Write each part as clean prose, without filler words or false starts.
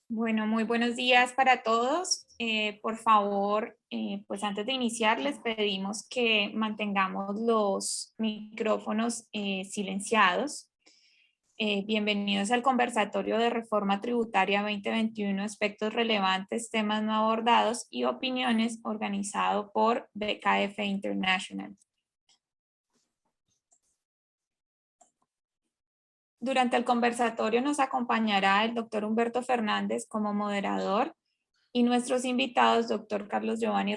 Bueno, muy buenos días para todos. Por favor, pues antes de iniciar les pedimos que mantengamos los micrófonos silenciados. Bienvenidos al conversatorio de Reforma Tributaria 2021, aspectos relevantes, temas no abordados y opiniones, organizado por BKF International. Durante el conversatorio nos acompañará el doctor Humberto Fernández como moderador y nuestros invitados, doctor Carlos Giovanni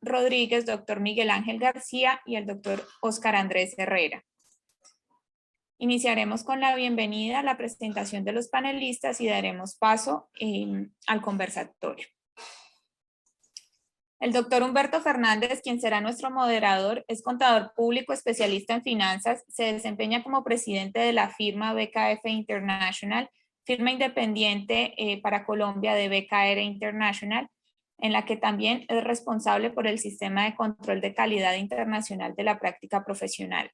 Rodríguez, doctor Miguel Ángel García y el doctor Óscar Andrés Herrera. Iniciaremos con la bienvenida, la presentación de los panelistas y daremos paso al conversatorio. El doctor Humberto Fernández, quien será nuestro moderador, es contador público, especialista en finanzas, se desempeña como presidente de la firma BKF International, firma independiente para Colombia de BKR International, en la que también es responsable por el sistema de control de calidad internacional de la práctica profesional.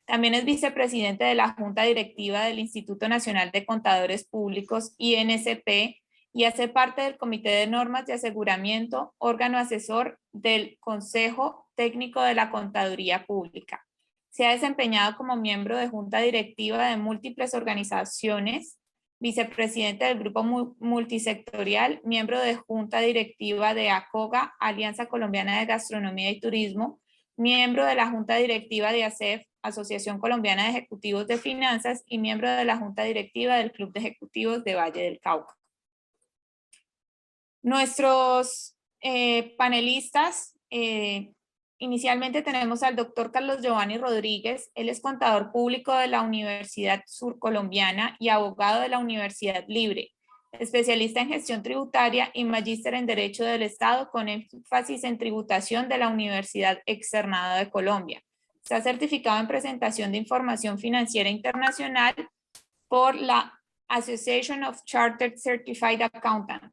También es vicepresidente de la Junta Directiva del Instituto Nacional de Contadores Públicos, INSP, y hace parte del Comité de Normas de Aseguramiento, órgano asesor del Consejo Técnico de la Contaduría Pública. Se ha desempeñado como miembro de Junta Directiva de múltiples organizaciones, vicepresidente del Grupo Multisectorial, miembro de Junta Directiva de ACOGA, Alianza Colombiana de Gastronomía y Turismo, miembro de la Junta Directiva de ASEF, Asociación Colombiana de Ejecutivos de Finanzas, y miembro de la Junta Directiva del Club de Ejecutivos de Valle del Cauca. Nuestros panelistas, inicialmente tenemos al doctor Carlos Giovanni Rodríguez. Él es contador público de la Universidad Surcolombiana y abogado de la Universidad Libre, especialista en gestión tributaria y magíster en Derecho del Estado con énfasis en tributación de la Universidad Externado de Colombia. Está certificado en presentación de información financiera internacional por la Association of Chartered Certified Accountants.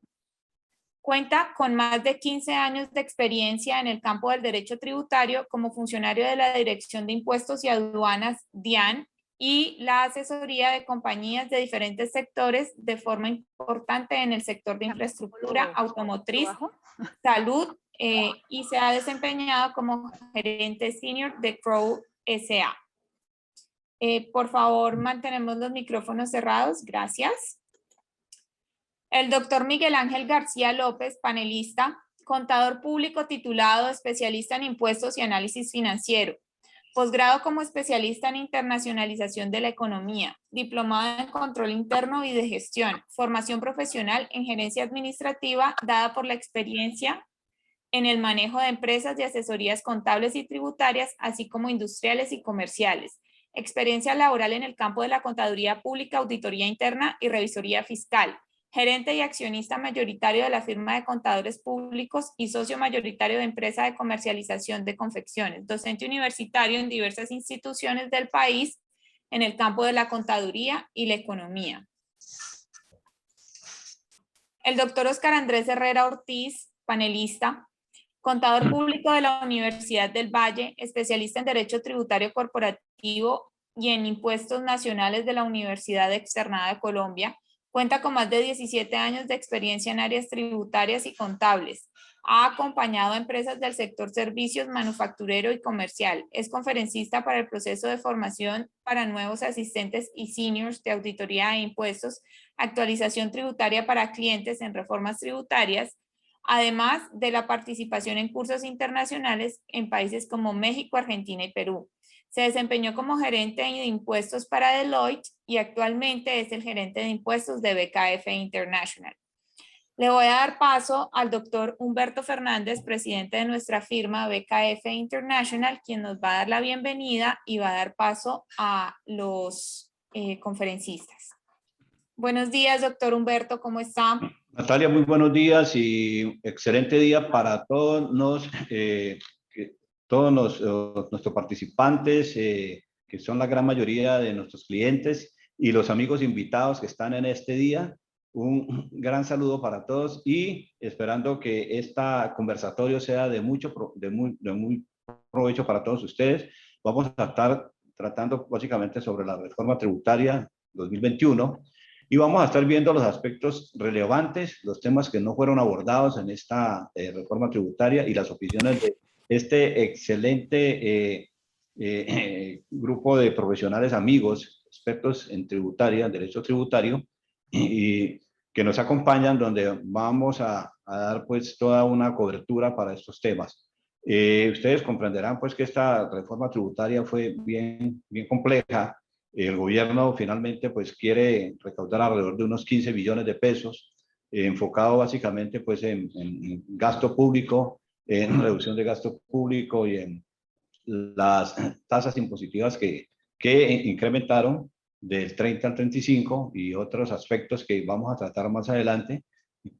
Cuenta con más de 15 años de experiencia en el campo del derecho tributario como funcionario de la Dirección de Impuestos y Aduanas, DIAN, y la asesoría de compañías de diferentes sectores de forma importante en el sector de infraestructura, automotriz, salud, y se ha desempeñado como gerente senior de Crow S.A. Por favor, mantenemos los micrófonos cerrados. Gracias. El doctor Miguel Ángel García López, panelista, contador público titulado, especialista en impuestos y análisis financiero, posgrado como especialista en internacionalización de la economía, diplomado en control interno y de gestión, formación profesional en gerencia administrativa dada por la experiencia en el manejo de empresas de asesorías contables y tributarias, así como industriales y comerciales, experiencia laboral en el campo de la contaduría pública, auditoría interna y revisoría fiscal, gerente y accionista mayoritario de la firma de contadores públicos y socio mayoritario de empresa de comercialización de confecciones, docente universitario en diversas instituciones del país en el campo de la contaduría y la economía. El doctor Óscar Andrés Herrera Ortiz, panelista, contador público de la Universidad del Valle, especialista en Derecho Tributario Corporativo y en Impuestos Nacionales de la Universidad Externada de Colombia. Cuenta con más de 17 años de experiencia en áreas tributarias y contables. Ha acompañado a empresas del sector servicios, manufacturero y comercial. Es conferencista para el proceso de formación para nuevos asistentes y seniors de auditoría e impuestos, actualización tributaria para clientes en reformas tributarias, además de la participación en cursos internacionales en países como México, Argentina y Perú. Se desempeñó como gerente de impuestos para Deloitte y actualmente es el gerente de impuestos de BKF International. Le voy a dar paso al doctor Humberto Fernández, presidente de nuestra firma BKF International, quien nos va a dar la bienvenida y va a dar paso a los conferencistas. Buenos días, doctor Humberto, ¿cómo está? Natalia, muy buenos días y excelente día para nuestros participantes, que son la gran mayoría de nuestros clientes, y los amigos invitados que están en este día. Un gran saludo para todos y esperando que este conversatorio sea de muy provecho para todos ustedes. Vamos a estar tratando básicamente sobre la reforma tributaria 2021. y vamos a estar viendo los aspectos relevantes, los temas que no fueron abordados en esta reforma tributaria y las opiniones de este excelente grupo de profesionales amigos, expertos en tributaria, en derecho tributario, y que nos acompañan, donde vamos a dar pues toda una cobertura para estos temas. Ustedes comprenderán pues que esta reforma tributaria fue bien compleja. El gobierno finalmente pues quiere recaudar alrededor de unos 15 billones de pesos, enfocado básicamente pues en gasto público, en reducción de gasto público y en las tasas impositivas que incrementaron del 30 al 35 y otros aspectos que vamos a tratar más adelante,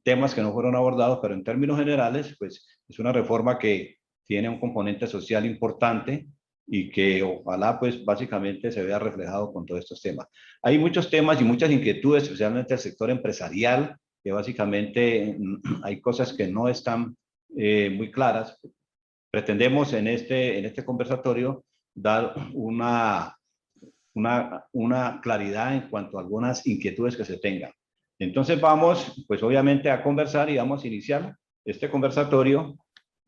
temas que no fueron abordados, pero en términos generales, pues es una reforma que tiene un componente social importante y que ojalá pues básicamente se vea reflejado con todos estos temas. Hay muchos temas y muchas inquietudes, especialmente el sector empresarial, que básicamente hay cosas que no están muy claras. Pretendemos en este conversatorio dar una claridad en cuanto a algunas inquietudes que se tengan. Entonces vamos, pues obviamente a conversar y vamos a iniciar este conversatorio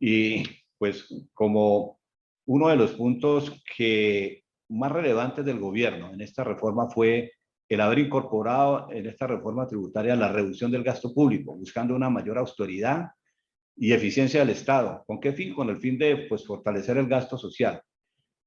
y pues como uno de los puntos que más relevantes del gobierno en esta reforma fue el haber incorporado en esta reforma tributaria la reducción del gasto público, buscando una mayor austeridad y eficiencia del Estado. ¿Con qué fin? Con el fin de pues, fortalecer el gasto social.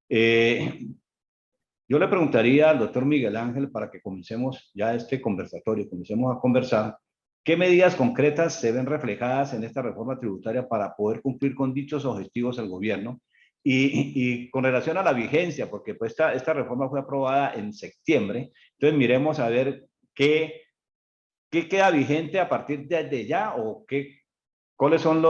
Yo le preguntaría al doctor Miguel Ángel, para que comencemos ya este conversatorio, comencemos a conversar, ¿qué medidas concretas se ven reflejadas en esta reforma tributaria para poder cumplir con dichos objetivos del gobierno? Y con relación a la vigencia, porque pues esta reforma fue aprobada en septiembre, entonces miremos a ver qué queda vigente a partir de ya o cuáles son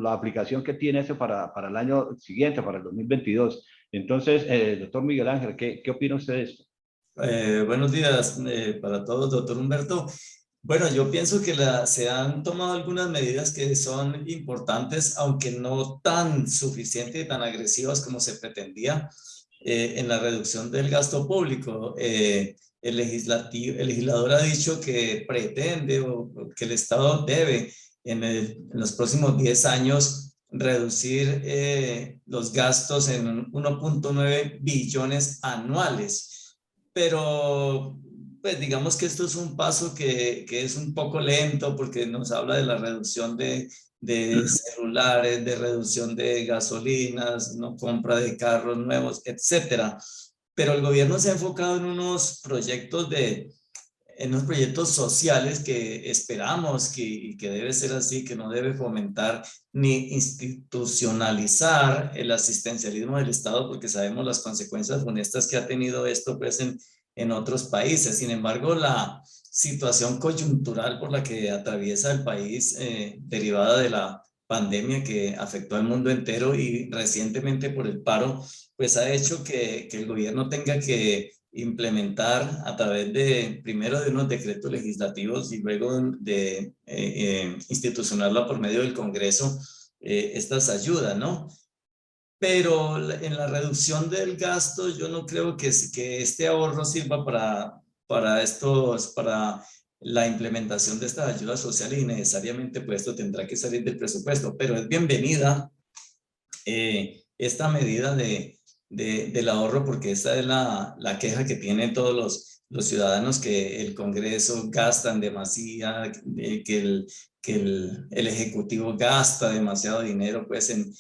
la aplicación que tiene eso para el año siguiente, para el 2022. Entonces, doctor Miguel Ángel, ¿qué opina usted de esto? Buenos días para todos, doctor Humberto. Bueno, yo pienso que se han tomado algunas medidas que son importantes, aunque no tan suficientes y tan agresivas como se pretendía en la reducción del gasto público. El legislador ha dicho que pretende o que el Estado debe en los próximos 10 años reducir los gastos en 1.9 billones anuales. Pero pues digamos que esto es un paso que es un poco lento porque nos habla de la reducción de celulares, de reducción de gasolinas, no compra de carros nuevos, etcétera. Pero el gobierno se ha enfocado en unos proyectos sociales que esperamos que debe ser así, que no debe fomentar ni institucionalizar el asistencialismo del Estado, porque sabemos las consecuencias funestas que ha tenido esto pues en otros países. Sin embargo, la situación coyuntural por la que atraviesa el país, derivada de la pandemia que afectó al mundo entero y recientemente por el paro, pues ha hecho que el gobierno tenga que implementar a través primero de unos decretos legislativos y luego de institucionarla por medio del Congreso, estas ayudas, ¿no? Pero en la reducción del gasto yo no creo que este ahorro sirva para la implementación de estas ayudas sociales y necesariamente pues esto tendrá que salir del presupuesto, pero es bienvenida esta medida del ahorro, porque esa es la queja que tienen todos los ciudadanos, que el Congreso gastan demasiado, que el Ejecutivo gasta demasiado dinero pues en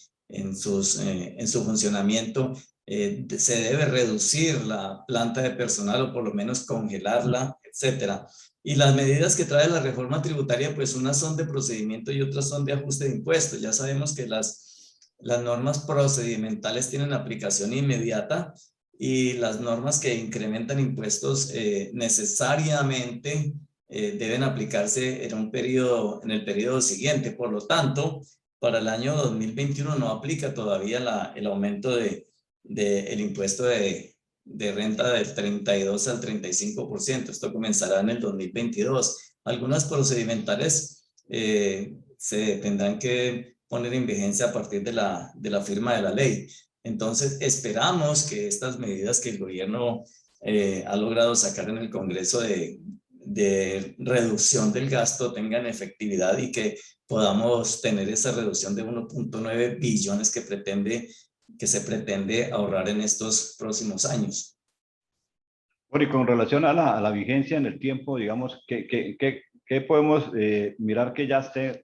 su funcionamiento. Se debe reducir la planta de personal o por lo menos congelarla, etcétera. Y las medidas que trae la reforma tributaria, pues unas son de procedimiento y otras son de ajuste de impuestos. Ya sabemos que las normas procedimentales tienen aplicación inmediata y las normas que incrementan impuestos necesariamente deben aplicarse en el periodo siguiente. Por lo tanto, para el año 2021 no aplica todavía el aumento el impuesto de renta del 32 al 35%. Esto comenzará en el 2022. Algunas procedimentales se tendrán que poner en vigencia a partir de la firma de la ley. Entonces, esperamos que estas medidas que el gobierno ha logrado sacar en el Congreso de reducción del gasto tengan efectividad y que podamos tener esa reducción de 1.9 billones que se pretende ahorrar en estos próximos años. Bueno, y con relación a la vigencia en el tiempo, digamos, ¿qué podemos mirar que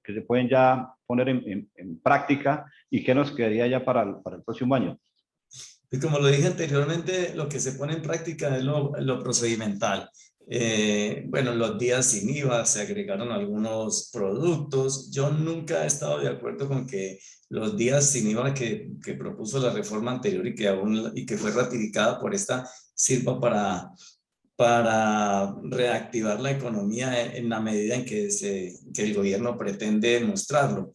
se pueden ya poner en práctica y qué nos quedaría ya para el próximo año? Y como lo dije anteriormente, lo que se pone en práctica es lo procedimental. Bueno, los días sin IVA, se agregaron algunos productos. Yo nunca he estado de acuerdo con que los días sin IVA que propuso la reforma anterior y que fue ratificada por esta sirva para reactivar la economía en la medida en que el gobierno pretende mostrarlo.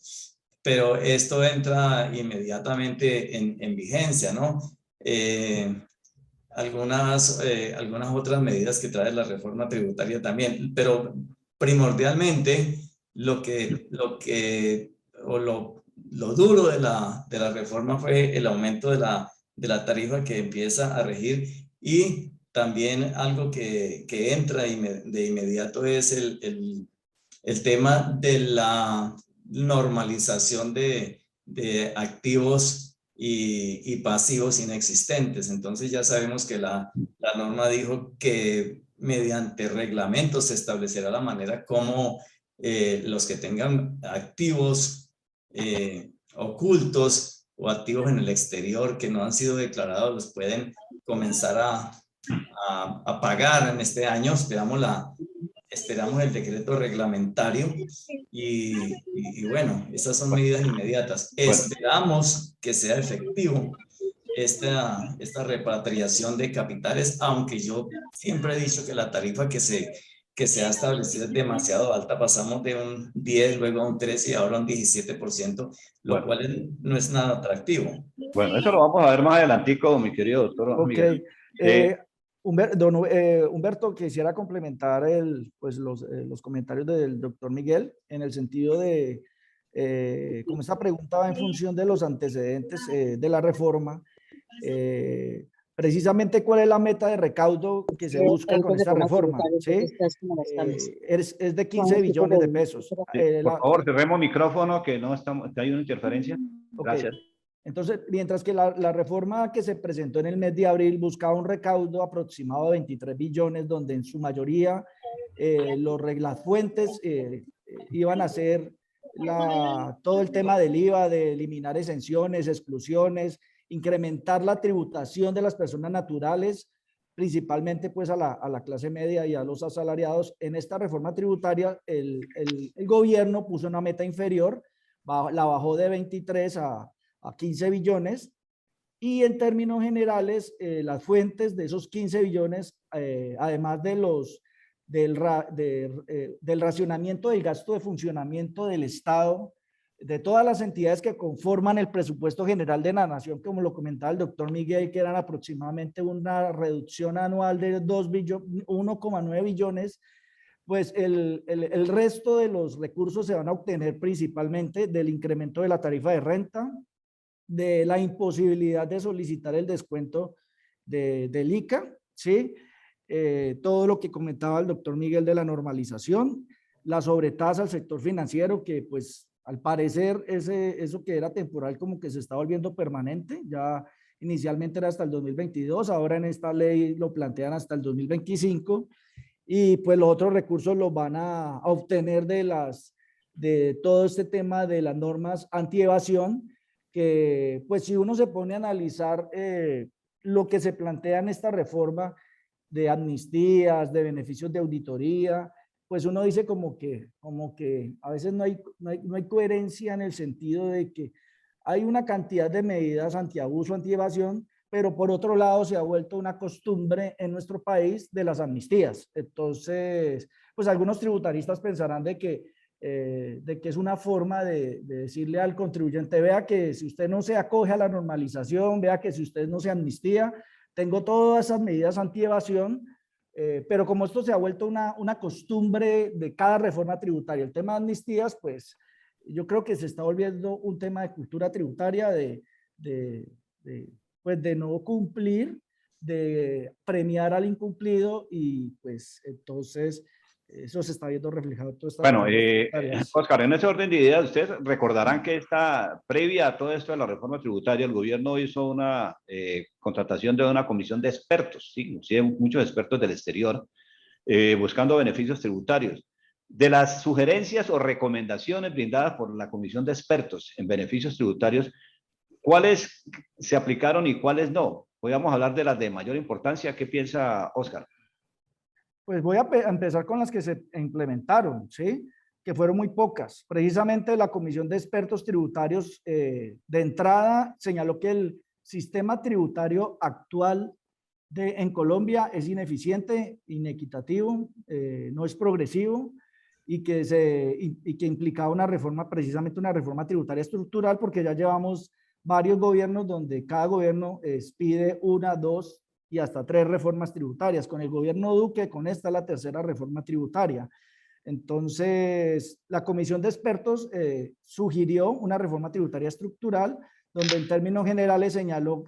Pero esto entra inmediatamente en vigencia, ¿no? Algunas otras medidas que trae la reforma tributaria también, pero primordialmente lo duro de la reforma fue el aumento de la tarifa que empieza a regir, y también algo que entra de inmediato es el tema de la normalización de activos y pasivos inexistentes. Entonces ya sabemos que la norma dijo que mediante reglamentos se establecerá la manera como los que tengan activos ocultos o activos en el exterior que no han sido declarados los pueden comenzar a pagar en este año. Esperamos el decreto reglamentario y bueno, esas son medidas inmediatas. Esperamos que sea efectivo esta repatriación de capitales, aunque yo siempre he dicho que la tarifa que se ha establecido es demasiado alta. Pasamos de un 10, luego a un 13 y ahora a un 17%, lo cual no es nada atractivo. Bueno, eso lo vamos a ver más adelantico, mi querido doctor Miguel. Humberto, quisiera complementar los comentarios del doctor Miguel en el sentido de, como esta pregunta va en función de los antecedentes de la reforma, precisamente cuál es la meta de recaudo que se busca con esta reforma, ¿sí? Es de 15 billones de pesos. Por favor, cerremos micrófono que no estamos, hay una interferencia. Gracias. Okay. Entonces, mientras que la reforma que se presentó en el mes de abril buscaba un recaudo aproximado de 23 billones, donde en su mayoría las fuentes iban a ser todo el tema del IVA, de eliminar exenciones, exclusiones, incrementar la tributación de las personas naturales, principalmente pues a la clase media y a los asalariados. En esta reforma tributaria, el gobierno puso una meta inferior, la bajó de 23 a 15 billones, y en términos generales las fuentes de esos 15 billones, además del racionamiento del gasto de funcionamiento del Estado, de todas las entidades que conforman el presupuesto general de la nación, como lo comentaba el doctor Miguel, que eran aproximadamente una reducción anual de 1,9 billones, pues el resto de los recursos se van a obtener principalmente del incremento de la tarifa de renta, de la imposibilidad de solicitar el descuento del ICA, ¿sí? Todo lo que comentaba el doctor Miguel de la normalización, la sobretasa al sector financiero, que pues al parecer eso que era temporal como que se está volviendo permanente. Ya inicialmente era hasta el 2022, ahora en esta ley lo plantean hasta el 2025, y pues los otros recursos los van a obtener de todo este tema de las normas antievasión, que pues si uno se pone a analizar lo que se plantea en esta reforma de amnistías, de beneficios de auditoría, pues uno dice como que a veces no hay coherencia en el sentido de que hay una cantidad de medidas antiabuso, antievasión, pero por otro lado se ha vuelto una costumbre en nuestro país de las amnistías. Entonces, pues algunos tributaristas pensarán de que es una forma de decirle al contribuyente: vea que si usted no se acoge a la normalización, vea que si usted no se amnistía, tengo todas esas medidas antievasión, pero como esto se ha vuelto una costumbre de cada reforma tributaria, el tema de amnistías, pues yo creo que se está volviendo un tema de cultura tributaria, pues de no cumplir, de premiar al incumplido, y pues entonces eso se está viendo reflejado en todas estas Bueno, reformas tributarias. Oscar, en ese orden de ideas, ustedes recordarán que previa a todo esto de la reforma tributaria, el gobierno hizo una contratación de una comisión de expertos, ¿sí? Muchos expertos del exterior, buscando beneficios tributarios. De las sugerencias o recomendaciones brindadas por la comisión de expertos en beneficios tributarios, ¿cuáles se aplicaron y cuáles no? Podríamos hablar de las de mayor importancia. ¿Qué piensa Oscar? Pues voy a empezar con las que se implementaron, ¿sí? Que fueron muy pocas. Precisamente la Comisión de Expertos Tributarios de entrada señaló que el sistema tributario actual en Colombia es ineficiente, inequitativo, no es progresivo y que implicaba una reforma, precisamente una reforma tributaria estructural, porque ya llevamos varios gobiernos donde cada gobierno pide una, dos y hasta 3 reformas tributarias. Con el gobierno Duque, con esta la tercera reforma tributaria. Entonces, la comisión de expertos sugirió una reforma tributaria estructural, donde en términos generales señaló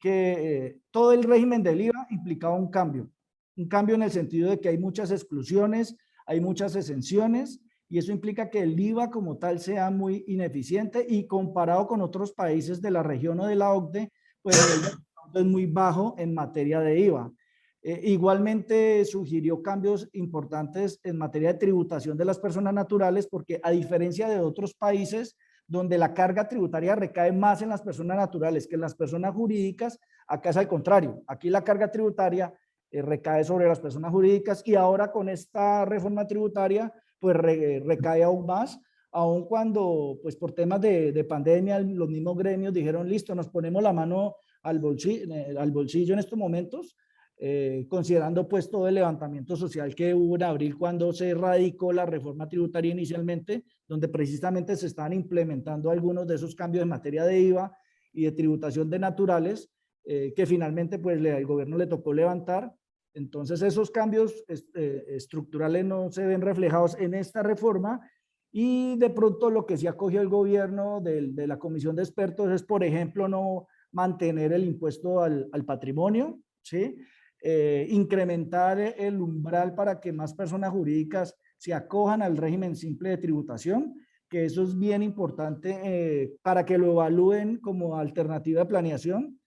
que todo el régimen del IVA implicaba un cambio en el sentido de que hay muchas exclusiones, hay muchas exenciones, y eso implica que el IVA como tal sea muy ineficiente y comparado con otros países de la región o de la OCDE, pues es muy bajo en materia de IVA. Igualmente sugirió cambios importantes en materia de tributación de las personas naturales, porque a diferencia de otros países donde la carga tributaria recae más en las personas naturales que en las personas jurídicas, acá es al contrario. Aquí la carga tributaria recae sobre las personas jurídicas, y ahora con esta reforma tributaria pues recae aún más, aun cuando pues por temas de pandemia los mismos gremios dijeron listo, nos ponemos la mano al bolsillo en estos momentos, considerando pues todo el levantamiento social que hubo en abril cuando se radicó la reforma tributaria inicialmente, donde precisamente se estaban implementando algunos de esos cambios en materia de IVA y de tributación de naturales, que finalmente pues el gobierno le tocó levantar. Entonces esos cambios estructurales no se ven reflejados en esta reforma, y de pronto lo que sí acogió el gobierno de la comisión de expertos es, por ejemplo, no mantener el impuesto al patrimonio, ¿sí? Incrementar el umbral para que más personas jurídicas se acojan al régimen simple de tributación, que eso es bien importante para que lo evalúen como alternativa de planeación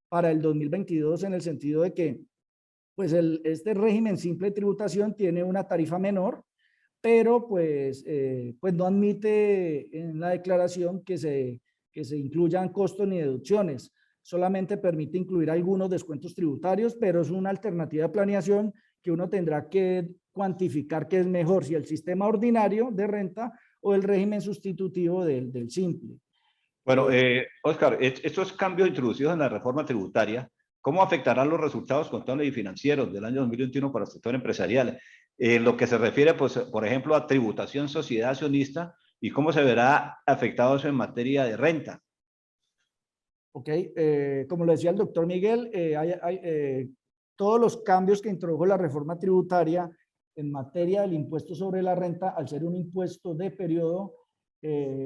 para el 2022, en el sentido de que pues este régimen simple de tributación tiene una tarifa menor, pero pues no admite en la declaración que se incluyan costos ni deducciones. Solamente permite incluir algunos descuentos tributarios, pero es una alternativa de planeación que uno tendrá que cuantificar qué es mejor, si el sistema ordinario de renta o el régimen sustitutivo del simple. Bueno, Oscar, estos cambios introducidos en la reforma tributaria, ¿cómo afectarán los resultados contables y financieros del año 2021 para el sector empresarial? En lo que se refiere, pues, por ejemplo, a tributación sociedad accionista, y cómo se verá afectado eso en materia de renta. Ok, como lo decía el doctor Miguel, todos los cambios que introdujo la reforma tributaria en materia del impuesto sobre la renta, al ser un impuesto de periodo,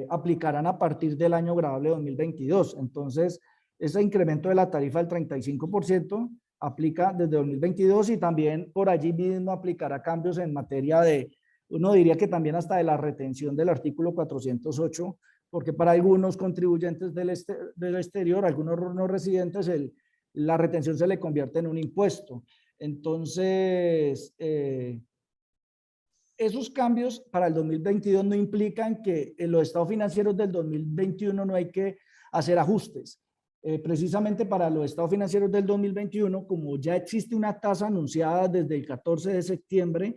aplicarán a partir del año grabable 2022. Entonces, ese incremento de la tarifa del 35% aplica desde 2022, y también por allí mismo aplicará cambios en materia de, uno diría que también hasta de la retención del artículo 408, porque para algunos contribuyentes del exterior, algunos no residentes, la retención se le convierte en un impuesto. Entonces, esos cambios para el 2022 no implican que en los estados financieros del 2021 no hay que hacer ajustes. Precisamente para los estados financieros del 2021, como ya existe una tasa anunciada desde el 14 de septiembre,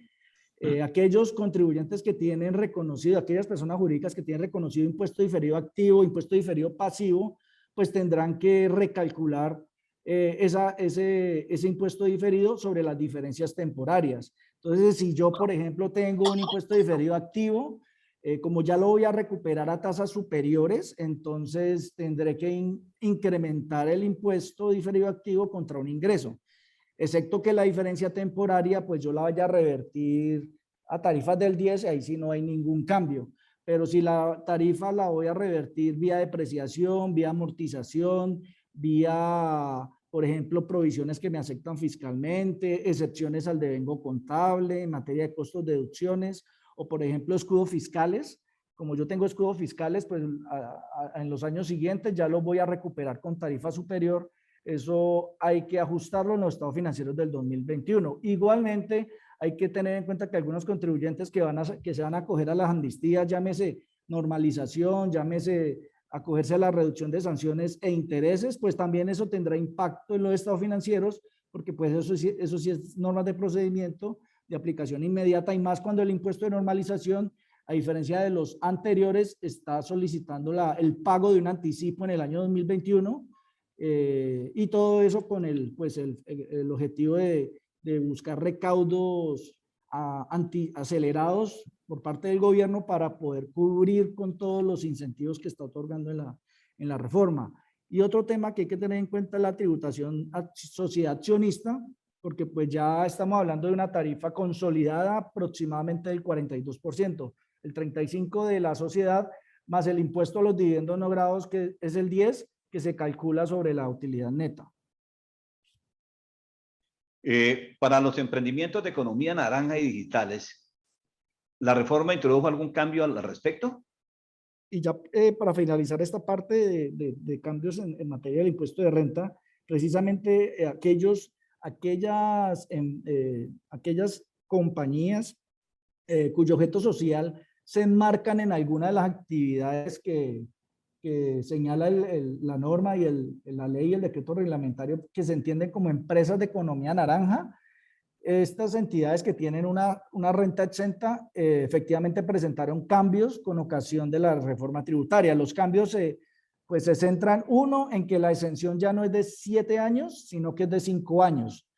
aquellos contribuyentes que tienen reconocido, aquellas personas jurídicas que tienen reconocido impuesto diferido activo, impuesto diferido pasivo, pues tendrán que recalcular ese impuesto diferido sobre las diferencias temporarias. Entonces, si yo, por ejemplo, tengo un impuesto diferido activo, como ya lo voy a recuperar a tasas superiores, entonces tendré que incrementar el impuesto diferido activo contra un ingreso, excepto que la diferencia temporaria, pues yo la vaya a revertir a tarifas del 10, y ahí sí no hay ningún cambio. Pero si la tarifa la voy a revertir vía depreciación, vía amortización, vía por ejemplo, provisiones que me aceptan fiscalmente, excepciones al devengo contable en materia de costos, deducciones, o por ejemplo, escudos fiscales. Como yo tengo escudos fiscales, pues en los años siguientes ya los voy a recuperar con tarifa superior. Eso hay que ajustarlo en los estados financieros del 2021. Igualmente, hay que tener en cuenta que algunos contribuyentes que se van a acoger a las amnistías, llámese normalización, llámese acogerse a la reducción de sanciones e intereses, pues también eso tendrá impacto en los estados financieros, porque pues eso sí es normas de procedimiento de aplicación inmediata, y más cuando el impuesto de normalización, a diferencia de los anteriores, está solicitando el pago de un anticipo en el año 2021, y todo eso con el objetivo de buscar recaudos acelerados por parte del gobierno para poder cubrir con todos los incentivos que está otorgando en la reforma. Y otro tema que hay que tener en cuenta es la tributación a sociedad accionista, porque pues ya estamos hablando de una tarifa consolidada aproximadamente del 42%, el 35% de la sociedad, más el impuesto a los dividendos no grabados, que es el 10%, que se calcula sobre la utilidad neta. Para los emprendimientos de economía naranja y digitales, ¿la reforma introdujo algún cambio al respecto? Y ya para finalizar esta parte de cambios en materia del impuesto de renta, precisamente aquellas compañías cuyo objeto social se enmarcan en alguna de las actividades que señala la norma y la ley y el decreto reglamentario, que se entienden como empresas de economía naranja. Estas entidades que tienen una renta exenta efectivamente presentaron cambios con ocasión de la reforma tributaria. Los cambios se centran, uno, en que la exención ya no es de 7 años, sino que es de 5 años.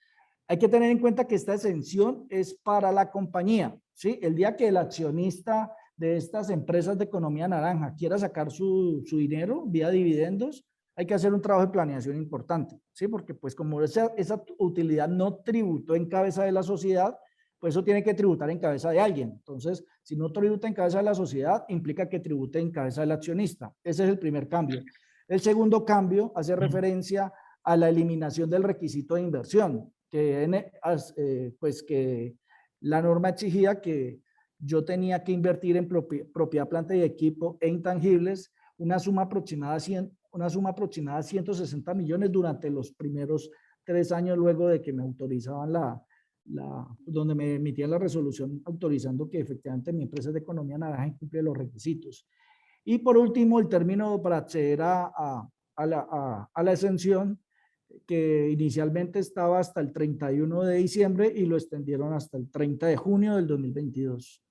Hay que tener en cuenta que esta exención es para la compañía, ¿sí? El día que el accionista de estas empresas de economía naranja quiera sacar su dinero vía dividendos, hay que hacer un trabajo de planeación importante, ¿sí? Porque pues como esa utilidad no tributó en cabeza de la sociedad, pues eso tiene que tributar en cabeza de alguien. Entonces, si no tributa en cabeza de la sociedad, implica que tribute en cabeza del accionista. Ese es el primer cambio. El segundo cambio hace referencia a la eliminación del requisito de inversión, que la norma exigía que yo tenía que invertir en propiedad, planta y equipo e intangibles una suma aproximada de 160 millones durante los primeros 3 años luego de que me autorizaban donde me emitían la resolución autorizando que efectivamente mi empresa de economía naranja cumple los requisitos. Y por último, el término para acceder a la exención, que inicialmente estaba hasta el 31 de diciembre y lo extendieron hasta el 30 de junio del 2022.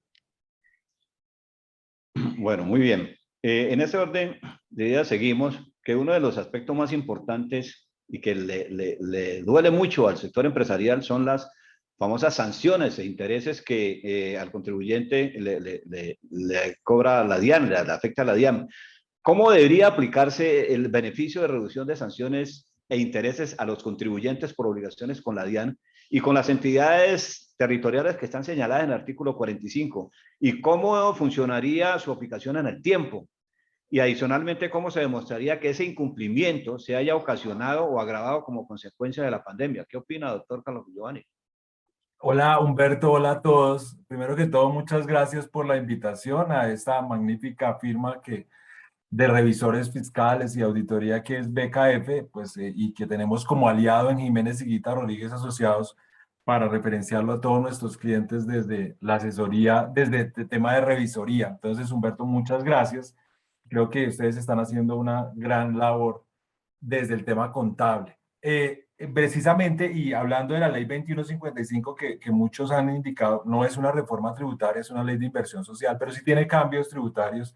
Bueno, muy bien. En ese orden de ideas seguimos, que uno de los aspectos más importantes y que le duele mucho al sector empresarial son las famosas sanciones e intereses que al contribuyente le cobra la DIAN, le afecta a la DIAN. ¿Cómo debería aplicarse el beneficio de reducción de sanciones e intereses a los contribuyentes por obligaciones con la DIAN y con las entidades territoriales que están señaladas en el artículo 45? ¿Y cómo funcionaría su aplicación en el tiempo? Y adicionalmente, ¿cómo se demostraría que ese incumplimiento se haya ocasionado o agravado como consecuencia de la pandemia? ¿Qué opina, doctor Carlos Giovanni? Hola Humberto, hola a todos. Primero que todo, muchas gracias por la invitación a esta magnífica firma de revisores fiscales y auditoría que es BKF, pues, y que tenemos como aliado en Jiménez Higuita Rodríguez Asociados para referenciarlo a todos nuestros clientes desde la asesoría, desde el tema de revisoría. Entonces, Humberto, muchas gracias. Creo que ustedes están haciendo una gran labor desde el tema contable. Precisamente, y hablando de la ley 2155 que muchos han indicado, no es una reforma tributaria, es una ley de inversión social, pero sí tiene cambios tributarios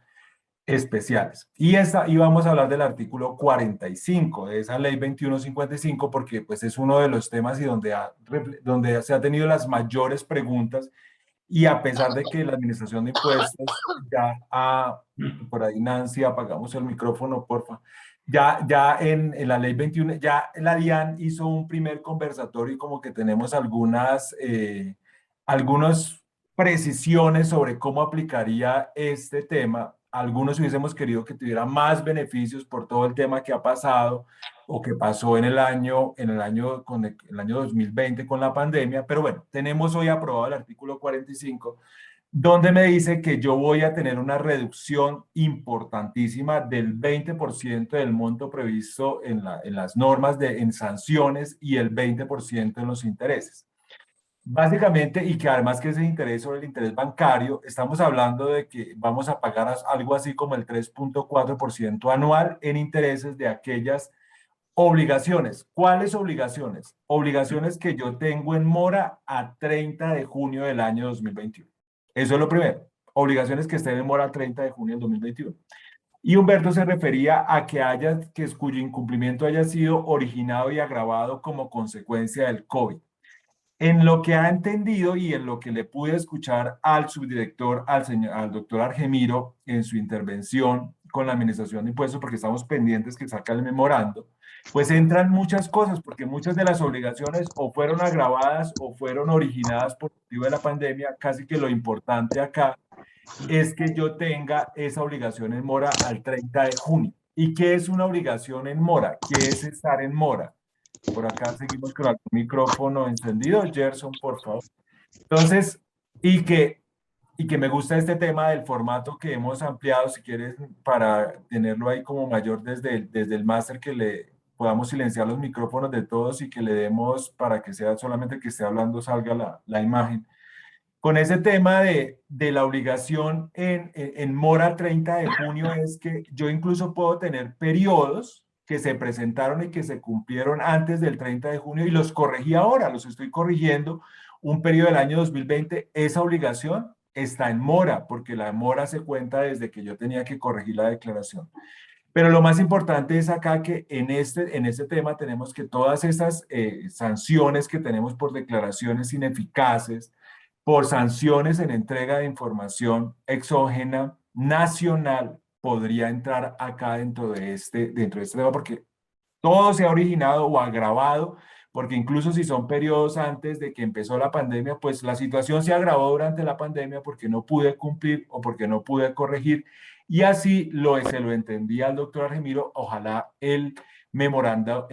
especiales. Y vamos a hablar del artículo 45 de esa ley 2155, porque pues es uno de los temas y donde se ha tenido las mayores preguntas, y a pesar de que la Administración de Impuestos por ahí Nancy, apagamos el micrófono, porfa. Ya en la ley 21, ya la DIAN hizo un primer conversatorio y como que tenemos algunas precisiones sobre cómo aplicaría este tema. Algunos hubiésemos querido que tuviera más beneficios por todo el tema que ha pasado, o que pasó en el año 2020 con la pandemia, pero bueno, tenemos hoy aprobado el artículo 45, donde me dice que yo voy a tener una reducción importantísima del 20% del monto previsto en las normas en sanciones y el 20% en los intereses. Básicamente, y que además que ese interés sobre el interés bancario, estamos hablando de que vamos a pagar algo así como el 3.4% anual en intereses de aquellas obligaciones. ¿Cuáles obligaciones? Obligaciones que yo tengo en mora a 30 de junio del año 2021. Eso es lo primero. Obligaciones que estén en mora a 30 de junio del 2021. Y Humberto se refería a cuyo incumplimiento haya sido originado y agravado como consecuencia del COVID. En lo que ha entendido y en lo que le pude escuchar al subdirector, al doctor Argemiro, en su intervención con la Administración de Impuestos, porque estamos pendientes que saca el memorando, pues entran muchas cosas, porque muchas de las obligaciones o fueron agravadas o fueron originadas por motivo de la pandemia. Casi que lo importante acá es que yo tenga esa obligación en mora al 30 de junio. ¿Y qué es una obligación en mora? ¿Qué es estar en mora? Por acá seguimos con el micrófono encendido. Gerson, por favor. Entonces, y que me gusta este tema del formato que hemos ampliado, si quieres, para tenerlo ahí como mayor desde el máster, que le podamos silenciar los micrófonos de todos y que le demos para que sea solamente el que esté hablando salga la imagen. Con ese tema de la obligación en mora 30 de junio es que yo incluso puedo tener periodos que se presentaron y que se cumplieron antes del 30 de junio y los corregí ahora, los estoy corrigiendo. Un periodo del año 2020, esa obligación está en mora, porque la mora se cuenta desde que yo tenía que corregir la declaración. Pero lo más importante es acá que en este tema tenemos que todas esas sanciones que tenemos por declaraciones ineficaces, por sanciones en entrega de información exógena nacional, podría entrar acá dentro de este tema, porque todo se ha originado o agravado, porque incluso si son periodos antes de que empezó la pandemia, pues la situación se agravó durante la pandemia porque no pude cumplir o porque no pude corregir, y así se lo entendía al doctor Argemiro. Ojalá el memorando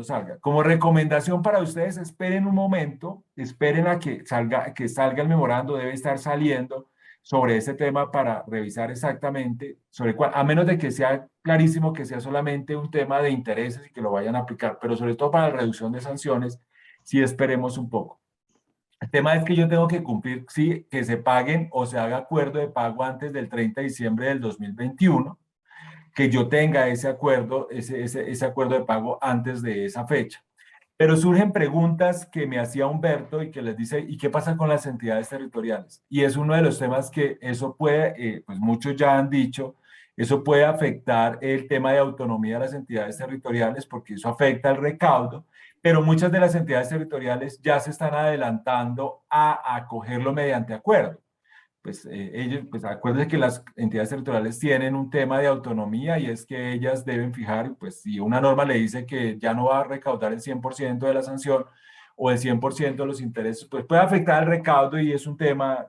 salga. Como recomendación para ustedes, esperen un momento, esperen a que salga el memorando, debe estar saliendo sobre ese tema para revisar exactamente sobre cuál, a menos de que sea clarísimo que sea solamente un tema de intereses y que lo vayan a aplicar, pero sobre todo para la reducción de sanciones, sí esperemos un poco. El tema es que yo tengo que cumplir, sí, que se paguen o se haga acuerdo de pago antes del 30 de diciembre del 2021, que yo tenga ese acuerdo, ese acuerdo de pago antes de esa fecha. Pero surgen preguntas que me hacía Humberto y que les dice, ¿y qué pasa con las entidades territoriales? Y es uno de los temas que eso puede, pues muchos ya han dicho, eso puede afectar el tema de autonomía de las entidades territoriales, porque eso afecta el recaudo, pero muchas de las entidades territoriales ya se están adelantando a acogerlo mediante acuerdo. Pues pues acuérdense que las entidades territoriales tienen un tema de autonomía, y es que ellas deben fijar, pues si una norma le dice que ya no va a recaudar el 100% de la sanción o el 100% de los intereses, pues puede afectar el recaudo, y es un tema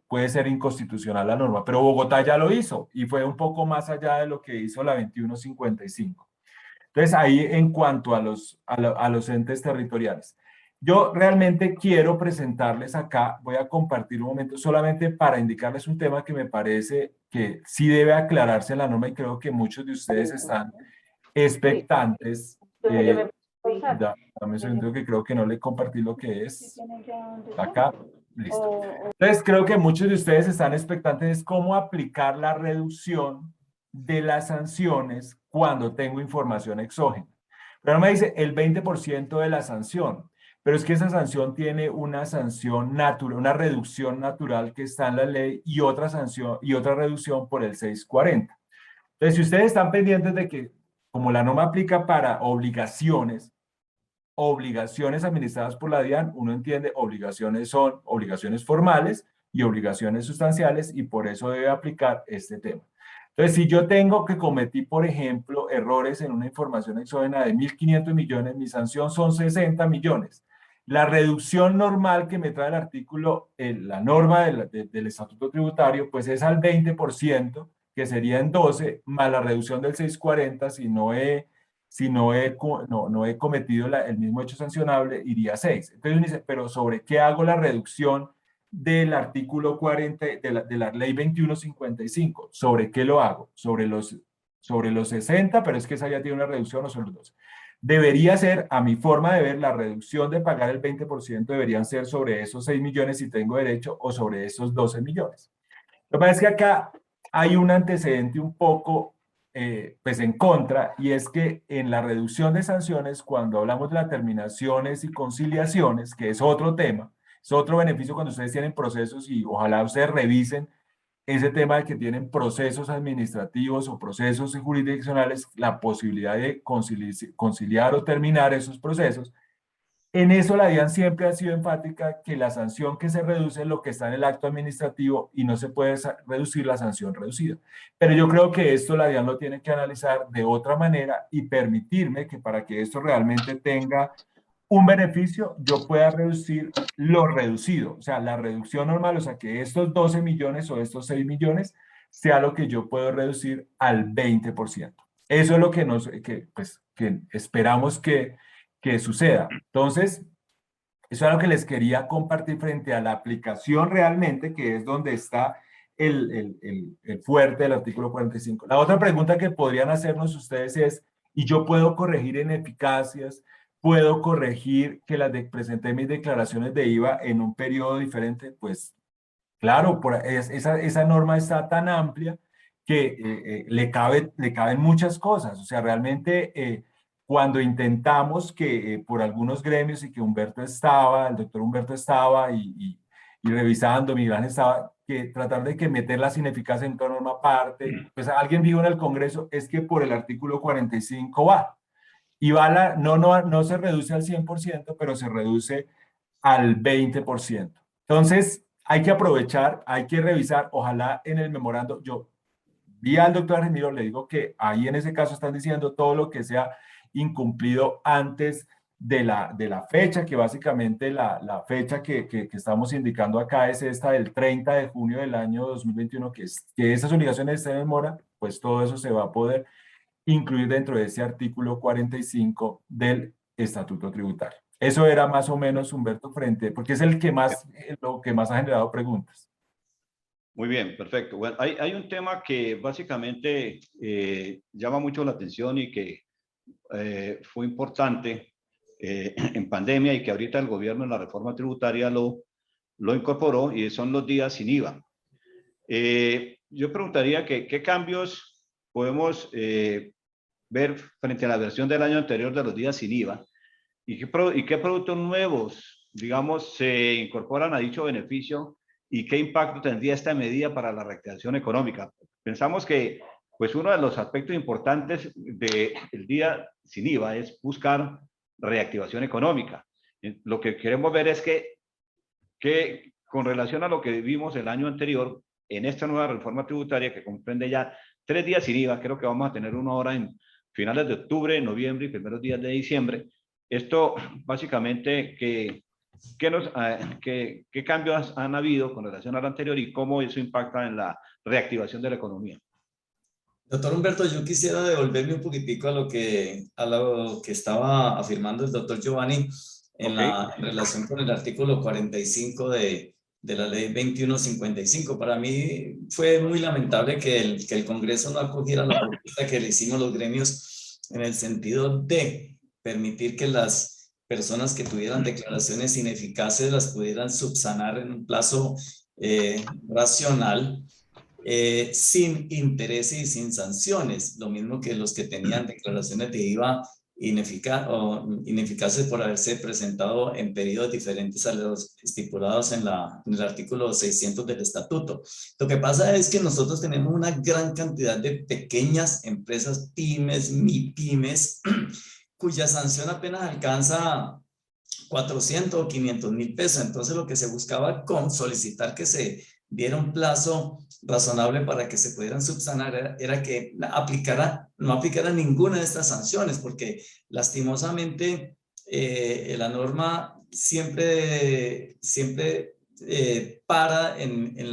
puede ser inconstitucional la norma, pero Bogotá ya lo hizo y fue un poco más allá de lo que hizo la 2155. Entonces ahí en cuanto a los entes territoriales. Yo realmente quiero presentarles acá, voy a compartir un momento solamente para indicarles un tema que me parece que sí debe aclararse en la norma, y creo que muchos de ustedes están expectantes. Dame un segundo, que creo que no le compartí lo que es. Acá, listo. Entonces creo que muchos de ustedes están expectantes de cómo aplicar la reducción de las sanciones cuando tengo información exógena. Pero me dice el 20% de la sanción. Pero es que esa sanción tiene una sanción natural, una reducción natural que está en la ley, y otra sanción y otra reducción por el 640. Entonces, si ustedes están pendientes de que, como la norma aplica para obligaciones administradas por la DIAN, uno entiende, obligaciones son obligaciones formales y obligaciones sustanciales, y por eso debe aplicar este tema. Entonces, si yo tengo que cometí, por ejemplo, errores en una información exógena de 1.500 millones, mi sanción son 60 millones. La reducción normal que me trae el artículo, la norma del estatuto tributario, pues es al 20%, que sería en 12, más la reducción del 640 si si no he cometido el mismo hecho sancionable, iría a 6. Entonces uno dice, pero ¿sobre qué hago la reducción del artículo 40 de la ley 2155? ¿Sobre qué lo hago? Sobre los 60, pero es que esa ya tiene una reducción, o sobre los 12. Debería ser, a mi forma de ver, la reducción de pagar el 20% deberían ser sobre esos 6 millones si tengo derecho, o sobre esos 12 millones. Lo que pasa es que acá hay un antecedente un poco pues en contra, y es que en la reducción de sanciones, cuando hablamos de las terminaciones y conciliaciones, que es otro tema, es otro beneficio cuando ustedes tienen procesos, y ojalá ustedes revisen ese tema de que tienen procesos administrativos o procesos jurisdiccionales, la posibilidad de conciliar o terminar esos procesos. En eso la DIAN siempre ha sido enfática que la sanción que se reduce es lo que está en el acto administrativo y no se puede reducir la sanción reducida. Pero yo creo que esto la DIAN lo tiene que analizar de otra manera y permitirme que, para que esto realmente tenga un beneficio, yo pueda reducir lo reducido, o sea, la reducción normal, o sea, que estos 12 millones o estos 6 millones sea lo que yo puedo reducir al 20%. Eso es lo que que esperamos que suceda. Entonces, eso es lo que les quería compartir frente a la aplicación realmente, que es donde está el fuerte del artículo 45. La otra pregunta que podrían hacernos ustedes es, ¿y yo puedo corregir ineficacias? ¿Puedo corregir que presenté mis declaraciones de IVA en un periodo diferente? Pues claro, esa norma está tan amplia que le caben muchas cosas. O sea, realmente cuando intentamos que por algunos gremios, y que el doctor Humberto estaba y revisando, Miguel Ángel estaba, que tratar de que meter las ineficacias en toda norma aparte, pues alguien dijo en el Congreso, es que por el artículo 45 va. Y va no se reduce al 100%, pero se reduce al 20%. Entonces, hay que aprovechar, hay que revisar, ojalá en el memorando, yo vi al doctor Argemiro, le digo que ahí en ese caso están diciendo todo lo que sea incumplido antes de la fecha, que básicamente la fecha que estamos indicando acá es esta del 30 de junio del año 2021, que esas obligaciones estén en mora, pues todo eso se va a poder incluir dentro de ese artículo 45 del Estatuto Tributario. Eso era más o menos, Humberto, porque es lo que más ha generado preguntas. Muy bien, perfecto. Bueno, hay un tema que básicamente llama mucho la atención y que fue importante en pandemia, y que ahorita el gobierno en la reforma tributaria lo incorporó, y son los días sin IVA. Yo preguntaría qué cambios podemos ver frente a la versión del año anterior de los días sin IVA, y qué productos nuevos, digamos, se incorporan a dicho beneficio, y qué impacto tendría esta medida para la reactivación económica. Pensamos que pues uno de los aspectos importantes del día sin IVA es buscar reactivación económica. Lo que queremos ver es que con relación a lo que vivimos el año anterior, en esta nueva reforma tributaria que comprende ya 3 días sin IVA, creo que vamos a tener una hora en finales de octubre, noviembre y primeros días de diciembre. Esto básicamente, ¿qué cambios han habido con relación al anterior y cómo eso impacta en la reactivación de la economía? Doctor Humberto, yo quisiera devolverme un poquitico a lo que estaba afirmando el doctor Giovanni en relación con el artículo 45 de la ley 2155. Para mí fue muy lamentable que el Congreso no acogiera la propuesta que le hicimos los gremios, en el sentido de permitir que las personas que tuvieran declaraciones ineficaces las pudieran subsanar en un plazo racional, sin interés y sin sanciones, lo mismo que los que tenían declaraciones de IVA ineficaces por haberse presentado en periodos diferentes a los estipulados en el artículo 600 del estatuto. Lo que pasa es que nosotros tenemos una gran cantidad de pequeñas empresas, pymes, MIPYMES, cuya sanción apenas alcanza 400 o 500 mil pesos. Entonces lo que se buscaba con solicitar que se diera un plazo razonable para que se pudieran subsanar era que no aplicara ninguna de estas sanciones, porque lastimosamente la norma siempre para en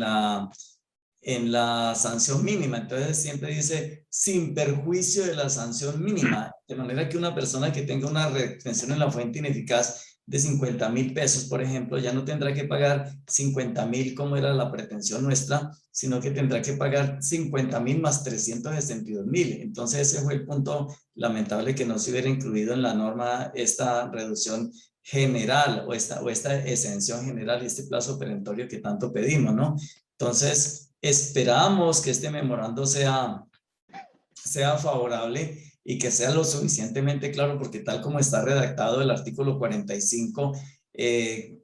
en la sanción mínima. Entonces siempre dice sin perjuicio de la sanción mínima, de manera que una persona que tenga una retención en la fuente ineficaz de 50.000 pesos, por ejemplo, ya no tendrá que pagar 50.000 como era la pretensión nuestra, sino que tendrá que pagar 50.000 más 362.000. Entonces ese fue el punto lamentable, que no se hubiera incluido en la norma esta reducción general o esta exención general y este plazo perentorio que tanto pedimos, ¿no? Entonces, esperamos que este memorando sea favorable y que sea lo suficientemente claro, porque tal como está redactado el artículo 45,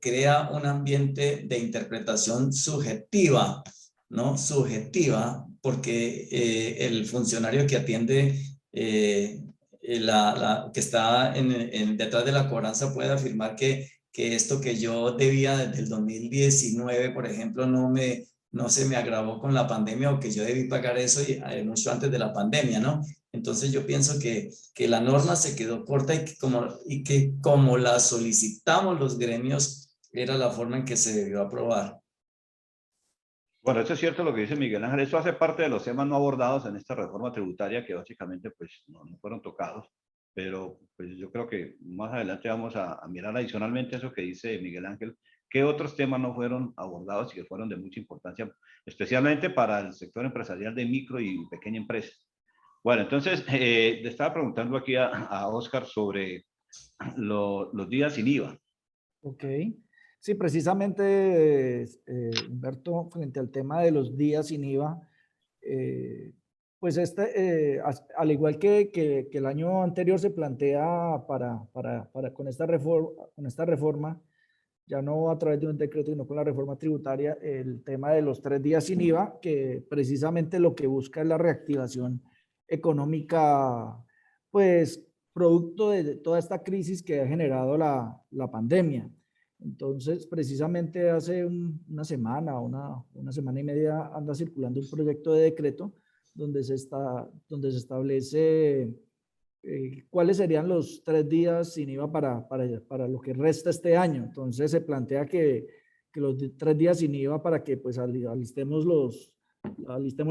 crea un ambiente de interpretación subjetiva, ¿no? Subjetiva, porque el funcionario que atiende, que está detrás de la cobranza, puede afirmar que esto que yo debía desde el 2019, por ejemplo, no se me agravó con la pandemia, o que yo debí pagar eso mucho antes de la pandemia, ¿no? Entonces yo pienso que la norma se quedó corta y que como la solicitamos los gremios, era la forma en que se debió aprobar. Bueno, eso es cierto lo que dice Miguel Ángel. Eso hace parte de los temas no abordados en esta reforma tributaria, que básicamente pues no fueron tocados. Pero pues yo creo que más adelante vamos a mirar adicionalmente eso que dice Miguel Ángel, qué otros temas no fueron abordados y que fueron de mucha importancia, especialmente para el sector empresarial de micro y pequeña empresa. Bueno, entonces le estaba preguntando aquí a Oscar sobre los días sin IVA. Ok. Sí, precisamente, Humberto, frente al tema de los días sin IVA, pues al igual que el año anterior se plantea con esta reforma, ya no a través de un decreto, sino con la reforma tributaria, el tema de los 3 días sin IVA, que precisamente lo que busca es la reactivación económica, pues producto de toda esta crisis que ha generado la pandemia. Entonces, precisamente hace una semana, una semana y media, anda circulando un proyecto de decreto donde se establece cuáles serían los 3 días sin IVA para lo que resta este año. Entonces se plantea que los 3 días sin IVA, para que pues alistemos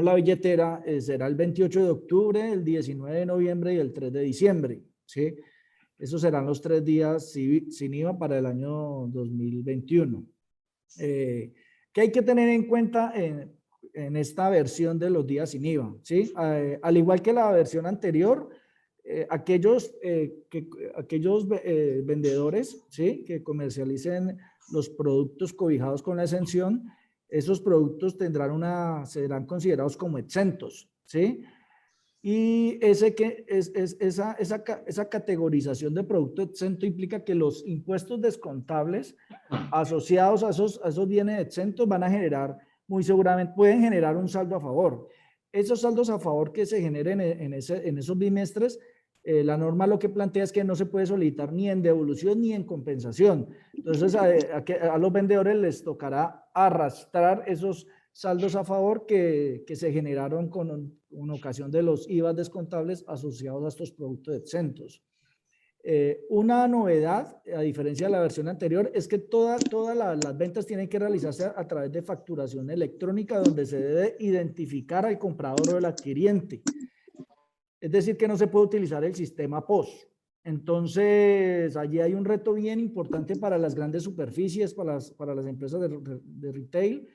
la billetera, será el 28 de octubre, el 19 de noviembre y el 3 de diciembre, ¿sí? Esos serán los 3 días sin IVA para el año 2021. ¿Qué hay que tener en cuenta en esta versión de los días sin IVA? ¿Sí? Al igual que la versión anterior, aquellos vendedores, ¿sí?, que comercialicen los productos cobijados con la exención, esos productos serán considerados como exentos, ¿sí? Y esa categorización de producto exento implica que los impuestos descontables asociados a esos bienes exentos van a generar, muy seguramente, pueden generar un saldo a favor. Esos saldos a favor que se generen en esos bimestres, la norma lo que plantea es que no se puede solicitar ni en devolución ni en compensación. Entonces, a los vendedores les tocará arrastrar esos saldos a favor que se generaron con ocasión de los IVA descontables asociados a estos productos exentos. Una novedad, a diferencia de la versión anterior, es que todas las ventas tienen que realizarse a través de facturación electrónica, donde se debe identificar al comprador o el adquiriente. Es decir, que no se puede utilizar el sistema POS. Entonces, allí hay un reto bien importante para las grandes superficies, para las empresas de retail,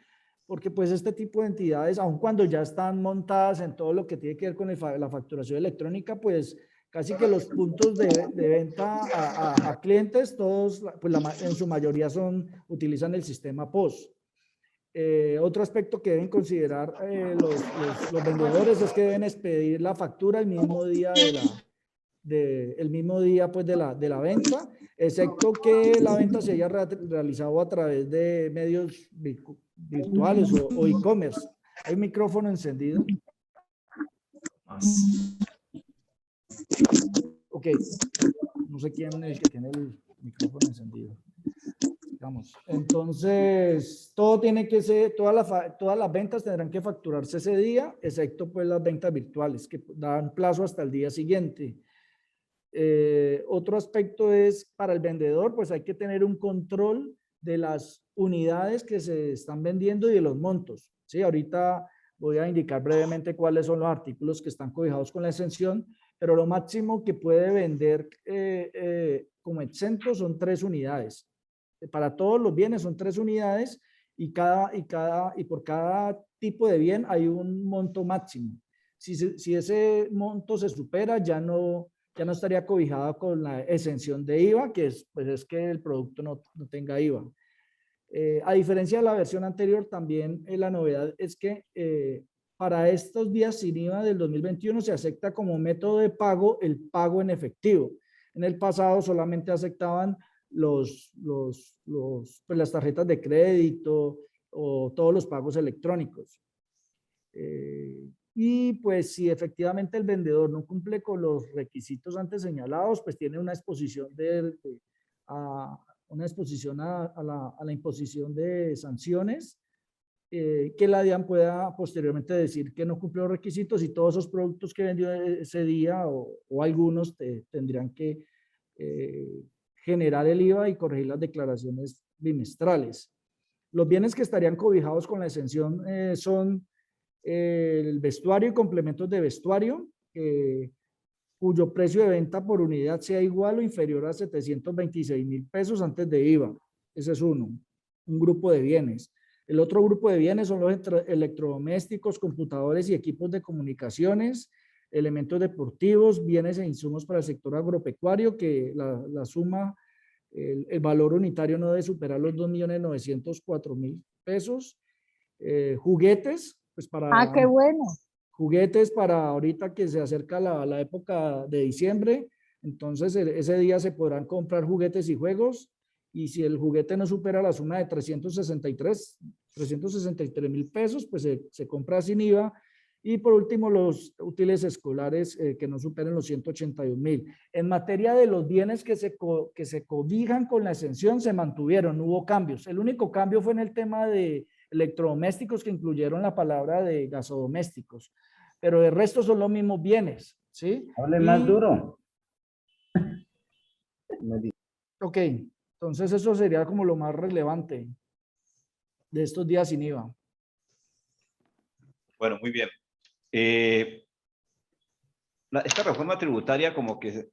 porque pues este tipo de entidades, aun cuando ya están montadas en todo lo que tiene que ver con la facturación electrónica, pues casi que los puntos de venta a clientes, todos, pues en su mayoría utilizan el sistema POS. Otro aspecto que deben considerar los vendedores es que deben expedir la factura el mismo día pues de la venta, excepto que la venta se haya realizado a través de medios virtuales o e-commerce. ¿Hay un micrófono encendido? Ok, no sé quién es el que tiene el micrófono encendido. Vamos. Entonces, todo tiene que ser, todas las ventas tendrán que facturarse ese día, excepto pues las ventas virtuales que dan plazo hasta el día siguiente. Otro aspecto es para el vendedor, pues hay que tener un control de las unidades que se están vendiendo y de los montos. ¿Sí? Ahorita Voy a indicar brevemente cuáles son los artículos que están cobijados con la exención, pero lo máximo que puede vender como exento son 3 unidades. Para todos los bienes son 3 unidades y por cada tipo de bien hay un monto máximo. Si ese monto se supera, ya no estaría cobijado con la exención de IVA, que es que el producto no tenga IVA. A diferencia de la versión anterior, también la novedad es que para estos días sin IVA del 2021 se acepta como método de pago el pago en efectivo. En el pasado solamente aceptaban pues las tarjetas de crédito o todos los pagos electrónicos. Y pues si efectivamente el vendedor no cumple con los requisitos antes señalados, pues tiene una exposición a la imposición de sanciones, que la DIAN pueda posteriormente decir que no cumplió los requisitos y todos esos productos que vendió ese día o algunos tendrían que generar el IVA y corregir las declaraciones bimestrales. Los bienes que estarían cobijados con la exención son el vestuario y complementos de vestuario, cuyo precio de venta por unidad sea igual o inferior a 726.000 pesos antes de IVA. Ese es un grupo de bienes. El otro grupo de bienes son los electrodomésticos, computadores y equipos de comunicaciones, elementos deportivos, bienes e insumos para el sector agropecuario, que la suma, el valor unitario no debe superar los 2.904.000 pesos. Juguetes, pues para... ¡Qué bueno! Juguetes para ahorita que se acerca la época de diciembre, entonces ese día se podrán comprar juguetes y juegos, y si el juguete no supera la suma de 363.000 pesos, pues se compra sin IVA. Y por último, los útiles escolares que no superen los 181.000. En materia de los bienes que se cobijan con la exención, se mantuvieron, no hubo cambios. El único cambio fue en el tema de electrodomésticos, que incluyeron la palabra de gasodomésticos, pero el resto son los mismos bienes, ¿sí? Hable más duro. Ok, entonces eso sería como lo más relevante de estos días sin IVA. Bueno, muy bien. Esta reforma tributaria como que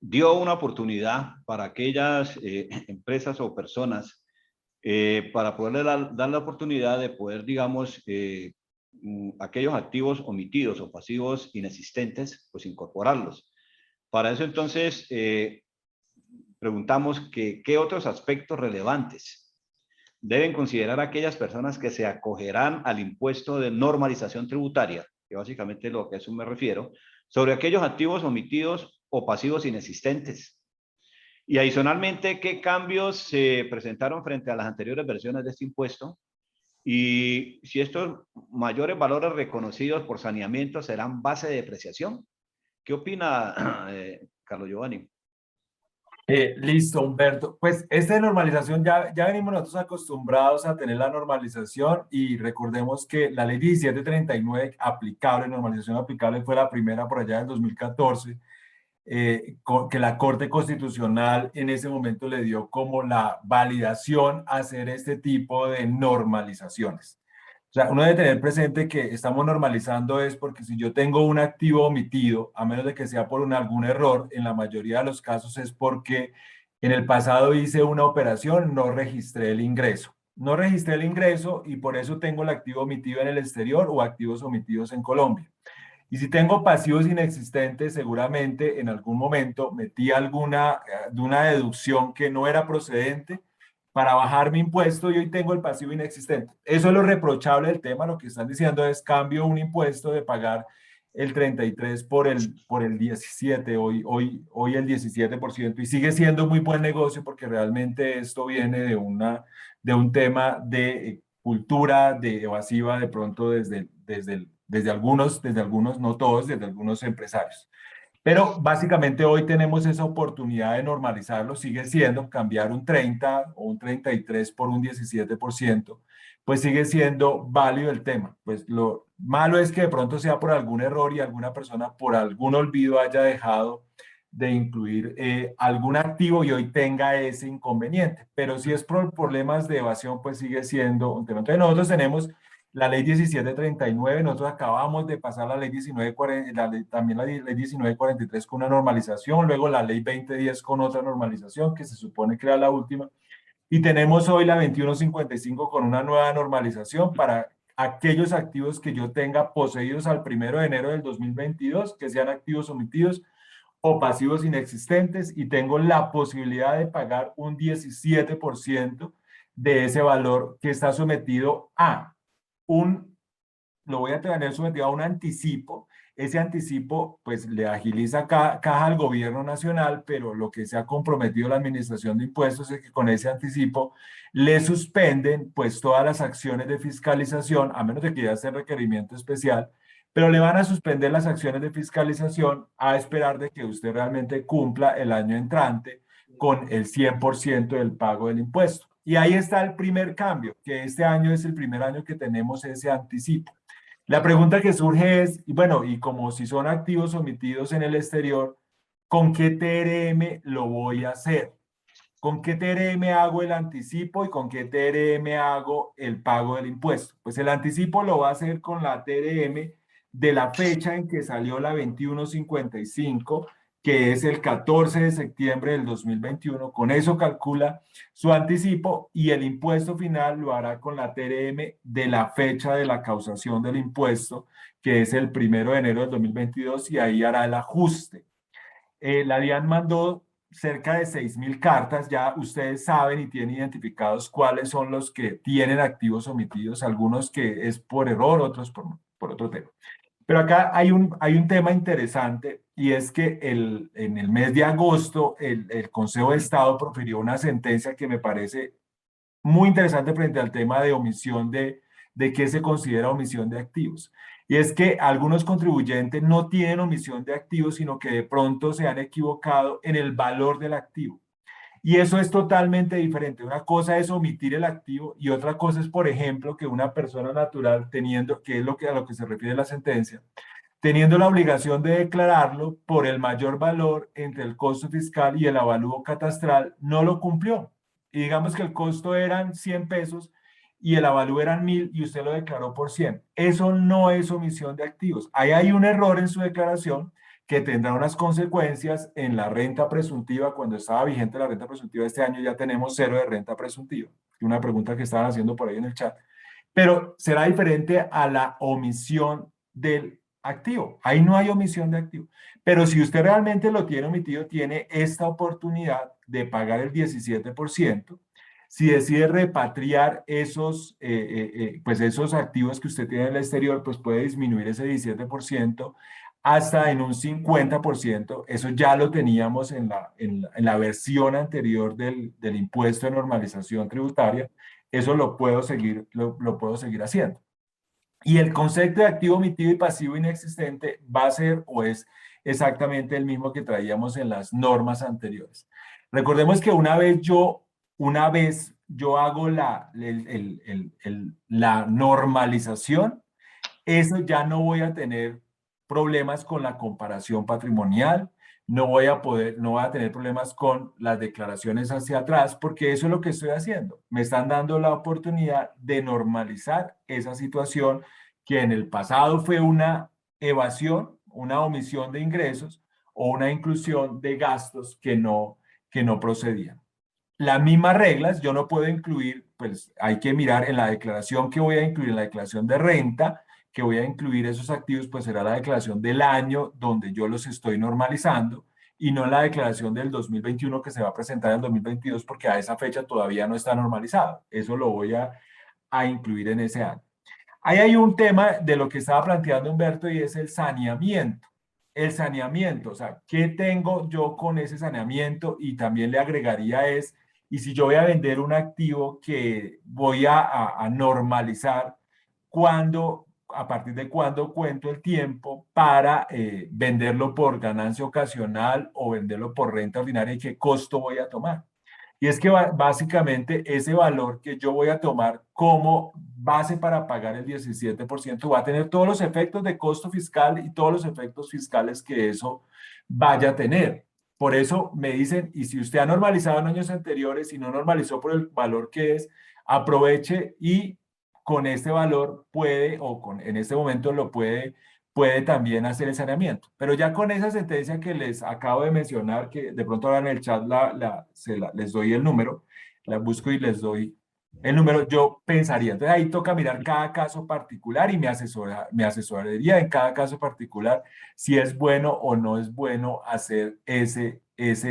dio una oportunidad para aquellas empresas o personas para poderle dar la oportunidad de poder, digamos, aquellos activos omitidos o pasivos inexistentes, pues incorporarlos. Para eso entonces preguntamos qué otros aspectos relevantes deben considerar aquellas personas que se acogerán al impuesto de normalización tributaria, que básicamente lo que a eso me refiero, sobre aquellos activos omitidos o pasivos inexistentes. Y adicionalmente, ¿qué cambios se presentaron frente a las anteriores versiones de este impuesto? Y si estos mayores valores reconocidos por saneamiento serán base de depreciación. ¿Qué opina Carlos Giovanni? Listo, Humberto. Pues esta normalización ya venimos nosotros acostumbrados a tener la normalización, y recordemos que la ley 1739 aplicable, normalización aplicable, fue la primera por allá en 2014, que la Corte Constitucional en ese momento le dio como la validación a hacer este tipo de normalizaciones. O sea, uno debe tener presente que estamos normalizando es porque si yo tengo un activo omitido, a menos de que sea por algún error, en la mayoría de los casos es porque en el pasado hice una operación, no registré el ingreso. No registré el ingreso y por eso tengo el activo omitido en el exterior o activos omitidos en Colombia. Y si tengo pasivos inexistentes, seguramente en algún momento metí alguna deducción que no era procedente para bajar mi impuesto y hoy tengo el pasivo inexistente. Eso es lo reprochable del tema. Lo que están diciendo es cambio un impuesto de pagar el 33 por el 17, hoy el 17%, y sigue siendo muy buen negocio porque realmente esto viene de un tema de cultura de evasiva de pronto desde algunos, no todos, desde algunos empresarios. Pero básicamente hoy tenemos esa oportunidad de normalizarlo, sigue siendo cambiar un 30 o un 33 por un 17%, pues sigue siendo válido el tema. Pues lo malo es que de pronto sea por algún error y alguna persona por algún olvido haya dejado de incluir algún activo y hoy tenga ese inconveniente. Pero si es por problemas de evasión, pues sigue siendo un tema. Entonces nosotros tenemos la ley 1739, nosotros acabamos de pasar la ley 1940, también la ley 1943 con una normalización, luego la ley 2010 con otra normalización, que se supone que era la última, y tenemos hoy la 2155 con una nueva normalización para aquellos activos que yo tenga poseídos al 1 de enero del 2022, que sean activos omitidos o pasivos inexistentes, y tengo la posibilidad de pagar un 17% de ese valor que está sometido a lo voy a tener sometido a un anticipo. Ese anticipo pues le agiliza caja al gobierno nacional, pero lo que se ha comprometido la administración de impuestos es que con ese anticipo le suspenden pues todas las acciones de fiscalización, a menos de que ya sea requerimiento especial, pero le van a suspender las acciones de fiscalización a esperar de que usted realmente cumpla el año entrante con el 100% del pago del impuesto. Y ahí está el primer cambio, que este año es el primer año que tenemos ese anticipo. La pregunta que surge es, y bueno, y como si son activos omitidos en el exterior, ¿con qué TRM lo voy a hacer? ¿Con qué TRM hago el anticipo y con qué TRM hago el pago del impuesto? Pues el anticipo lo va a hacer con la TRM de la fecha en que salió la 2155, que es el 14 de septiembre del 2021. Con eso calcula su anticipo y el impuesto final lo hará con la TRM de la fecha de la causación del impuesto, que es el 1 de enero del 2022, y ahí hará el ajuste. La DIAN mandó cerca de 6.000 cartas, ya ustedes saben y tienen identificados cuáles son los que tienen activos omitidos, algunos que es por error, otros por otro tema. Pero acá hay un tema interesante, y es que en el mes de agosto el Consejo de Estado profirió una sentencia que me parece muy interesante frente al tema de omisión de qué se considera omisión de activos. Y es que algunos contribuyentes no tienen omisión de activos, sino que de pronto se han equivocado en el valor del activo. Y eso es totalmente diferente. Una cosa es omitir el activo y otra cosa es, por ejemplo, que una persona natural teniendo, que es a lo que se refiere la sentencia, teniendo la obligación de declararlo por el mayor valor entre el costo fiscal y el avalúo catastral, no lo cumplió. Y digamos que el costo eran 100 pesos y el avalúo eran 1.000 y usted lo declaró por 100. Eso no es omisión de activos. Ahí hay un error en su declaración que tendrá unas consecuencias en la renta presuntiva. Cuando estaba vigente la renta presuntiva, este año ya tenemos 0 de renta presuntiva. Una pregunta que estaban haciendo por ahí en el chat. Pero será diferente a la omisión del activo. Ahí no hay omisión de activo. Pero si usted realmente lo tiene omitido, tiene esta oportunidad de pagar el 17%. Si decide repatriar pues esos activos que usted tiene en el exterior, pues puede disminuir ese 17% hasta en un 50%. Eso ya lo teníamos en la versión anterior del impuesto de normalización tributaria. Eso lo puedo seguir haciendo. Y el concepto de activo omitido y pasivo inexistente va a ser o es exactamente el mismo que traíamos en las normas anteriores. Recordemos que una vez yo hago la normalización, eso ya no voy a tener problemas con la comparación patrimonial, no voy a tener problemas con las declaraciones hacia atrás, porque eso es lo que estoy haciendo. Me están dando la oportunidad de normalizar esa situación que en el pasado fue una evasión, una omisión de ingresos o una inclusión de gastos que no procedían. Las mismas reglas, yo no puedo incluir, pues hay que mirar en la declaración que voy a incluir, en la declaración de renta, que voy a incluir esos activos, pues será la declaración del año donde yo los estoy normalizando y no la declaración del 2021 que se va a presentar en el 2022 porque a esa fecha todavía no está normalizado. Eso lo voy a incluir en ese año. Ahí hay un tema de lo que estaba planteando Humberto y es el saneamiento. El saneamiento, o sea, ¿qué tengo yo con ese saneamiento? Y también le agregaría y si yo voy a vender un activo que voy a normalizar, a partir de cuándo cuento el tiempo para venderlo por ganancia ocasional o venderlo por renta ordinaria y qué costo voy a tomar. Y es que básicamente ese valor que yo voy a tomar como base para pagar el 17% va a tener todos los efectos de costo fiscal y todos los efectos fiscales que eso vaya a tener. Por eso me dicen, y si usted ha normalizado en años anteriores y no normalizó por el valor que es, aproveche y con este valor puede, en este momento lo puede también hacer el saneamiento. Pero ya con esa sentencia que les acabo de mencionar, que de pronto ahora en el chat les doy el número, la busco y les doy el número, yo pensaría. Entonces ahí toca mirar cada caso particular y me asesoraría en cada caso particular si es bueno o no es bueno hacer ese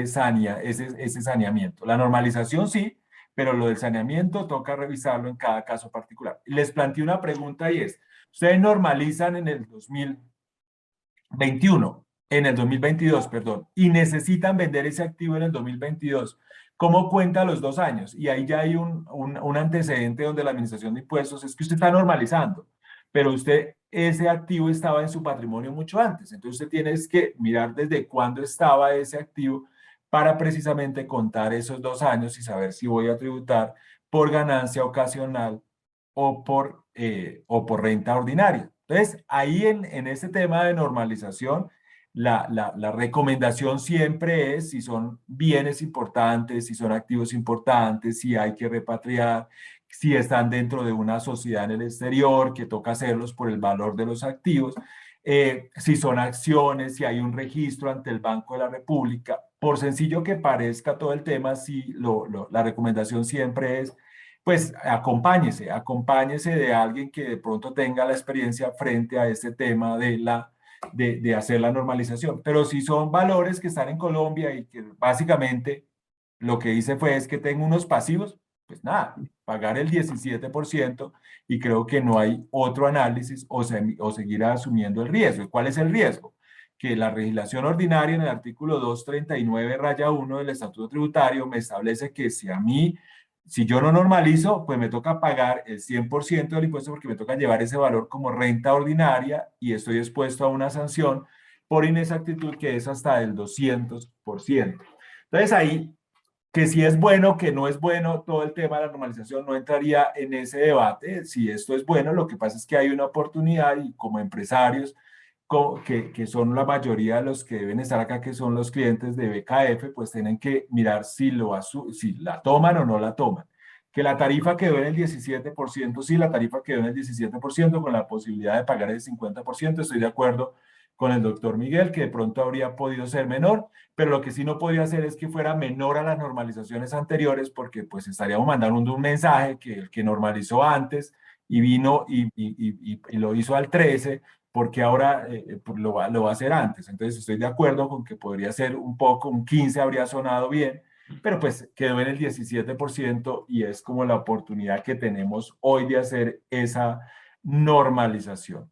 saneamiento. La normalización sí, pero lo del saneamiento toca revisarlo en cada caso particular. Les planteé una pregunta y es, ustedes normalizan en el 2021, en el 2022, perdón, y necesitan vender ese activo en el 2022. ¿Cómo cuenta los 2 años? Y ahí ya hay un antecedente donde la Administración de Impuestos es que usted está normalizando, pero usted, ese activo estaba en su patrimonio mucho antes. Entonces usted tiene que mirar desde cuándo estaba ese activo para precisamente contar esos 2 años y saber si voy a tributar por ganancia ocasional o por renta ordinaria. Entonces, ahí en este tema de normalización, la recomendación siempre es si son bienes importantes, si son activos importantes, si hay que repatriar, si están dentro de una sociedad en el exterior, que toca hacerlos por el valor de los activos, si son acciones, si hay un registro ante el Banco de la República. Por sencillo que parezca todo el tema, sí, la recomendación siempre es pues acompáñese de alguien que de pronto tenga la experiencia frente a este tema de hacer la normalización. Pero si son valores que están en Colombia y que básicamente lo que hice es que tengo unos pasivos, pues nada, pagar el 17% y creo que no hay otro análisis o seguir asumiendo el riesgo. ¿Cuál es el riesgo? Que la legislación ordinaria en el artículo 239-1 del Estatuto Tributario me establece que si yo no normalizo, pues me toca pagar el 100% del impuesto porque me toca llevar ese valor como renta ordinaria y estoy expuesto a una sanción por inexactitud que es hasta del 200%. Entonces ahí, que si es bueno, que no es bueno, todo el tema de la normalización no entraría en ese debate. Si esto es bueno, lo que pasa es que hay una oportunidad y como empresarios, que son la mayoría de los que deben estar acá, que son los clientes de BKF, pues tienen que mirar si la toman o no la toman. Que la tarifa quedó en el 17%, sí, la tarifa quedó en el 17% con la posibilidad de pagar el 50%. Estoy de acuerdo con el doctor Miguel, que de pronto habría podido ser menor, pero lo que sí no podría ser es que fuera menor a las normalizaciones anteriores, porque pues estaríamos mandando un mensaje que el que normalizó antes y vino y lo hizo al 13%, porque ahora lo va a hacer antes. Entonces estoy de acuerdo con que podría ser un 15 habría sonado bien, pero pues quedó en el 17% y es como la oportunidad que tenemos hoy de hacer esa normalización.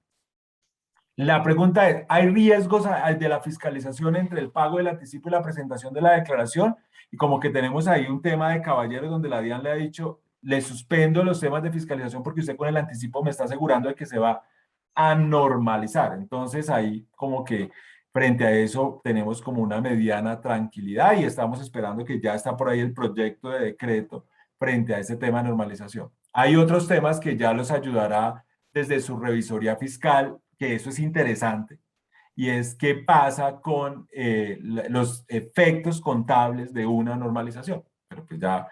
La pregunta es, ¿hay riesgos de la fiscalización entre el pago del anticipo y la presentación de la declaración? Y como que tenemos ahí un tema de caballeros donde la DIAN le ha dicho, le suspendo los temas de fiscalización porque usted con el anticipo me está asegurando de que se va a normalizar. Entonces ahí como que frente a eso tenemos como una mediana tranquilidad y estamos esperando que ya está por ahí el proyecto de decreto frente a ese tema de normalización. Hay otros temas que ya los ayudará desde su revisoría fiscal, que eso es interesante, y es qué pasa con los efectos contables de una normalización. Pero pues ya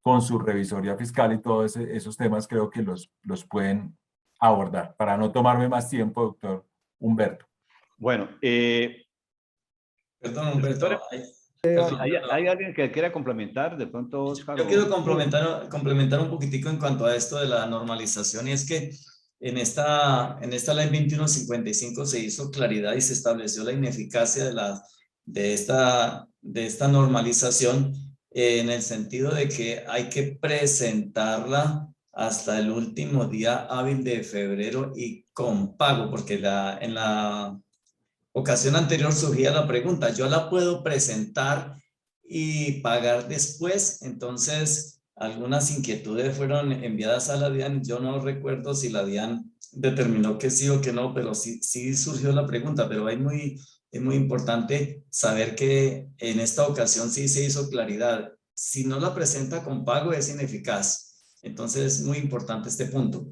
con su revisoría fiscal y todos esos temas creo que los pueden abordar. Para no tomarme más tiempo, doctor Humberto. Bueno, Perdón, Humberto. ¿hay alguien que quiera complementar? De pronto, Oscar. Yo quiero complementar un poquitico en cuanto a esto de la normalización, y es que en esta ley 2155 se hizo claridad y se estableció la ineficacia de esta normalización en el sentido de que hay que presentarla hasta el último día hábil de febrero y con pago, porque en la ocasión anterior surgía la pregunta, ¿yo la puedo presentar y pagar después? Entonces, algunas inquietudes fueron enviadas a la DIAN. Yo no recuerdo si la DIAN determinó que sí o que no, pero sí surgió la pregunta. Pero es muy importante saber que en esta ocasión sí se hizo claridad. Si no la presenta con pago es ineficaz. Entonces, es muy importante este punto.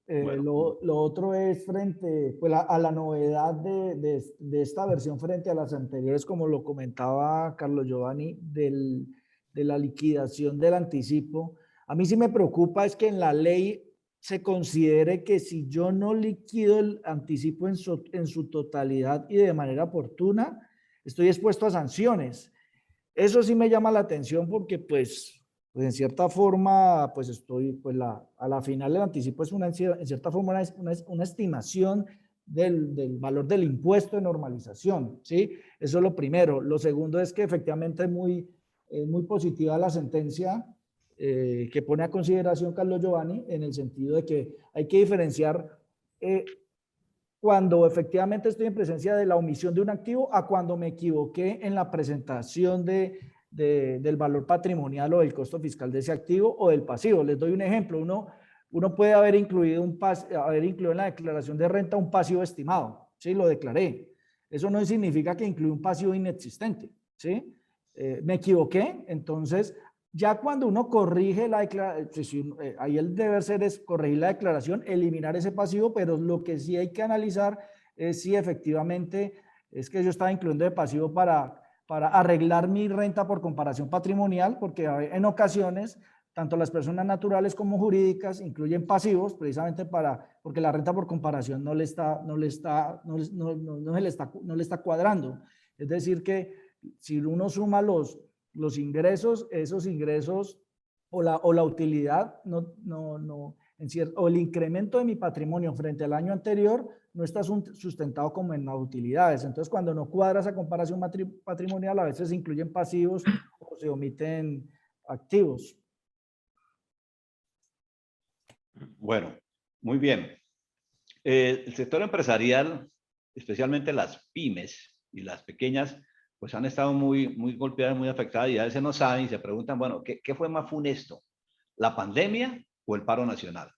Lo otro es frente pues, a la novedad de esta versión frente a las anteriores, como lo comentaba Carlos Giovanni, de la liquidación del anticipo. A mí sí me preocupa es que en la ley se considere que si yo no liquido el anticipo en su totalidad y de manera oportuna, estoy expuesto a sanciones. Eso sí me llama la atención porque pues en cierta forma, pues a la final el anticipo es en cierta forma una estimación del valor del impuesto de normalización, ¿sí? Eso es lo primero. Lo segundo es que efectivamente es muy positiva la sentencia que pone a consideración Carlos Giovanni, en el sentido de que hay que diferenciar cuando efectivamente estoy en presencia de la omisión de un activo a cuando me equivoqué en la presentación del valor patrimonial o del costo fiscal de ese activo o del pasivo. Les doy un ejemplo. Uno puede haber incluido en la declaración de renta un pasivo estimado, ¿sí? Lo declaré. Eso no significa que incluya un pasivo inexistente, ¿sí? Me equivoqué, entonces ya cuando uno corrige la declaración, ahí el deber ser es corregir la declaración, eliminar ese pasivo, pero lo que sí hay que analizar es si efectivamente es que yo estaba incluyendo de pasivo para arreglar mi renta por comparación patrimonial, porque en ocasiones tanto las personas naturales como jurídicas incluyen pasivos precisamente porque la renta por comparación no le está cuadrando. Es decir que si uno suma los ingresos, esos ingresos o la utilidad o el incremento de mi patrimonio frente al año anterior no está sustentado como en las utilidades. Entonces, cuando no cuadra esa comparación patrimonial, a veces se incluyen pasivos o se omiten activos. Bueno, muy bien. El sector empresarial, especialmente las pymes y las pequeñas, pues han estado muy golpeadas, muy afectadas y a veces no saben y se preguntan, bueno, ¿qué fue más funesto? ¿La pandemia o el paro nacional?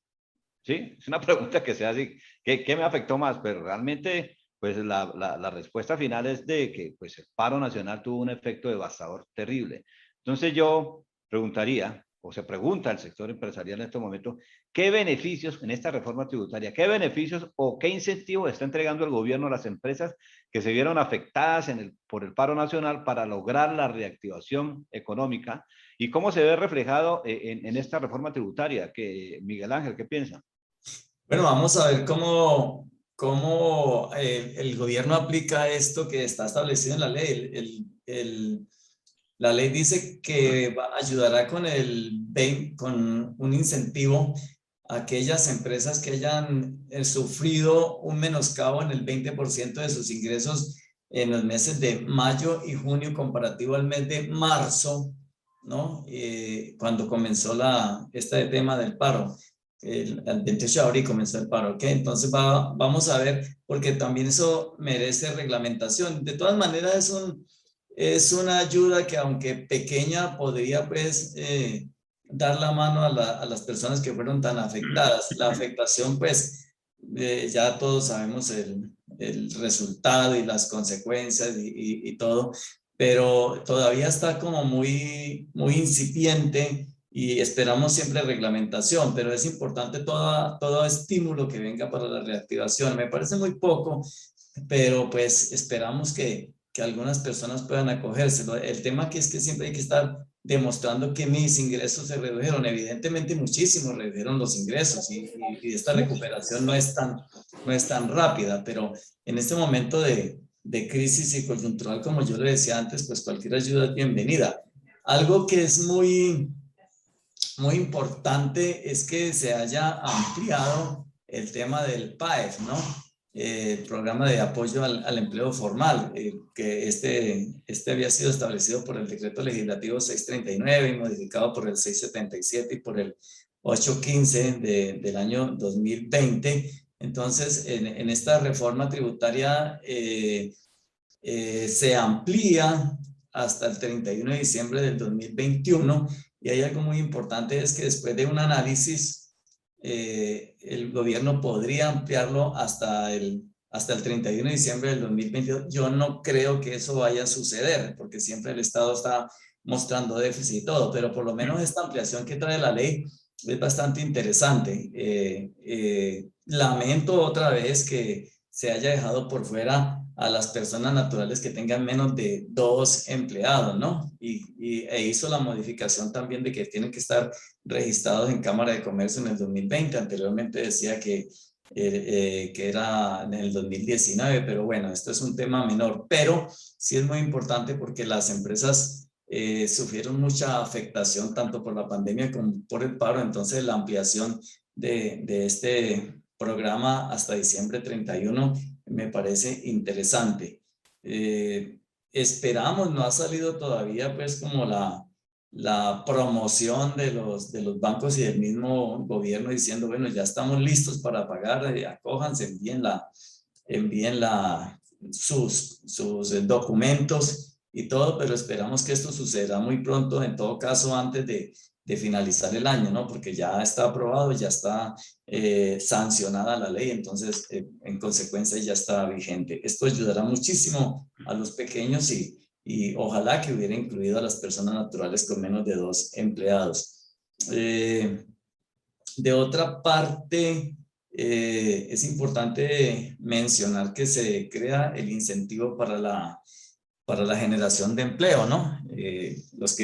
¿Sí? Es una pregunta que se hace, ¿qué me afectó más? Pero realmente, pues la respuesta final es de que pues, el paro nacional tuvo un efecto devastador terrible. Entonces yo preguntaría, o se pregunta el sector empresarial en este momento, ¿qué beneficios en esta reforma tributaria, qué beneficios o qué incentivos está entregando el gobierno a las empresas que se vieron afectadas por el paro nacional para lograr la reactivación económica? ¿Y cómo se ve reflejado en esta reforma tributaria? Miguel Ángel, ¿qué piensa? Bueno, vamos a ver cómo el gobierno aplica esto que está establecido en la ley. La ley dice que ayudará con un incentivo a aquellas empresas que hayan sufrido un menoscabo en el 20% de sus ingresos en los meses de mayo y junio comparativo al mes de marzo, ¿no? Cuando comenzó este tema del paro. El 28 de abril comenzó el paro, ¿ok? Entonces vamos a ver, porque también eso merece reglamentación. De todas maneras, es una ayuda que aunque pequeña podría pues dar la mano a las personas que fueron tan afectadas. La afectación pues ya todos sabemos el resultado y las consecuencias y todo, pero todavía está como muy incipiente y esperamos siempre reglamentación, pero es importante todo estímulo que venga para la reactivación. Me parece muy poco, pero pues esperamos que algunas personas puedan acogérselo. El tema aquí es que siempre hay que estar demostrando que mis ingresos se redujeron. Evidentemente muchísimo redujeron los ingresos y esta recuperación no es tan rápida, pero en este momento de crisis y coyuntural, como yo le decía antes, pues cualquier ayuda es bienvenida. Algo que es muy importante es que se haya ampliado el tema del PAEF, ¿no? El programa de apoyo al empleo formal, que este había sido establecido por el decreto legislativo 639 y modificado por el 677 y por el 815 del año 2020. Entonces, en esta reforma tributaria se amplía hasta el 31 de diciembre del 2021 y hay algo muy importante, es que después de un análisis el gobierno podría ampliarlo hasta el 31 de diciembre del 2022. Yo no creo que eso vaya a suceder, porque siempre el Estado está mostrando déficit y todo, pero por lo menos esta ampliación que trae la ley es bastante interesante. Lamento otra vez que se haya dejado por fuera a las personas naturales que tengan menos de 2 empleados, ¿no? E hizo la modificación también de que tienen que estar registrados en Cámara de Comercio en el 2020. Anteriormente decía que era en el 2019, pero bueno, esto es un tema menor. Pero sí es muy importante porque las empresas sufrieron mucha afectación tanto por la pandemia como por el paro. Entonces la ampliación de este programa hasta diciembre 31 me parece interesante. Esperamos, no ha salido todavía pues como la promoción de los bancos y del mismo gobierno diciendo, bueno, ya estamos listos para pagar, acójanse, envíen sus documentos y todo, pero esperamos que esto suceda muy pronto, en todo caso antes de finalizar el año, ¿no? Porque ya está aprobado, ya está sancionada la ley, entonces en consecuencia ya está vigente. Esto ayudará muchísimo a los pequeños y ojalá que hubiera incluido a las personas naturales con menos de 2 empleados. De otra parte, es importante mencionar que se crea el incentivo para la generación de empleo, ¿no? Los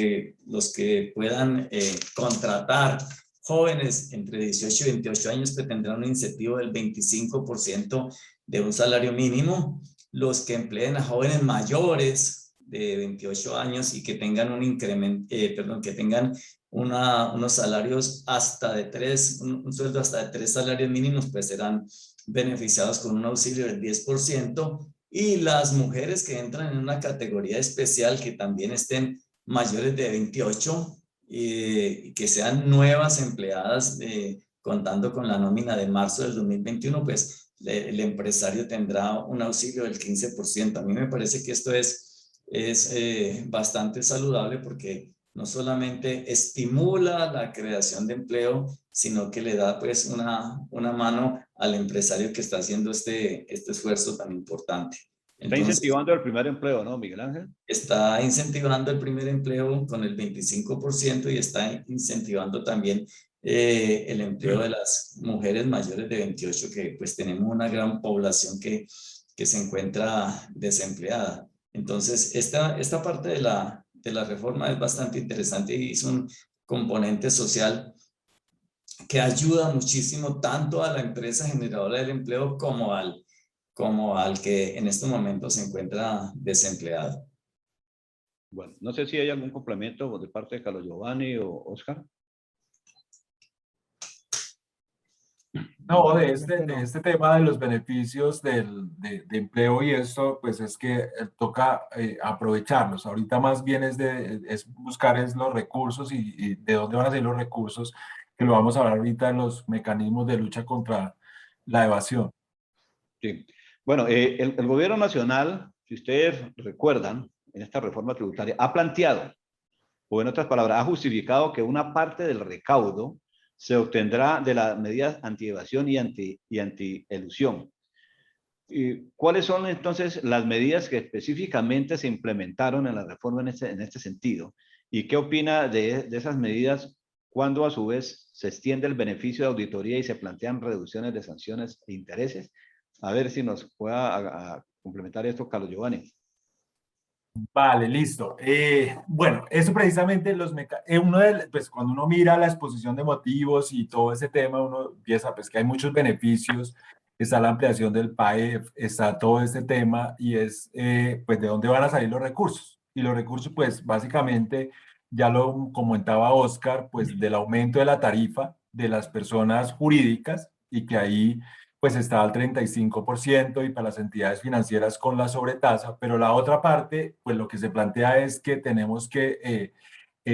que puedan contratar jóvenes entre 18 y 28 años que tendrán un incentivo del 25% de un salario mínimo. Los que empleen a jóvenes mayores de 28 años y que tengan un incremento, que tengan unos salarios hasta de 3, un sueldo hasta de 3 salarios mínimos, pues serán beneficiados con un auxilio del 10%. Y las mujeres que entran en una categoría especial que también estén mayores de 28 y que sean nuevas empleadas contando con la nómina de marzo del 2021, pues el empresario tendrá un auxilio del 15%. A mí me parece que esto es bastante saludable porque no solamente estimula la creación de empleo, sino que le da pues una mano al empresario que está haciendo este esfuerzo tan importante. Entonces, está incentivando el primer empleo, ¿no, Miguel Ángel? Está incentivando el primer empleo con el 25% y está incentivando también el empleo de las mujeres mayores de 28, que pues tenemos una gran población que se encuentra desempleada. Entonces, esta parte de la reforma es bastante interesante y es un componente social que ayuda muchísimo tanto a la empresa generadora del empleo como al que en este momento se encuentra desempleado. Bueno, no sé si hay algún complemento de parte de Carlos Giovanni o Oscar. No, de este tema de los beneficios de empleo y esto, pues es que toca aprovecharlos. Ahorita más bien es buscar los recursos y de dónde van a salir los recursos, que lo vamos a hablar ahorita en los mecanismos de lucha contra la evasión. Sí. Bueno, el gobierno nacional, si ustedes recuerdan, en esta reforma tributaria, ha planteado, o en otras palabras, ha justificado que una parte del recaudo se obtendrá de las medidas anti-evasión y anti-elusión. ¿Cuáles son entonces las medidas que específicamente se implementaron en la reforma en este sentido? ¿Y qué opina de esas medidas cuando a su vez se extiende el beneficio de auditoría y se plantean reducciones de sanciones e intereses? A ver si nos pueda complementar esto, Carlos Giovanni. Vale, listo. Bueno, eso precisamente pues cuando uno mira la exposición de motivos y todo ese tema, uno piensa pues que hay muchos beneficios, está la ampliación del PAEF, está todo este tema y es pues de dónde van a salir los recursos. Y los recursos pues básicamente, ya lo comentaba Oscar, pues del aumento de la tarifa de las personas jurídicas y que ahí pues está al 35% y para las entidades financieras con la sobretasa, pero la otra parte, pues lo que se plantea es que tenemos que,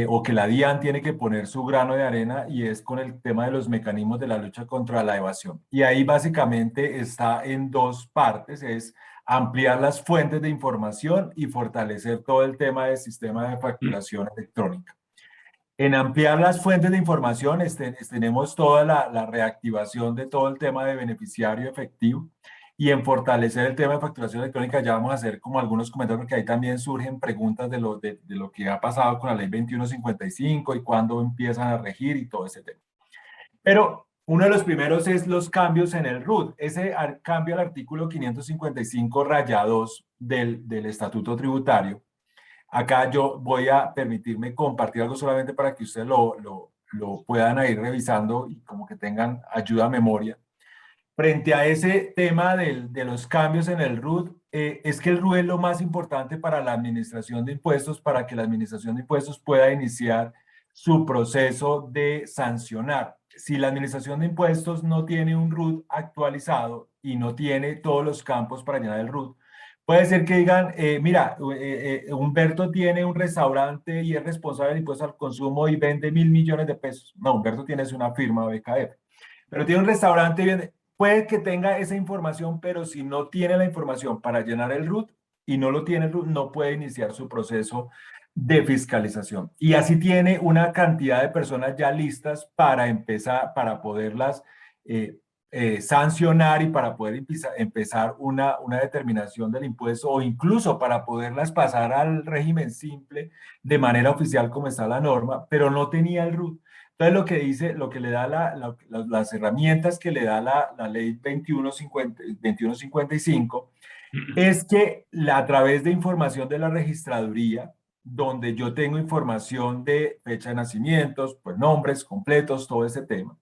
o que la DIAN tiene que poner su grano de arena y es con el tema de los mecanismos de la lucha contra la evasión. Y ahí básicamente está en 2 partes, es ampliar las fuentes de información y fortalecer todo el tema del sistema de facturación electrónica. En ampliar las fuentes de información, tenemos toda la reactivación de todo el tema de beneficiario efectivo y en fortalecer el tema de facturación electrónica ya vamos a hacer como algunos comentarios porque ahí también surgen preguntas de lo que ha pasado con la ley 2155 y cuándo empiezan a regir y todo ese tema. Pero Uno de los primeros es los cambios en el RUT. Ese cambio al artículo 555-2 del Estatuto Tributario. Acá yo voy a permitirme compartir algo solamente para que ustedes lo puedan ir revisando y como que tengan ayuda a memoria. Frente a ese tema de los cambios en el RUT, es que el RUT es lo más importante para la administración de impuestos, para que la administración de impuestos pueda iniciar su proceso de sancionar. Si la administración de impuestos no tiene un RUT actualizado y no tiene todos los campos para llenar el RUT, puede ser que digan, mira, Humberto tiene un restaurante y es responsable de impuestos al consumo y vende 1.000 millones de pesos. No, Humberto tiene una firma BKF, pero tiene un restaurante y vende. Puede que tenga esa información, pero si no tiene la información para llenar el RUT y no lo tiene el RUT, no puede iniciar su proceso de fiscalización. Y así tiene una cantidad de personas ya listas para empezar, para poderlas sancionar y para poder empezar una determinación del impuesto o incluso para poderlas pasar al régimen simple de manera oficial como está la norma, pero no tenía el RUT. Entonces, lo que dice, lo que le da las herramientas que le da la ley 2155 es que a través de información de la registraduría, donde yo tengo información de fecha de nacimientos, pues nombres completos, todo ese tema,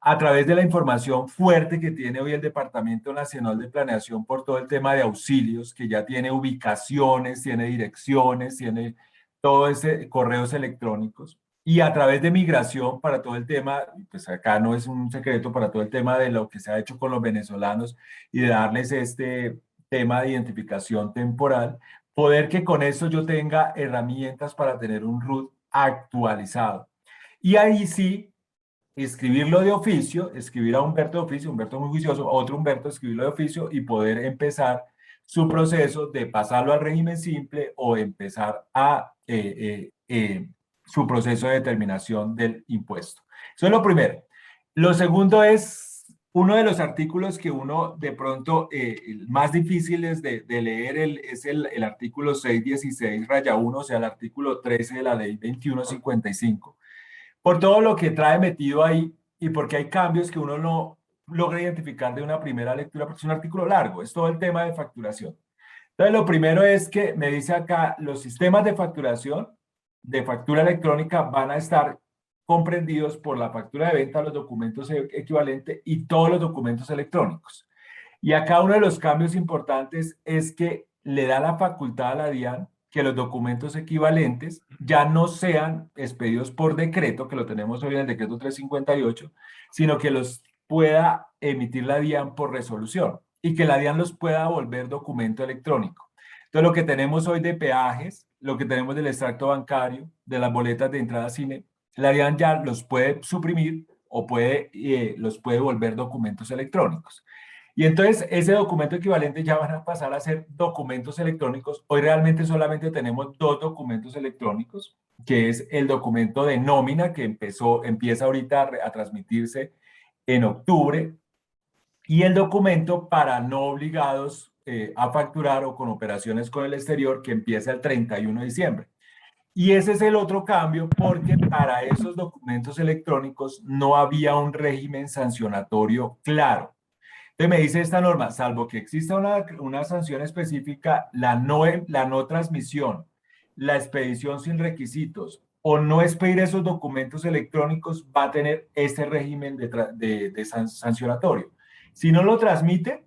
a través de la información fuerte que tiene hoy el Departamento Nacional de Planeación por todo el tema de auxilios, que ya tiene ubicaciones, tiene direcciones, tiene todo ese correos electrónicos, y a través de migración para todo el tema, pues acá no es un secreto para todo el tema de lo que se ha hecho con los venezolanos y de darles este tema de identificación temporal, poder que con eso yo tenga herramientas para tener un RUT actualizado. Y ahí sí, escribirlo de oficio, escribir a Humberto de oficio, Humberto muy juicioso, otro Humberto escribirlo de oficio y poder empezar su proceso de pasarlo al régimen simple o empezar a su proceso de determinación del impuesto. Eso es lo primero. Lo segundo es uno de los artículos que uno de pronto más difíciles de leer es el artículo 616-1, o sea, el artículo 13 de la ley 2155. Por todo lo que trae metido ahí y porque hay cambios que uno no logra identificar de una primera lectura, porque es un artículo largo, es todo el tema de facturación. Entonces, lo primero es que me dice acá, los sistemas de facturación, de factura electrónica, van a estar comprendidos por la factura de venta, los documentos equivalentes y todos los documentos electrónicos. Y acá uno de los cambios importantes es que le da la facultad a la DIAN que los documentos equivalentes ya no sean expedidos por decreto, que lo tenemos hoy en el decreto 358, sino que los pueda emitir la DIAN por resolución y que la DIAN los pueda volver documento electrónico. Entonces, lo que tenemos hoy de peajes, lo que tenemos del extracto bancario, de las boletas de entrada a cine, la DIAN ya los puede suprimir o los puede volver documentos electrónicos. Y entonces ese documento equivalente ya van a pasar a ser documentos electrónicos. Hoy realmente solamente tenemos dos documentos electrónicos, que es el documento de nómina que empieza ahorita a transmitirse en octubre y el documento para no obligados a facturar o con operaciones con el exterior que empieza el 31 de diciembre. Y ese es el otro cambio porque para esos documentos electrónicos no había un régimen sancionatorio claro. Entonces me dice esta norma, salvo que exista una sanción específica, la no transmisión, la expedición sin requisitos o no expedir esos documentos electrónicos va a tener este régimen de sancionatorio. Si no lo transmite,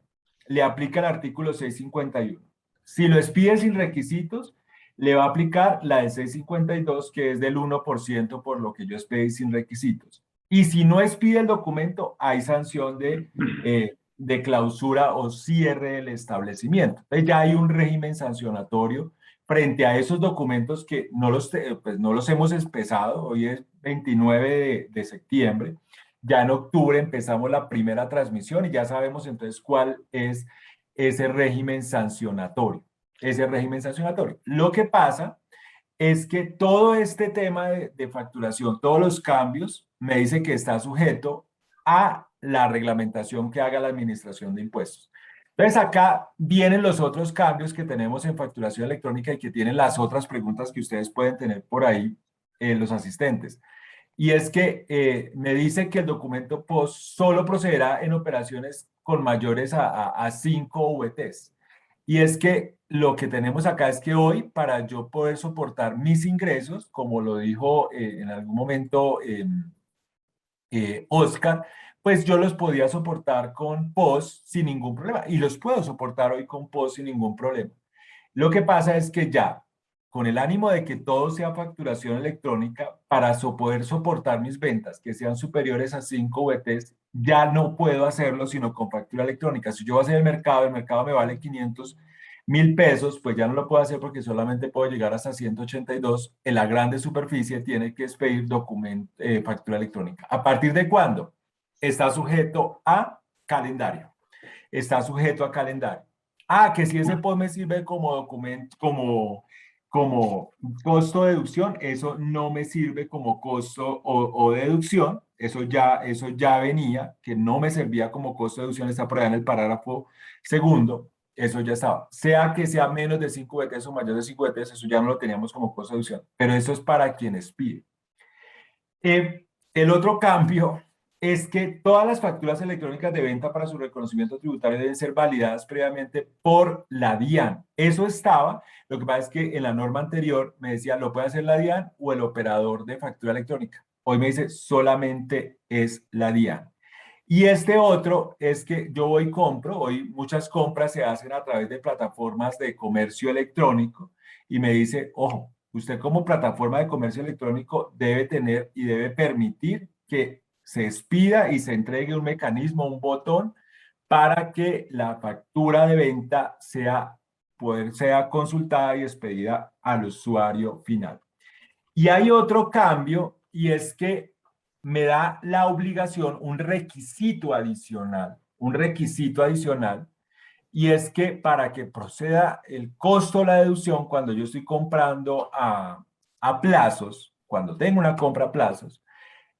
le aplica el artículo 651. Si lo expide sin requisitos, le va a aplicar la de 652, que es del 1% por lo que yo expedí sin requisitos. Y si no expide el documento, hay sanción de clausura o cierre del establecimiento. Entonces ya hay un régimen sancionatorio frente a esos documentos que no los hemos empezado. Hoy es 29 de septiembre. Ya en octubre empezamos la primera transmisión y ya sabemos entonces cuál es ese régimen sancionatorio. Lo que pasa es que todo este tema de facturación, todos los cambios, me dice que está sujeto a la reglamentación que haga la Administración de Impuestos. Entonces acá vienen los otros cambios que tenemos en facturación electrónica y que tienen las otras preguntas que ustedes pueden tener por ahí, los asistentes. y es que me dice que el documento POS solo procederá en operaciones con mayores a 5 VTs. Y es que lo que tenemos acá es que hoy, para yo poder soportar mis ingresos, como lo dijo en algún momento Oscar, pues yo los podía soportar con POS sin ningún problema. Y los puedo soportar hoy con POS sin ningún problema. Lo que pasa es que ya, con el ánimo de que todo sea facturación electrónica, para poder soportar mis ventas que sean superiores a 5 VTs, ya no puedo hacerlo sino con factura electrónica. Si yo voy a hacer el mercado me vale 500.000 pesos, pues ya no lo puedo hacer porque solamente puedo llegar hasta 182. En la grande superficie tiene que expedir factura electrónica. ¿A partir de cuándo? Está sujeto a calendario. Está sujeto a calendario. Que si ese POS me sirve como documento, como costo de deducción, eso no me sirve como costo o deducción, eso ya venía, que no me servía como costo de deducción, está por allá en el parágrafo segundo, eso ya estaba. Sea que sea menos de 5 VTs o mayor de 5 VTs, eso ya no lo teníamos como costo de deducción, pero eso es para quienes piden. El otro cambio es que todas las facturas electrónicas de venta para su reconocimiento tributario deben ser validadas previamente por la DIAN. Eso estaba, lo que pasa es que en la norma anterior me decía lo puede hacer la DIAN o el operador de factura electrónica. Hoy me dice solamente es la DIAN. Y este otro es que yo voy y compro, hoy muchas compras se hacen a través de plataformas de comercio electrónico y me dice, ojo, usted como plataforma de comercio electrónico debe tener y debe permitir que se expida y se entregue un mecanismo, un botón, para que la factura de venta sea consultada y expedida al usuario final. Y hay otro cambio, y es que me da la obligación, un requisito adicional, y es que para que proceda el costo de la deducción cuando yo estoy comprando a plazos, cuando tengo una compra a plazos,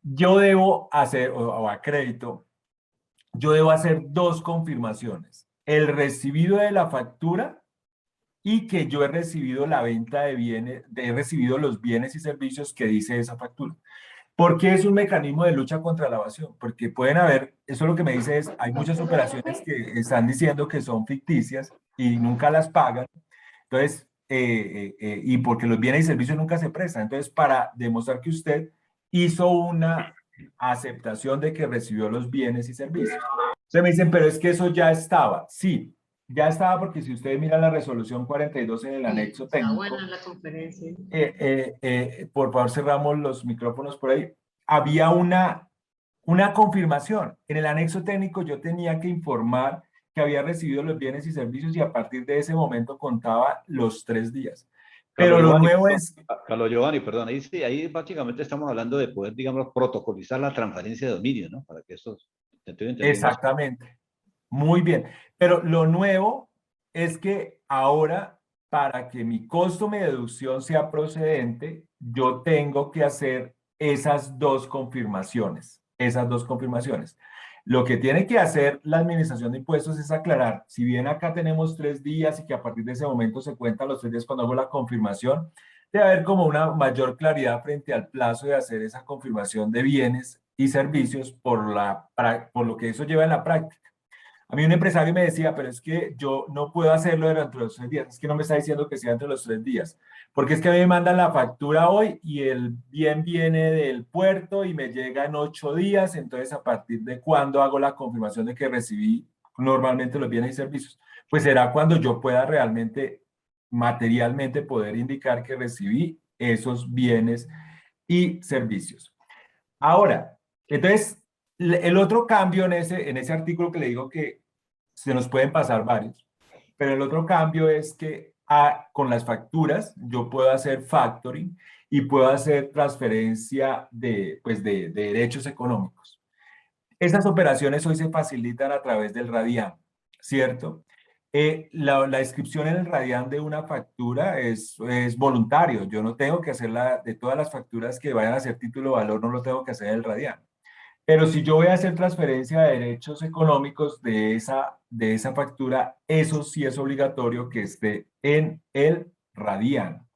yo debo hacer, o a crédito, yo debo hacer dos confirmaciones. El recibido de la factura y que yo he recibido la venta de bienes, he recibido los bienes y servicios que dice esa factura. ¿Por qué es un mecanismo de lucha contra la evasión? Porque pueden haber, eso lo que me dice es, hay muchas operaciones que están diciendo que son ficticias y nunca las pagan. Entonces, y porque los bienes y servicios nunca se prestan. Entonces, para demostrar que usted hizo una aceptación de que recibió los bienes y servicios. Entonces me dicen, pero es que eso ya estaba. Sí, ya estaba porque si ustedes miran la resolución 42 en el anexo técnico. Está buena la conferencia. Por favor, cerramos los micrófonos por ahí. Había una confirmación. En el anexo técnico yo tenía que informar que había recibido los bienes y servicios y a partir de ese momento contaba los 3 días. Pero lo nuevo es... Carlos Giovanni, perdón, ahí sí, ahí básicamente estamos hablando de poder, digamos, protocolizar la transferencia de dominio, ¿no? Para que eso... Exactamente. Muy bien. Pero lo nuevo es que ahora, para que mi costo de deducción sea procedente, yo tengo que hacer esas dos confirmaciones. Lo que tiene que hacer la Administración de Impuestos es aclarar, si bien acá tenemos 3 días y que a partir de ese momento se cuentan los 3 días cuando hago la confirmación, debe haber como una mayor claridad frente al plazo de hacer esa confirmación de bienes y servicios por lo que eso lleva en la práctica. A mí un empresario me decía, pero es que yo no puedo hacerlo durante los 3 días. Es que no me está diciendo que sea entre los 3 días. Porque es que a mí me mandan la factura hoy y el bien viene del puerto y me llega en 8 días. Entonces, ¿a partir de cuándo hago la confirmación de que recibí normalmente los bienes y servicios? Pues será cuando yo pueda realmente, materialmente, poder indicar que recibí esos bienes y servicios. Ahora, entonces, el otro cambio en ese artículo que le digo que se nos pueden pasar varios, pero el otro cambio es que con las facturas yo puedo hacer factoring y puedo hacer transferencia de derechos económicos. Esas operaciones hoy se facilitan a través del Radian, ¿cierto? La inscripción en el Radian de una factura es voluntario. Yo no tengo que hacerla de todas las facturas que vayan a ser título de valor, no lo tengo que hacer en el Radian. Pero si yo voy a hacer transferencia de derechos económicos de esa factura, eso sí es obligatorio que esté en el Radian.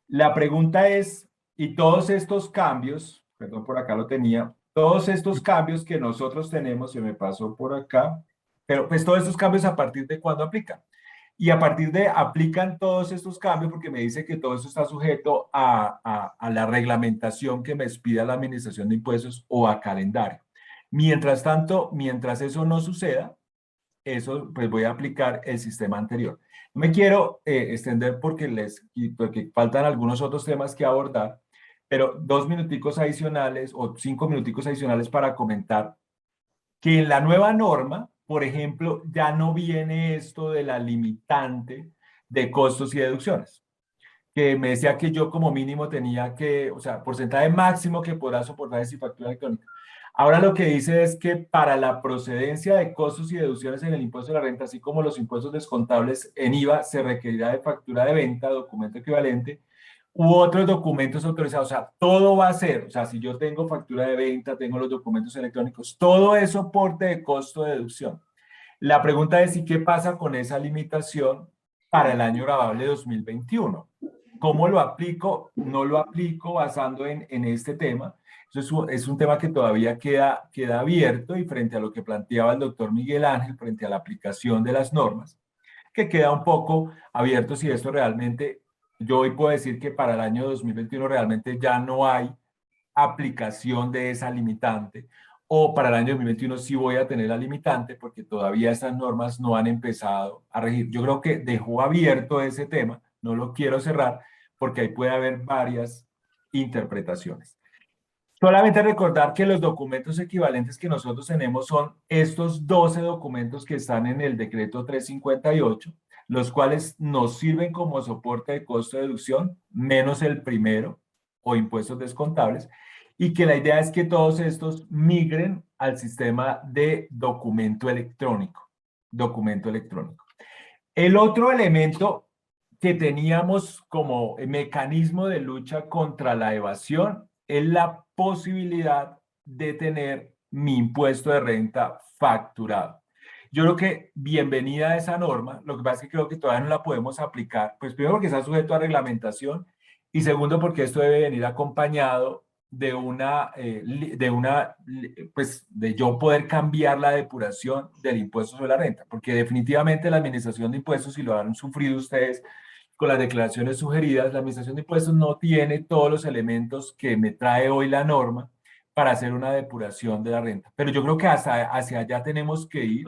La pregunta es, ¿y todos estos cambios perdón, por acá lo tenía, todos estos cambios que nosotros tenemos, se me pasó por acá, pero pues todos estos cambios a partir de cuándo aplican. Y a partir de aplican todos estos cambios, porque me dice que todo esto está sujeto a la reglamentación que me expida la Administración de Impuestos o a calendario. Mientras tanto, mientras eso no suceda, eso pues voy a aplicar el sistema anterior. No me quiero extender porque faltan algunos otros temas que abordar, pero 2 minuticos adicionales o 5 minuticos adicionales para comentar que en la nueva norma, por ejemplo, ya no viene esto de la limitante de costos y deducciones, que me decía que yo como mínimo tenía que, o sea, porcentaje máximo que podrá soportar esa factura electrónica. Ahora lo que dice es que para la procedencia de costos y deducciones en el impuesto de la renta, así como los impuestos descontables en IVA, se requerirá de factura de venta, documento equivalente, u otros documentos autorizados. O sea, todo va a ser, o sea, si yo tengo factura de venta, tengo los documentos electrónicos, todo es soporte de costo de deducción. La pregunta es, ¿y qué pasa con esa limitación para el año grabable 2021? ¿Cómo lo aplico? No lo aplico basando en este tema. Eso es un tema que todavía queda abierto y frente a lo que planteaba el doctor Miguel Ángel, frente a la aplicación de las normas, que queda un poco abierto si esto realmente, yo hoy puedo decir que para el año 2021 realmente ya no hay aplicación de esa limitante, o para el año 2021 sí voy a tener la limitante porque todavía estas normas no han empezado a regir. Yo creo que dejó abierto ese tema, no lo quiero cerrar porque ahí puede haber varias interpretaciones. Solamente recordar que los documentos equivalentes que nosotros tenemos son estos 12 documentos que están en el decreto 358, los cuales nos sirven como soporte de costo de deducción, menos el primero, o impuestos descontables, y que la idea es que todos estos migren al sistema de documento electrónico. Documento electrónico. El otro elemento que teníamos como mecanismo de lucha contra la evasión es la posibilidad de tener mi impuesto de renta facturado. Yo creo que bienvenida a esa norma, lo que pasa es que creo que todavía no la podemos aplicar, pues primero porque está sujeto a reglamentación y segundo porque esto debe venir acompañado de de yo poder cambiar la depuración del impuesto sobre la renta, porque definitivamente la administración de impuestos, y lo han sufrido ustedes con las declaraciones sugeridas, la administración de impuestos no tiene todos los elementos que me trae hoy la norma para hacer una depuración de la renta. Pero yo creo que hacia allá tenemos que ir,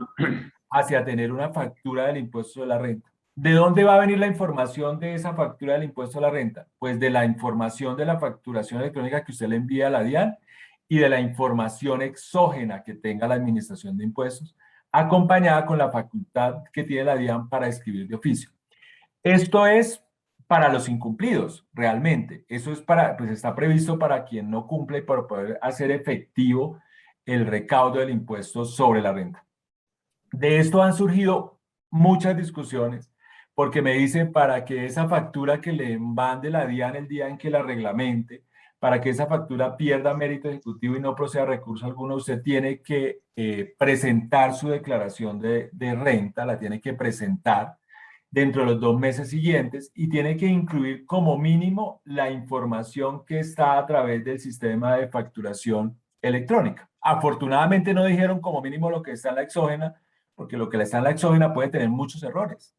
hacia tener una factura del impuesto de la renta. ¿De dónde va a venir la información de esa factura del impuesto a la renta? Pues de la información de la facturación electrónica que usted le envía a la DIAN y de la información exógena que tenga la Administración de Impuestos, acompañada con la facultad que tiene la DIAN para escribir de oficio. Esto es para los incumplidos, realmente. Eso es pues está previsto para quien no cumple y para poder hacer efectivo el recaudo del impuesto sobre la renta. De esto han surgido muchas discusiones, porque me dicen para que esa factura que le mande la DIAN el día en que la reglamente, para que esa factura pierda mérito ejecutivo y no proceda a recurso alguno, usted tiene que presentar su declaración de renta, la tiene que presentar dentro de los 2 meses siguientes y tiene que incluir como mínimo la información que está a través del sistema de facturación electrónica. Afortunadamente no dijeron como mínimo lo que está en la exógena, porque lo que está en la exógena puede tener muchos errores.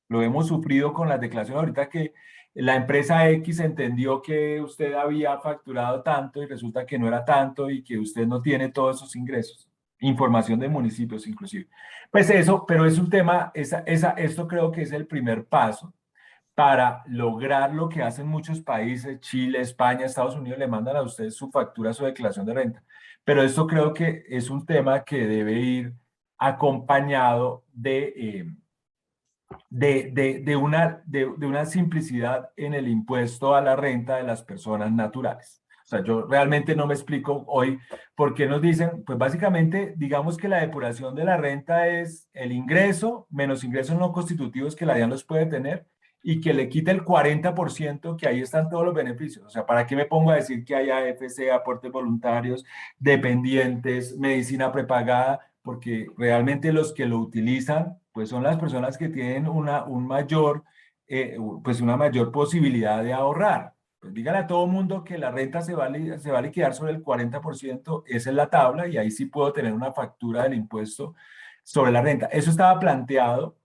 Lo hemos sufrido con las declaraciones ahorita que la empresa X entendió que usted había facturado tanto y resulta que no era tanto y que usted no tiene todos esos ingresos. Información de municipios inclusive. Pues eso, pero es un tema, esto creo que es el primer paso para lograr lo que hacen muchos países, Chile, España, Estados Unidos, le mandan a ustedes su factura, su declaración de renta. Pero esto creo que es un tema que debe ir acompañado de una simplicidad en el impuesto a la renta de las personas naturales. O sea, yo realmente no me explico hoy por qué nos dicen, pues básicamente digamos que la depuración de la renta es el ingreso menos ingresos no constitutivos que la DIAN los puede tener y que le quita el 40%, que ahí están todos los beneficios. O sea, ¿para qué me pongo a decir que hay AFC, aportes voluntarios, dependientes, medicina prepagada? Porque realmente los que lo utilizan pues son las personas que tienen una mayor posibilidad de ahorrar. Pues dígale a todo mundo que la renta se va a liquidar sobre el 40%, esa es la tabla, y ahí sí puedo tener una factura del impuesto sobre la renta. Eso estaba planteado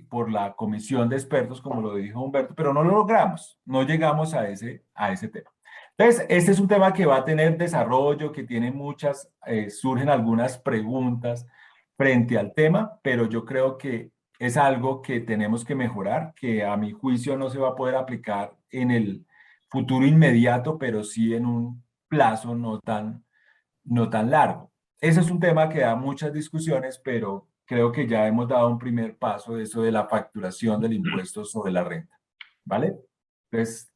por la comisión de expertos, como lo dijo Humberto, pero no lo logramos, no llegamos a ese tema. Entonces, este es un tema que va a tener desarrollo, que tiene surgen algunas preguntas frente al tema, pero yo creo que es algo que tenemos que mejorar, que a mi juicio no se va a poder aplicar en el futuro inmediato, pero sí en un plazo no tan largo. Ese es un tema que da muchas discusiones, pero creo que ya hemos dado un primer paso de eso de la facturación del impuesto sobre la renta. ¿Vale? Entonces,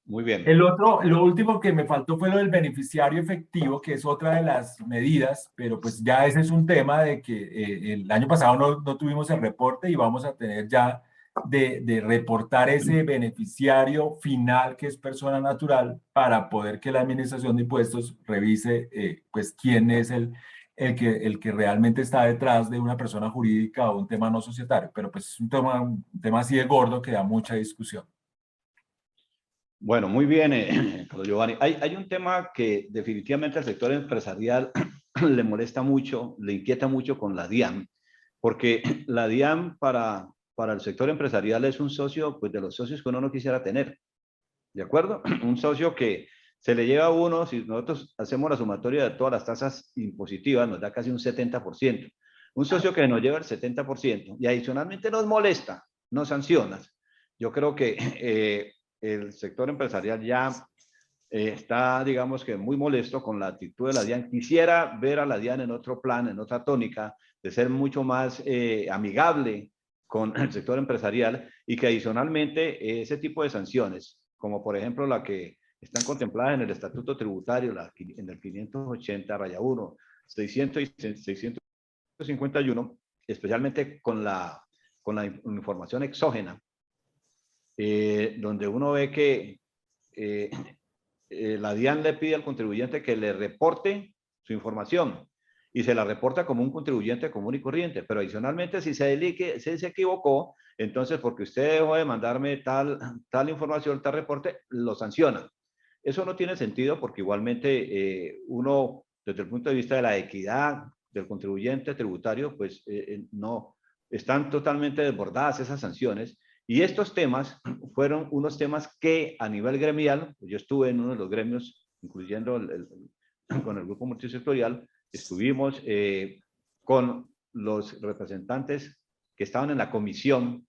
Muy bien. lo último que me faltó fue lo del beneficiario efectivo, que es otra de las medidas, pero pues ya ese es un tema de que el año pasado no tuvimos el reporte y vamos a tener ya de reportar ese beneficiario final que es persona natural para poder que la Administración de Impuestos revise pues quién es el que realmente está detrás de una persona jurídica o un tema no societario, pero pues es un tema así de gordo que da mucha discusión. Bueno, muy bien, Carlos Giovanni. Hay un tema que definitivamente al sector empresarial le molesta mucho, le inquieta mucho con la DIAN, porque la DIAN para el sector empresarial es un socio, pues de los socios que uno no quisiera tener, ¿de acuerdo? Un socio que se le lleva a uno, si nosotros hacemos la sumatoria de todas las tasas impositivas, nos da casi un 70%. Un socio que nos lleva el 70% y adicionalmente nos molesta, nos sanciona. Yo creo que el sector empresarial ya está, digamos que muy molesto con la actitud de la DIAN. Quisiera ver a la DIAN en otro plan, en otra tónica, de ser mucho más amigable con el sector empresarial y que adicionalmente ese tipo de sanciones, como por ejemplo la que están contempladas en el Estatuto Tributario, en el 580-1, 600 y 651, especialmente con la información exógena, donde uno ve que la DIAN le pide al contribuyente que le reporte su información y se la reporta como un contribuyente común y corriente, pero adicionalmente si se equivocó, entonces porque usted dejó de mandarme tal información, tal reporte, lo sanciona. Eso no tiene sentido porque igualmente uno, desde el punto de vista de la equidad del contribuyente tributario, pues no, están totalmente desbordadas esas sanciones. Y estos temas fueron unos temas que a nivel gremial, yo estuve en uno de los gremios, incluyendo con el grupo multisectorial, estuvimos con los representantes que estaban en la comisión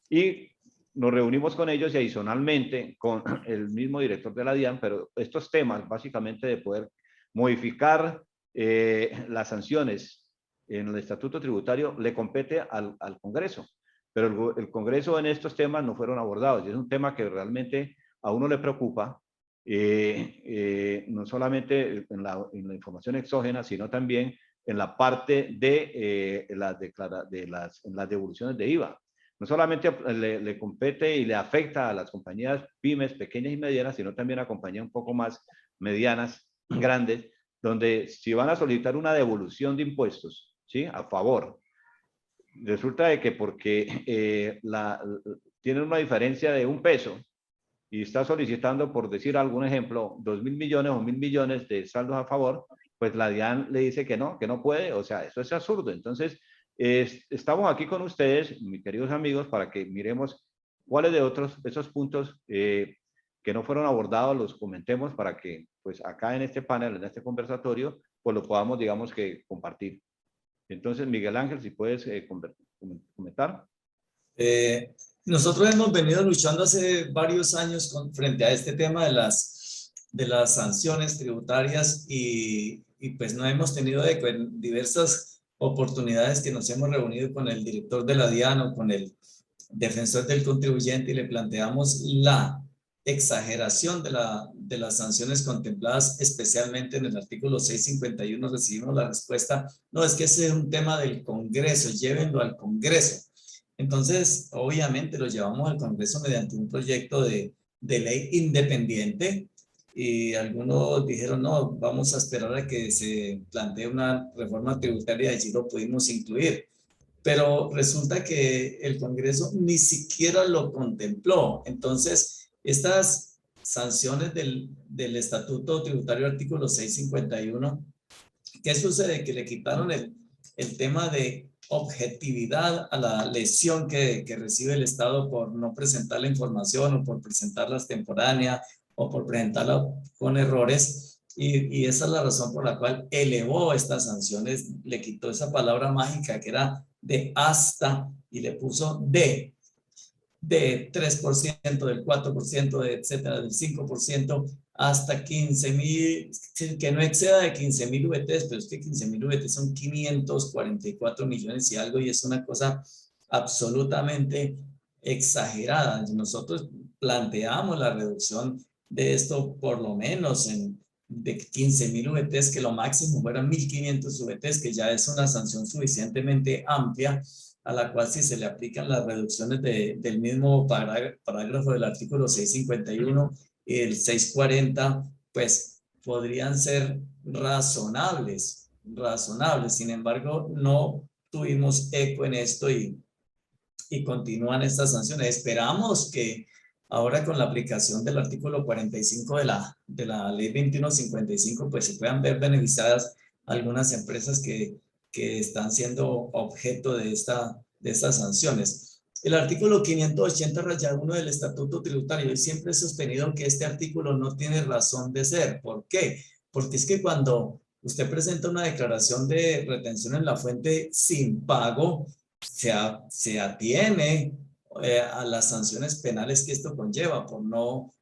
y nos reunimos con ellos y adicionalmente con el mismo director de la DIAN, pero estos temas básicamente de poder modificar las sanciones en el estatuto tributario le compete al Congreso. Pero el Congreso en estos temas no fueron abordados y es un tema que realmente a uno le preocupa, no solamente en la información exógena, sino también en la parte de las devoluciones de IVA. No solamente le compete y le afecta a las compañías pymes, pequeñas y medianas, sino también a compañías un poco más medianas, grandes, donde si van a solicitar una devolución de impuestos, ¿sí? A favor, resulta de que porque tienen una diferencia de $1 y está solicitando, por decir algún ejemplo, 2.000 millones o 1.000 millones de saldos a favor, pues la DIAN le dice que no puede, o sea, eso es absurdo. Entonces, estamos aquí con ustedes, mis queridos amigos, para que miremos cuáles de esos puntos que no fueron abordados los comentemos para que, pues acá en este panel, en este conversatorio, pues lo podamos, digamos que, compartir. Entonces, Miguel Ángel, si puedes comentar. Nosotros hemos venido luchando hace varios años frente a este tema de las sanciones tributarias y pues no hemos tenido diversas oportunidades que nos hemos reunido con el director de la DIAN o con el defensor del contribuyente y le planteamos la exageración de las sanciones contempladas, especialmente en el artículo 651 recibimos la respuesta, no, es que ese es un tema del Congreso, llévenlo al Congreso. Entonces, obviamente lo llevamos al Congreso mediante un proyecto de ley independiente y algunos dijeron, no, vamos a esperar a que se plantee una reforma tributaria y allí lo pudimos incluir. Pero resulta que el Congreso ni siquiera lo contempló. Entonces, Estas sanciones del Estatuto Tributario artículo 651, ¿qué sucede? Que le quitaron el tema de objetividad a la lesión que recibe el Estado por no presentar la información o por presentarla extemporánea o por presentarla con errores. Y esa es la razón por la cual elevó estas sanciones, le quitó esa palabra mágica que era de hasta y le puso de 3%, del 4%, de etcétera, del 5%, hasta 15,000, que no exceda de 15,000 VTs, pero es que 15,000 VTs son 544 millones y algo, y es una cosa absolutamente exagerada. Nosotros planteamos la reducción de esto por lo menos de 15,000 VTs, que lo máximo fueran 1,500 VTs, que ya es una sanción suficientemente amplia, a la cual si se le aplican las reducciones del mismo parágrafo del artículo 651 y el 640, pues podrían ser razonables. Sin embargo, no tuvimos eco en esto y continúan estas sanciones. Esperamos que ahora con la aplicación del artículo 45 de la ley 2155, pues se puedan ver beneficiadas algunas empresas que están siendo objeto de estas sanciones. El artículo 580-1 del Estatuto Tributario, yo siempre he sostenido que este artículo no tiene razón de ser. ¿Por qué? Porque es que cuando usted presenta una declaración de retención en la fuente sin pago, se atiene a las sanciones penales que esto conlleva por no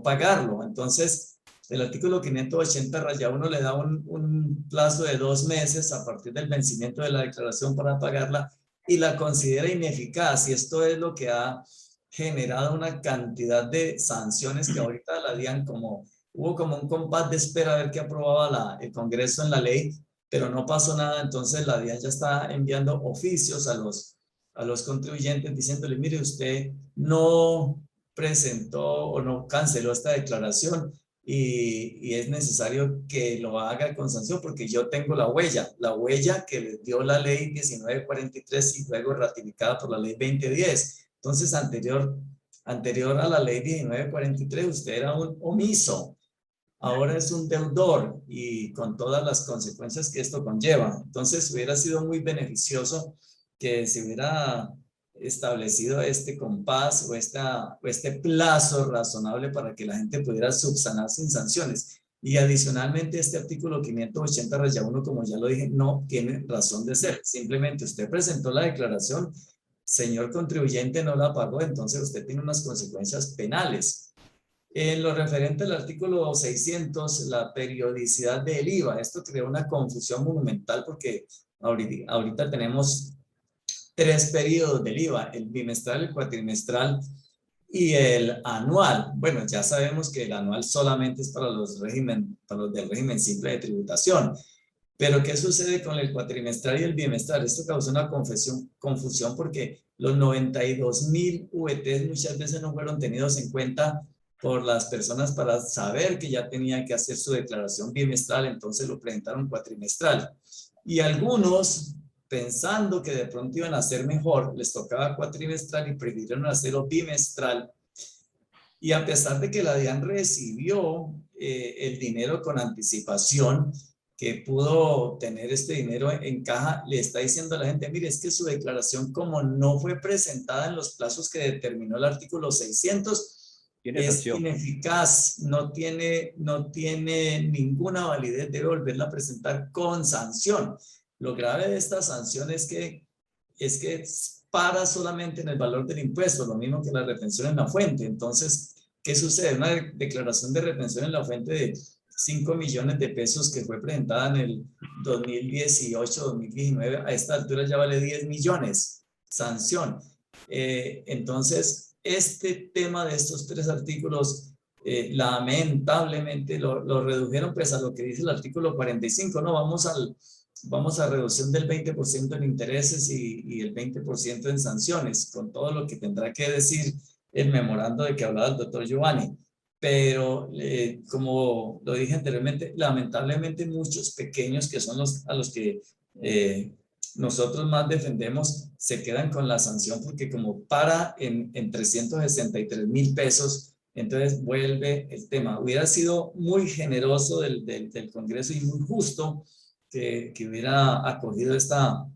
pagarlo. Entonces, el artículo 580-1 le da un plazo de 2 meses a partir del vencimiento de la declaración para pagarla y la considera ineficaz. Y esto es lo que ha generado una cantidad de sanciones que ahorita la DIAN hubo como un compás de espera a ver qué aprobaba el Congreso en la ley, pero no pasó nada. Entonces la DIAN ya está enviando oficios a los contribuyentes diciéndole, mire, usted no presentó o no canceló esta declaración y es necesario que lo haga con sanción porque yo tengo la huella que les dio la ley 1943 y luego ratificada por la ley 2010. Entonces, anterior a la ley 1943, usted era un omiso. Ahora es un deudor y con todas las consecuencias que esto conlleva. Entonces, hubiera sido muy beneficioso que se hubiera establecido este compás o este plazo razonable para que la gente pudiera subsanar sin sanciones. Y adicionalmente, este artículo 580-1, como ya lo dije, no tiene razón de ser. Simplemente usted presentó la declaración, señor contribuyente, no la pagó, entonces usted tiene unas consecuencias penales. En lo referente al artículo 600, la periodicidad del IVA, esto creó una confusión monumental porque ahorita tenemos 3 periodos del IVA, el bimestral, el cuatrimestral y el anual. Bueno, ya sabemos que el anual solamente es para los del régimen simple de tributación. Pero ¿qué sucede con el cuatrimestral y el bimestral? Esto causó una confusión porque los 92,000 VTs muchas veces no fueron tenidos en cuenta por las personas para saber que ya tenían que hacer su declaración bimestral, entonces lo presentaron cuatrimestral. Y algunos, pensando que de pronto iban a hacer mejor, les tocaba cuatrimestral y prefirieron hacerlo bimestral. Y a pesar de que la DIAN recibió el dinero con anticipación, que pudo tener este dinero en caja, le está diciendo a la gente, mire, es que su declaración como no fue presentada en los plazos que determinó el artículo 600, es ineficaz, no tiene ninguna validez, debe volverla a presentar con sanción. Lo grave de esta sanción es que para solamente en el valor del impuesto, lo mismo que la retención en la fuente. Entonces, ¿qué sucede? Una declaración de retención en la fuente de 5 millones de pesos que fue presentada en el 2018-2019, a esta altura ya vale 10 millones, sanción. Entonces, este tema de estos 3 artículos, lamentablemente lo redujeron pues a lo que dice el artículo 45, ¿no? Vamos a reducción del 20% en intereses y el 20% en sanciones, con todo lo que tendrá que decir el memorando de que hablaba el doctor Giovanni. Pero como lo dije anteriormente, lamentablemente muchos pequeños que son a los que nosotros más defendemos se quedan con la sanción porque como para en 363,000 pesos Entonces vuelve el tema. Hubiera sido muy generoso del Congreso y muy justo que hubiera acogido esta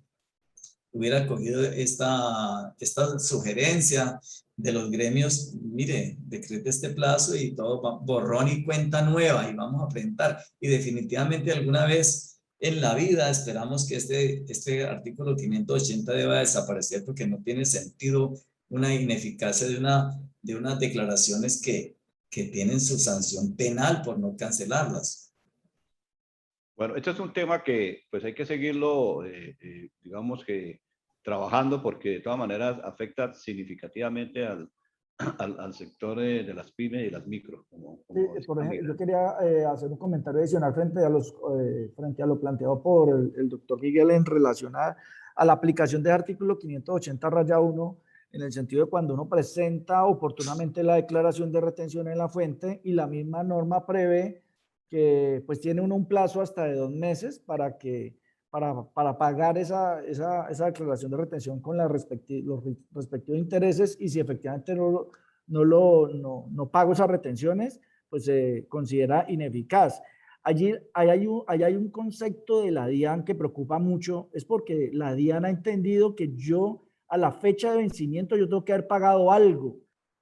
sugerencia de los gremios. Mire, decrete este plazo y todo borrón y cuenta nueva y vamos a presentar. Y definitivamente alguna vez en la vida esperamos que este artículo 580 deba desaparecer, porque no tiene sentido una ineficacia de unas declaraciones que tienen su sanción penal por no cancelarlas. Bueno, este es un tema que pues hay que seguirlo, digamos que trabajando, porque de todas maneras afecta significativamente al sector de las pymes y las micro. Sí, por ejemplo, yo quería hacer un comentario adicional frente a lo planteado por el doctor Miguel en relación a la aplicación del artículo 580-1, en el sentido de cuando uno presenta oportunamente la declaración de retención en la fuente, y la misma norma prevé que pues tiene uno un plazo hasta de 2 meses para pagar esa declaración de retención con los respectivos intereses, y si efectivamente no pago esas retenciones, pues se considera ineficaz. Allí hay un concepto de la DIAN que preocupa mucho, es porque la DIAN ha entendido que yo a la fecha de vencimiento yo tengo que haber pagado algo.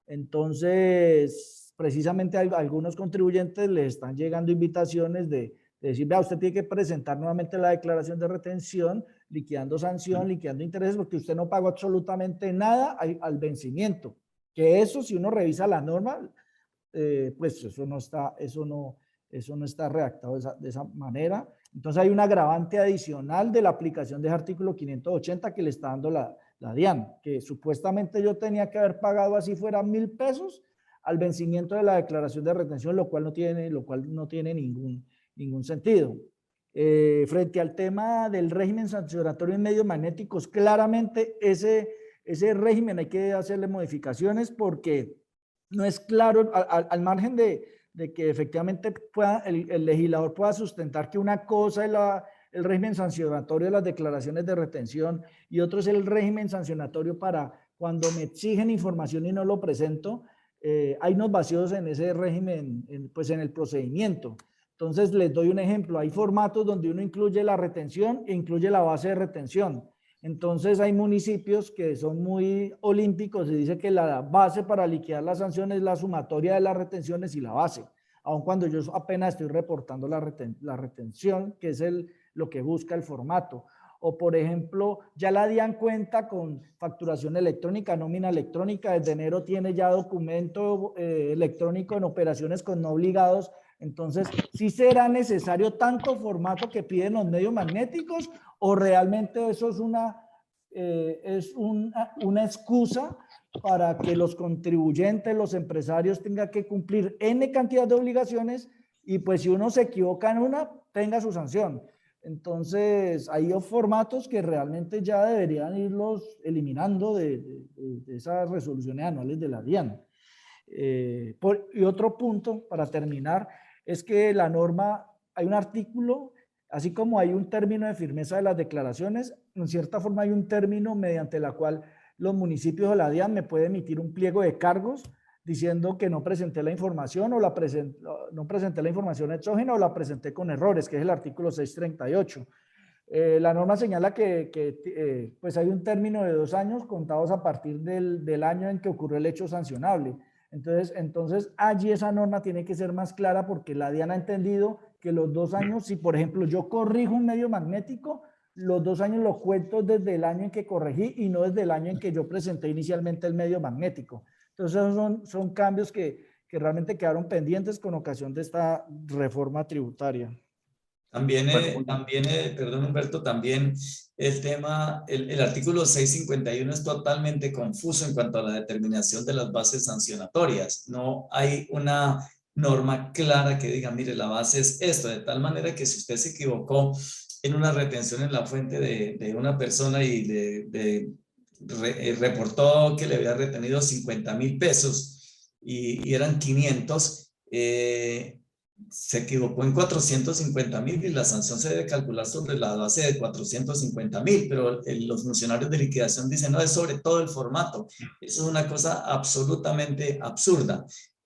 Entonces, precisamente a algunos contribuyentes les están llegando invitaciones de decir, vea, usted tiene que presentar nuevamente la declaración de retención, liquidando sanción, liquidando intereses, porque usted no pagó absolutamente nada al vencimiento. Que eso, si uno revisa la norma, pues eso no está redactado de esa manera. Entonces hay un agravante adicional de la aplicación del artículo 580 que le está dando la DIAN, que supuestamente yo tenía que haber pagado así fuera 1,000 pesos al vencimiento de la declaración de retención, lo cual no tiene ningún sentido. Frente al tema del régimen sancionatorio en medios magnéticos, claramente ese régimen hay que hacerle modificaciones, porque no es claro, al margen de que efectivamente el legislador pueda sustentar que una cosa es el régimen sancionatorio de las declaraciones de retención y otro es el régimen sancionatorio para cuando me exigen información y no lo presento. Hay unos vacíos en ese régimen, pues en el procedimiento. Entonces, les doy un ejemplo. Hay formatos donde uno incluye la retención e incluye la base de retención. Entonces, hay municipios que son muy olímpicos y dice que la base para liquidar la sanción es la sumatoria de las retenciones y la base, aun cuando yo apenas estoy reportando la retención, que es lo que busca el formato. O, por ejemplo, ya la DIAN cuenta con facturación electrónica, nómina electrónica. Desde enero tiene ya documento electrónico en operaciones con no obligados. Entonces, ¿sí será necesario tanto formato que piden los medios magnéticos o realmente eso es una excusa para que los contribuyentes, los empresarios tengan que cumplir N cantidad de obligaciones y pues si uno se equivoca en una, tenga su sanción? Entonces, hay formatos que realmente ya deberían irlos eliminando de esas resoluciones anuales de la DIAN. Y otro punto, para terminar, es que la norma, hay un artículo, así como hay un término de firmeza de las declaraciones, en cierta forma hay un término mediante la cual los municipios o la DIAN me puede emitir un pliego de cargos diciendo que no presenté la información o no presenté la información exógena o la presenté con errores, que es el artículo 638. La norma señala que pues hay un término de 2 años contados a partir del año en que ocurrió el hecho sancionable. Entonces allí esa norma tiene que ser más clara, porque la DIAN ha entendido que los 2 años, si por ejemplo yo corrijo un medio magnético, los 2 años los cuento desde el año en que corregí y no desde el año en que yo presenté inicialmente el medio magnético. Entonces son cambios que realmente quedaron pendientes con ocasión de esta reforma tributaria. También, perdón Humberto, también el tema, el artículo 651 es totalmente confuso en cuanto a la determinación de las bases sancionatorias. No hay una norma clara que diga, mire, la base es esto, de tal manera que si usted se equivocó en una retención en la fuente de una persona y reportó que le había retenido 50,000 pesos y eran 500, se equivocó en 450,000 y la sanción se debe calcular sobre la base de 450,000, pero los funcionarios de liquidación dicen, no, es sobre todo el formato. Eso es una cosa absolutamente absurda.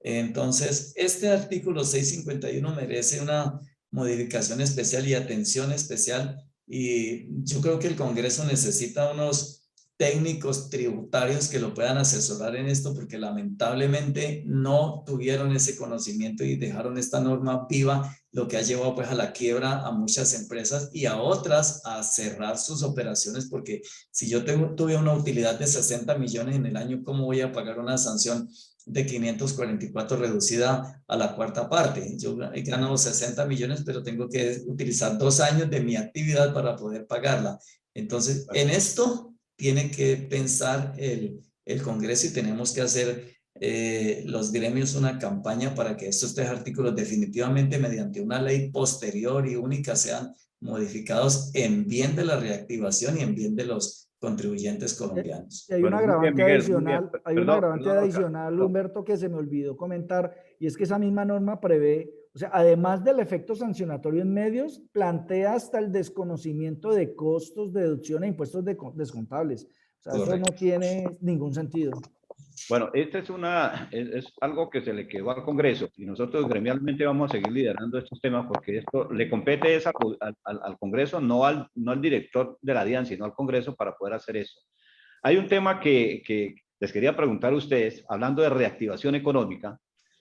Entonces, este artículo 651 merece una modificación especial y atención especial, y yo creo que el Congreso necesita unos técnicos tributarios que lo puedan asesorar en esto, porque lamentablemente no tuvieron ese conocimiento y dejaron esta norma viva, lo que ha llevado pues a la quiebra a muchas empresas y a otras a cerrar sus operaciones, porque si yo tuve una utilidad de 60 millones en el año, ¿cómo voy a pagar una sanción de 544 reducida a la cuarta parte? Yo he ganado 60 millones, pero tengo que utilizar 2 años de mi actividad para poder pagarla. Entonces, en esto tiene que pensar el Congreso, y tenemos que hacer los gremios una campaña para que estos 3 artículos definitivamente mediante una ley posterior y única sean modificados en bien de la reactivación y en bien de los contribuyentes colombianos. Y hay Bueno, un muy bien, agravante Miguel, muy bien. adicional, Perdón, adicional, Oscar. Humberto, que se me olvidó comentar, y es que esa misma norma prevé, o sea, además del efecto sancionatorio en medios, plantea hasta el desconocimiento de costos, deducción e impuestos descontables. O sea, eso no tiene ningún sentido. Bueno, esta es algo que se le quedó al Congreso, y nosotros gremialmente vamos a seguir liderando estos temas, porque esto le compete al Congreso, no al director de la DIAN, sino al Congreso, para poder hacer eso. Hay un tema que les quería preguntar a ustedes, hablando de reactivación económica.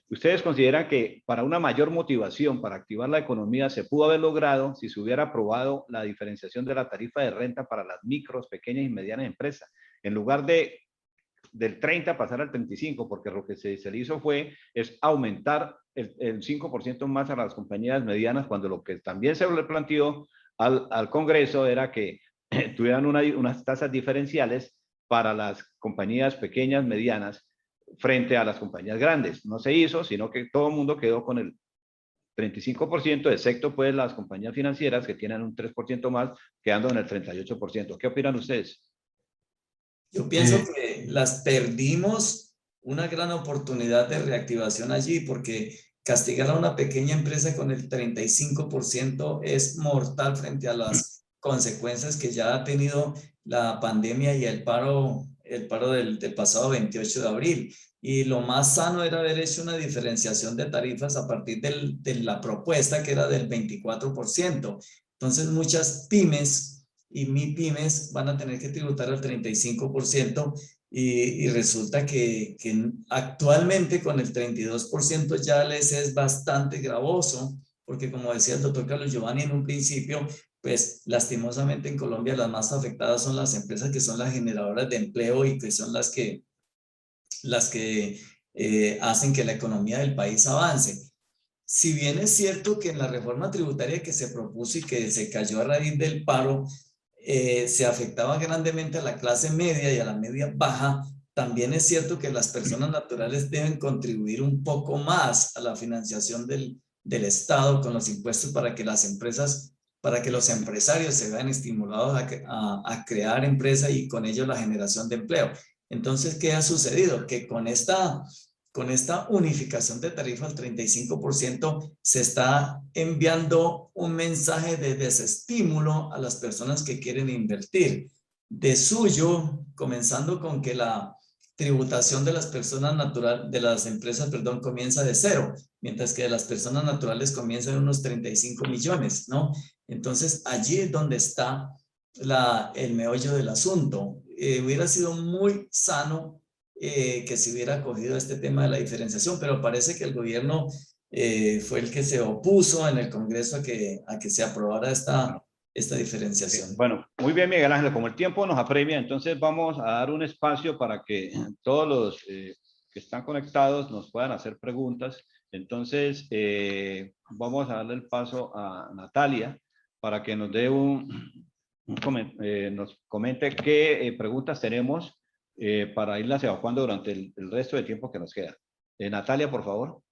¿Ustedes consideran que para una mayor motivación para activar la economía se pudo haber logrado si se hubiera aprobado la diferenciación de la tarifa de renta para las micros, pequeñas y medianas empresas? En lugar del 30 pasar al 35, porque lo que se le hizo es aumentar el 5% más a las compañías medianas, cuando lo que también se le planteó al Congreso era que tuvieran unas tasas diferenciales para las compañías pequeñas, medianas, frente a las compañías grandes. No se hizo, sino que todo el mundo quedó con el 35%, excepto pues las compañías financieras que tienen un 3% más, quedando en el 38%. ¿Qué opinan ustedes? Yo pienso que las perdimos una gran oportunidad de reactivación allí, porque castigar a una pequeña empresa con el 35% es mortal frente a las consecuencias que ya ha tenido la pandemia y el paro del pasado 28 de abril. Y lo más sano era haber hecho una diferenciación de tarifas a partir de la propuesta, que era del 24%. Entonces muchas pymes y MIPYMES van a tener que tributar al 35%, y resulta que actualmente con el 32% ya les es bastante gravoso, porque como decía el doctor Carlos Giovanni en un principio, pues lastimosamente en Colombia las más afectadas son las empresas que son las generadoras de empleo y que son las que hacen que la economía del país avance. Si bien es cierto que en la reforma tributaria que se propuso y que se cayó a raíz del paro, se afectaba grandemente a la clase media y a la media baja, también es cierto que las personas naturales deben contribuir un poco más a la financiación del Estado con los impuestos, para que las empresas, para que los empresarios se vean estimulados a crear empresa y con ello la generación de empleo. Entonces, ¿qué ha sucedido? Que con esta unificación de tarifa al 35% se está enviando un mensaje de desestímulo a las personas que quieren invertir. De suyo, comenzando con que la tributación de las personas naturales, de las empresas, perdón, comienza de 0, mientras que de las personas naturales comienzan en unos 35 millones, ¿no? Entonces, allí es donde está el meollo del asunto. Hubiera sido muy sano que se hubiera acogido este tema de la diferenciación, pero parece que el gobierno fue el que se opuso en el Congreso a que se aprobara esta diferenciación. Bueno, muy bien, Miguel Ángel, como el tiempo nos apremia, entonces vamos a dar un espacio para que todos los que están conectados nos puedan hacer preguntas. Entonces, vamos a darle el paso a Natalia para que nos dé nos comente qué preguntas tenemos para irlas evacuando durante el resto del tiempo que nos queda. Natalia, por favor.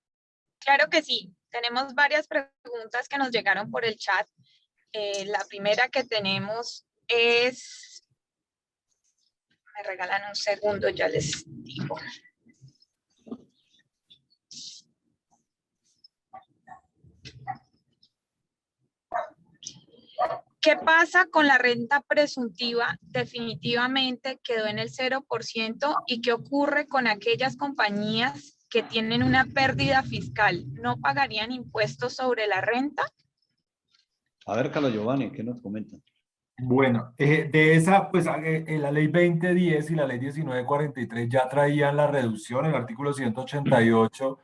Claro que sí. Tenemos varias preguntas que nos llegaron por el chat. La primera que tenemos es... Me regalan un segundo, ya les digo. ¿Qué pasa con la renta presuntiva? Definitivamente quedó en el 0%. ¿Y qué ocurre con aquellas compañías que tienen una pérdida fiscal no pagarían impuestos sobre la renta? A ver, Carlos Giovanni, ¿qué nos comenta? Bueno, de esa, pues la ley 2010 y la ley 1943 ya traían la reducción, el artículo 188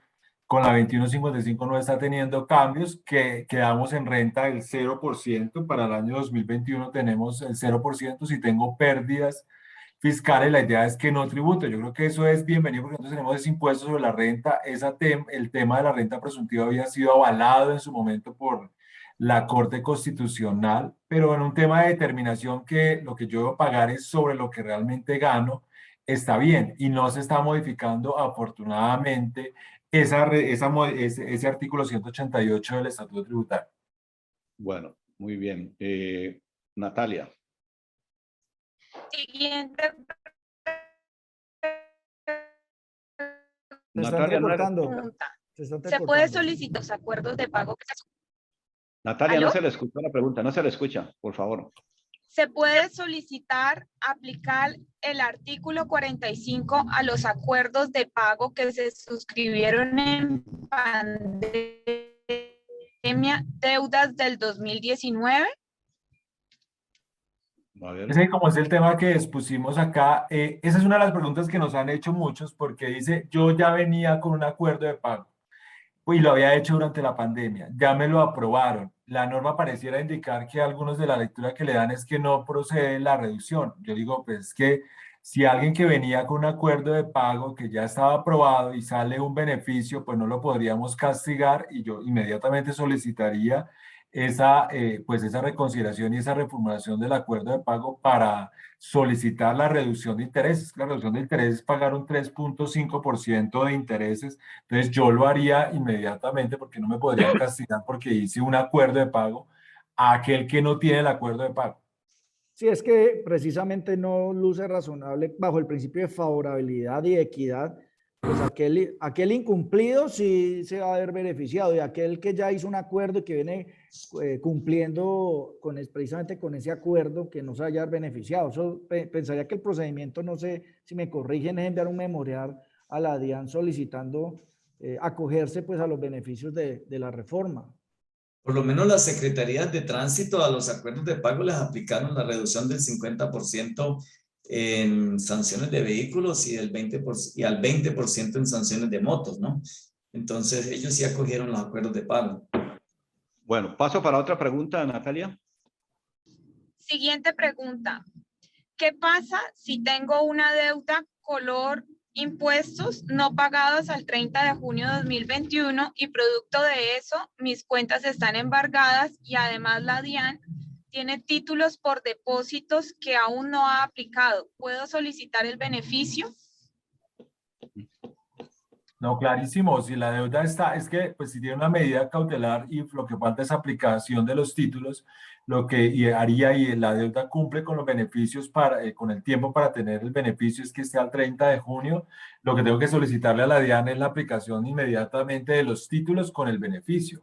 con la 2155 no está teniendo cambios, que quedamos en renta del 0%, para el año 2021 tenemos el 0%, si tengo pérdidas fiscales, la idea es que no tribute. Yo creo que eso es bienvenido porque nosotros tenemos ese impuesto sobre la renta, el tema de la renta presuntiva había sido avalado en su momento por la Corte Constitucional, pero en un tema de determinación que lo que yo debo pagar es sobre lo que realmente gano, está bien y no se está modificando afortunadamente ese artículo 188 del Estatuto Tributario. Bueno, muy bien. Natalia. Siguiente Se está Natalia, entrecortando. pregunta. Se está ¿Se puede entrecortando. solicitar los acuerdos de pago? Natalia, ¿Aló? no se le escucha la pregunta, no se le escucha, por favor. Se puede solicitar aplicar el artículo 45 a los acuerdos de pago que se suscribieron en pandemia, deudas del 2019. A ver. Ese como es el tema que expusimos acá, esa es una de las preguntas que nos han hecho muchos porque dice, yo ya venía con un acuerdo de pago y lo había hecho durante la pandemia, ya me lo aprobaron. La norma pareciera indicar que algunos de la lectura que le dan es que no procede la reducción. Yo digo, pues que si alguien que venía con un acuerdo de pago que ya estaba aprobado y sale un beneficio, pues no lo podríamos castigar y yo inmediatamente solicitaría pues esa reconsideración y esa reformulación del acuerdo de pago para solicitar la reducción de intereses. La reducción de intereses es pagar un 3.5% de intereses. Entonces yo lo haría inmediatamente porque no me podrían castigar porque hice un acuerdo de pago a aquel que no tiene el acuerdo de pago. Sí, es que precisamente no luce razonable bajo el principio de favorabilidad y equidad, pues aquel incumplido sí se va a ver beneficiado y aquel que ya hizo un acuerdo y que viene cumpliendo precisamente con ese acuerdo que no se haya beneficiado. Eso, pensaría que el procedimiento, no sé si me corrigen, es enviar un memorial a la DIAN solicitando acogerse pues a los beneficios de la reforma. Por lo menos las secretarías de tránsito a los acuerdos de pago les aplicaron la reducción del 50% en sanciones de vehículos y, al 20% en sanciones de motos, ¿no? Entonces ellos sí acogieron los acuerdos de pago. Bueno, paso para otra pregunta, Natalia. Siguiente pregunta. ¿Qué pasa si tengo una deuda color impuestos no pagados al 30 de junio de 2021 y producto de eso mis cuentas están embargadas y además la DIAN tiene títulos por depósitos que aún no ha aplicado? ¿Puedo solicitar el beneficio? No, clarísimo, si la deuda está, es que pues si tiene una medida cautelar y lo que falta es aplicación de los títulos, lo que haría y la deuda cumple con los beneficios con el tiempo para tener el beneficio es que esté al 30 de junio, lo que tengo que solicitarle a la DIAN es la aplicación inmediatamente de los títulos con el beneficio.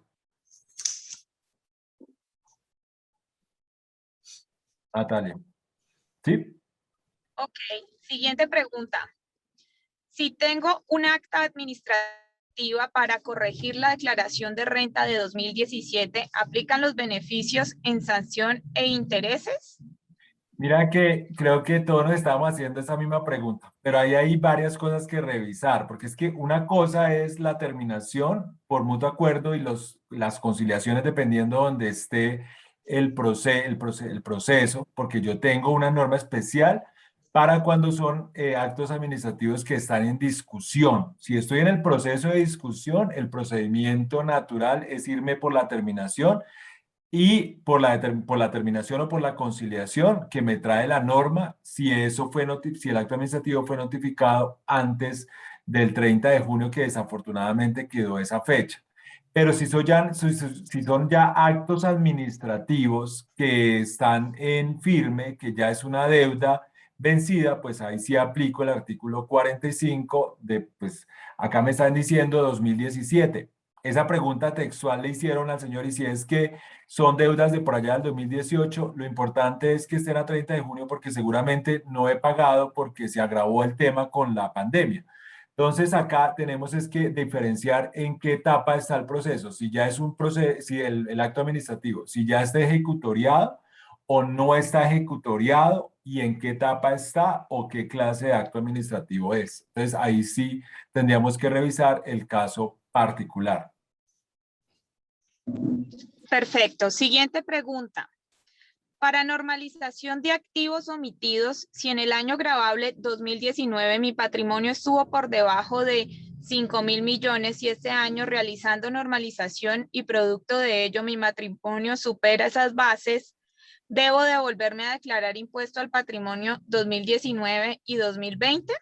Natalia. ¿Sí? Ok, siguiente pregunta. Si tengo un acta administrativa para corregir la declaración de renta de 2017, ¿aplican los beneficios en sanción e intereses? Mira que creo que todos nos estábamos haciendo esa misma pregunta, pero ahí hay varias cosas que revisar, porque es que una cosa es la terminación por mutuo acuerdo y las conciliaciones dependiendo donde esté el proceso, porque yo tengo una norma especial para cuando son actos administrativos que están en discusión. Si estoy en el proceso de discusión, el procedimiento natural es irme por la terminación y por la terminación o por la conciliación que me trae la norma si si el acto administrativo fue notificado antes del 30 de junio, que desafortunadamente quedó esa fecha. Pero si son ya actos administrativos que están en firme, que ya es una deuda vencida, pues ahí sí aplico el artículo 45 pues acá me están diciendo 2017. Esa pregunta textual le hicieron al señor y si es que son deudas de por allá del 2018, lo importante es que estén a 30 de junio porque seguramente no he pagado porque se agravó el tema con la pandemia. Entonces acá tenemos es que diferenciar en qué etapa está el proceso, si ya es un proceso, si el acto administrativo, si ya está ejecutoriado o no está ejecutoriado y en qué etapa está o qué clase de acto administrativo es. Entonces ahí sí tendríamos que revisar el caso particular. Perfecto. Siguiente pregunta. Para normalización de activos omitidos, si en el año gravable 2019 mi patrimonio estuvo por debajo de 5.000 millones y este año realizando normalización y producto de ello mi patrimonio supera esas bases, ¿debo devolverme a declarar impuesto al patrimonio 2019 y 2020?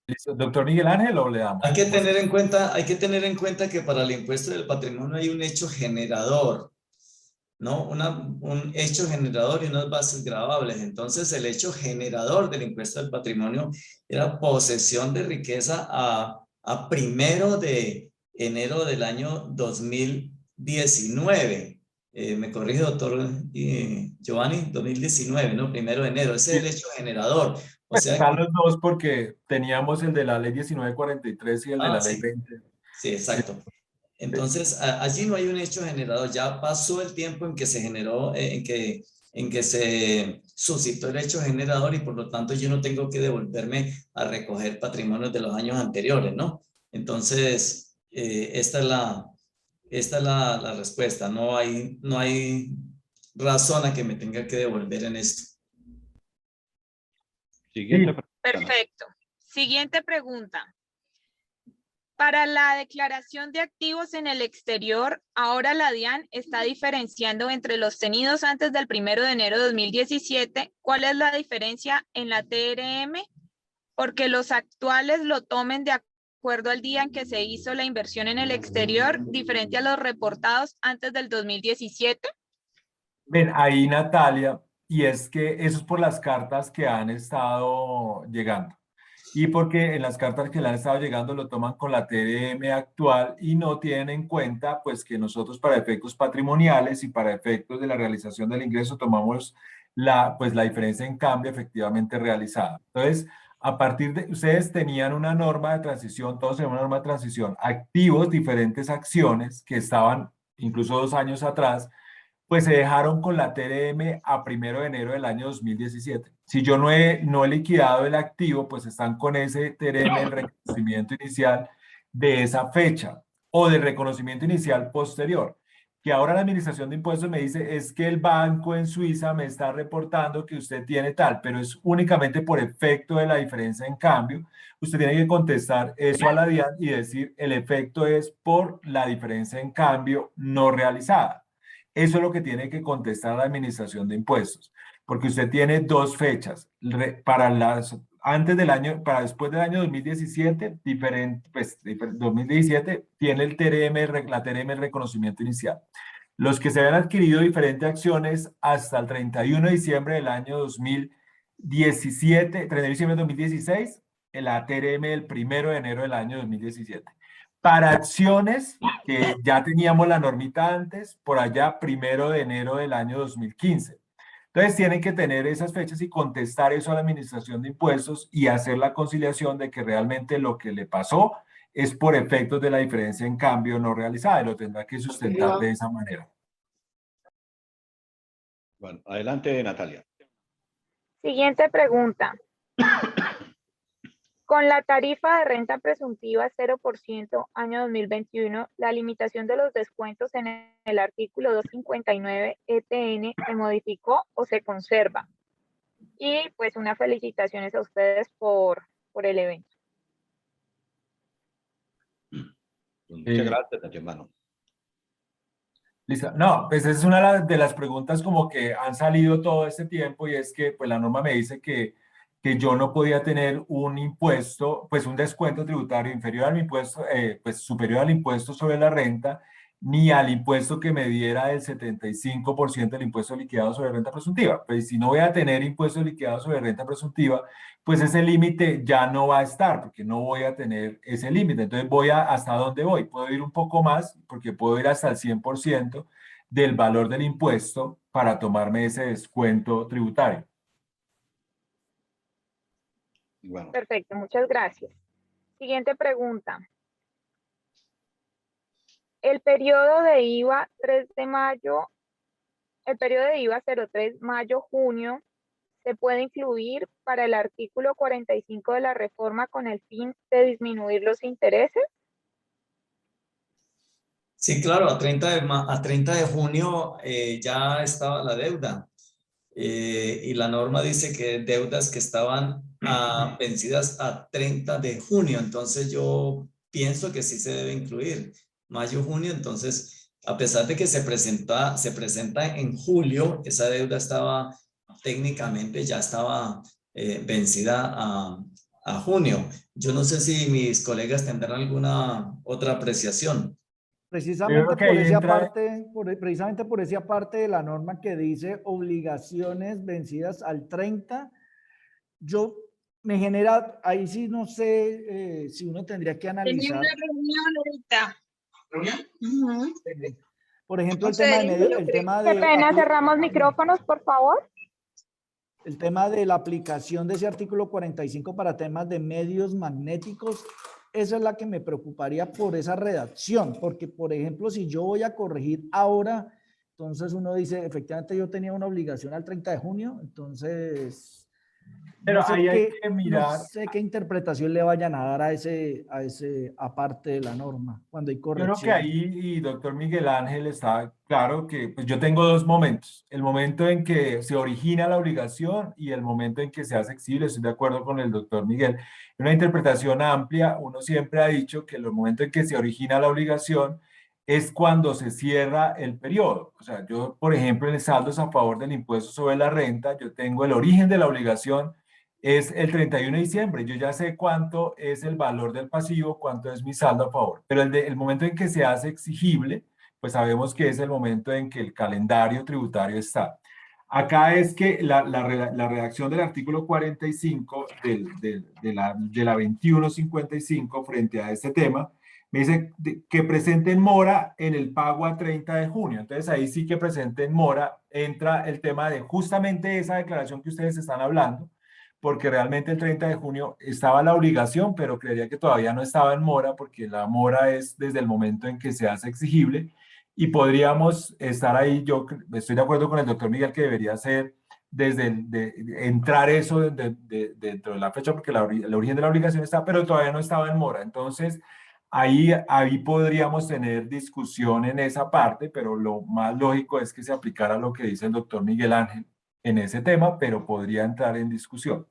¿Listo? ¿Doctor Miguel Ángel o le damos? Hay que tener en cuenta que para el impuesto del patrimonio hay un hecho generador, ¿no? Un hecho generador y unas bases gravables. Entonces, el hecho generador del impuesto del patrimonio era posesión de riqueza a 1 de enero del año 2019. Me corrige, doctor Giovanni, 2019, ¿no? 1 de enero. Ese es el hecho generador. O sea, Están los dos porque teníamos el de la ley 1943 y el de la ley sí, 20. sí, exacto. Entonces, allí no hay un hecho generador, ya pasó el tiempo en que se generó, en que se suscitó el hecho generador y por lo tanto yo no tengo que devolverme a recoger patrimonios de los años anteriores, ¿no? Entonces, esta es la respuesta, no hay razón a que me tenga que devolver en esto. Siguiente Sí. pregunta. Perfecto. Siguiente pregunta. Para la declaración de activos en el exterior, ahora la DIAN está diferenciando entre los tenidos antes del 1 de enero de 2017. ¿Cuál es la diferencia en la TRM? Porque los actuales lo tomen de acuerdo al día en que se hizo la inversión en el exterior, diferente a los reportados antes del 2017. Ven, ahí Natalia, y es que eso es por las cartas que han estado llegando. Y porque en las cartas que le han estado llegando lo toman con la TRM actual y no tienen en cuenta pues que nosotros para efectos patrimoniales y para efectos de la realización del ingreso tomamos la diferencia en cambio efectivamente realizada. Entonces, a partir de, ustedes tenían una norma de transición, todos tenían una norma de transición, activos, diferentes acciones que estaban incluso 2 años atrás, pues se dejaron con la TRM a 1 de enero del año 2017. Si yo no he liquidado el activo, pues están con ese TRM del reconocimiento inicial de esa fecha o del reconocimiento inicial posterior. Que ahora la Administración de Impuestos me dice es que el banco en Suiza me está reportando que usted tiene tal, pero es únicamente por efecto de la diferencia en cambio. Usted tiene que contestar eso a la DIAN y decir el efecto es por la diferencia en cambio no realizada. Eso es lo que tiene que contestar la Administración de Impuestos, porque usted tiene 2 fechas para antes del año, para después del año 2017, 2017 tiene el TRM, la TRM, el reconocimiento inicial. Los que se habían adquirido diferentes acciones hasta el 31 de diciembre del año 2017, 31 de diciembre de 2016, la TRM del 1 de enero del año 2017. Para acciones que ya teníamos la normita antes, por allá 1 de enero del año 2015. Entonces tienen que tener esas fechas y contestar eso a la Administración de Impuestos y hacer la conciliación de que realmente lo que le pasó es por efectos de la diferencia en cambio no realizada y lo tendrá que sustentar de esa manera. Bueno, adelante, Natalia. Siguiente pregunta. Con la tarifa de renta presuntiva 0% año 2021, la limitación de los descuentos en el artículo 259 ETN se modificó o se conserva. Y pues unas felicitaciones a ustedes por el evento. Muchas gracias, hermano. Listo. No, pues esa es una de las preguntas como que han salido todo este tiempo y es que pues la norma me dice que yo no podía tener un impuesto, pues un descuento tributario inferior al impuesto, pues superior al impuesto sobre la renta, ni al impuesto que me diera del 75% del impuesto liquidado sobre renta presuntiva. Pues si no voy a tener impuesto liquidado sobre renta presuntiva, pues ese límite ya no va a estar, porque no voy a tener ese límite. Entonces voy hasta dónde voy. Puedo ir un poco más, porque puedo ir hasta el 100% del valor del impuesto para tomarme ese descuento tributario. Bueno, Perfecto, muchas gracias. Siguiente pregunta. El periodo de IVA 3 de mayo, el periodo de IVA 03 mayo-junio se puede incluir para el artículo 45 de la reforma con el fin de disminuir los intereses. Sí, claro, a 30 de junio ya estaba la deuda. Y la norma dice que deudas que estaban vencidas a 30 de junio, entonces yo pienso que sí se debe incluir mayo, junio, entonces a pesar de que se presenta en julio, esa deuda estaba técnicamente ya estaba vencida a junio. Yo no sé si mis colegas tendrán alguna otra apreciación. Yo creo Precisamente que por ahí ese entra, aparte, precisamente por ese aparte de la norma que dice obligaciones vencidas al 30, yo me genera, ahí sí no sé si uno tendría que Tenía analizar, una reunión ahorita. ¿Reunión? por ejemplo, No el sé, tema de dijo, medio, yo el creo. tema Qué de pena, cerramos micrófonos, por favor. el tema de la aplicación de ese artículo 45 para temas de medios magnéticos. Esa es la que me preocuparía por esa redacción, porque por ejemplo, si yo voy a corregir ahora, entonces uno dice, efectivamente yo tenía una obligación al 30 de junio, entonces pero ahí hay que no mirar. sé qué interpretación le vayan a dar a ese aparte de la norma, cuando hay Yo creo que corrección. ahí, y doctor Miguel Ángel, está claro que pues yo tengo dos momentos. El momento en que se origina la obligación y el momento en que se hace exigible. Estoy de acuerdo con el doctor Miguel. En una interpretación amplia, uno siempre ha dicho que el momento en que se origina la obligación es cuando se cierra el periodo. O sea, yo, por ejemplo, en el saldos a favor del impuesto sobre la renta, yo tengo el origen de la obligación es el 31 de diciembre. Yo ya sé cuánto es el valor del pasivo, cuánto es mi saldo a favor. Pero el momento en que se hace exigible, pues sabemos que es el momento en que el calendario tributario está. Acá es que la redacción del artículo 45 de la 2155 frente a este tema, me dice que presenten mora en el pago a 30 de junio. Entonces ahí sí que presenten mora, entra el tema de justamente esa declaración que ustedes están hablando, porque realmente el 30 de junio estaba la obligación, pero creería que todavía no estaba en mora, porque la mora es desde el momento en que se hace exigible, y podríamos estar ahí. Yo estoy de acuerdo con el doctor Miguel que debería ser desde entrar eso dentro de la fecha, porque el origen de la obligación está, pero todavía no estaba en mora. Entonces, ahí podríamos tener discusión en esa parte, pero lo más lógico es que se aplicara lo que dice el doctor Miguel Ángel en ese tema, pero podría entrar en discusión.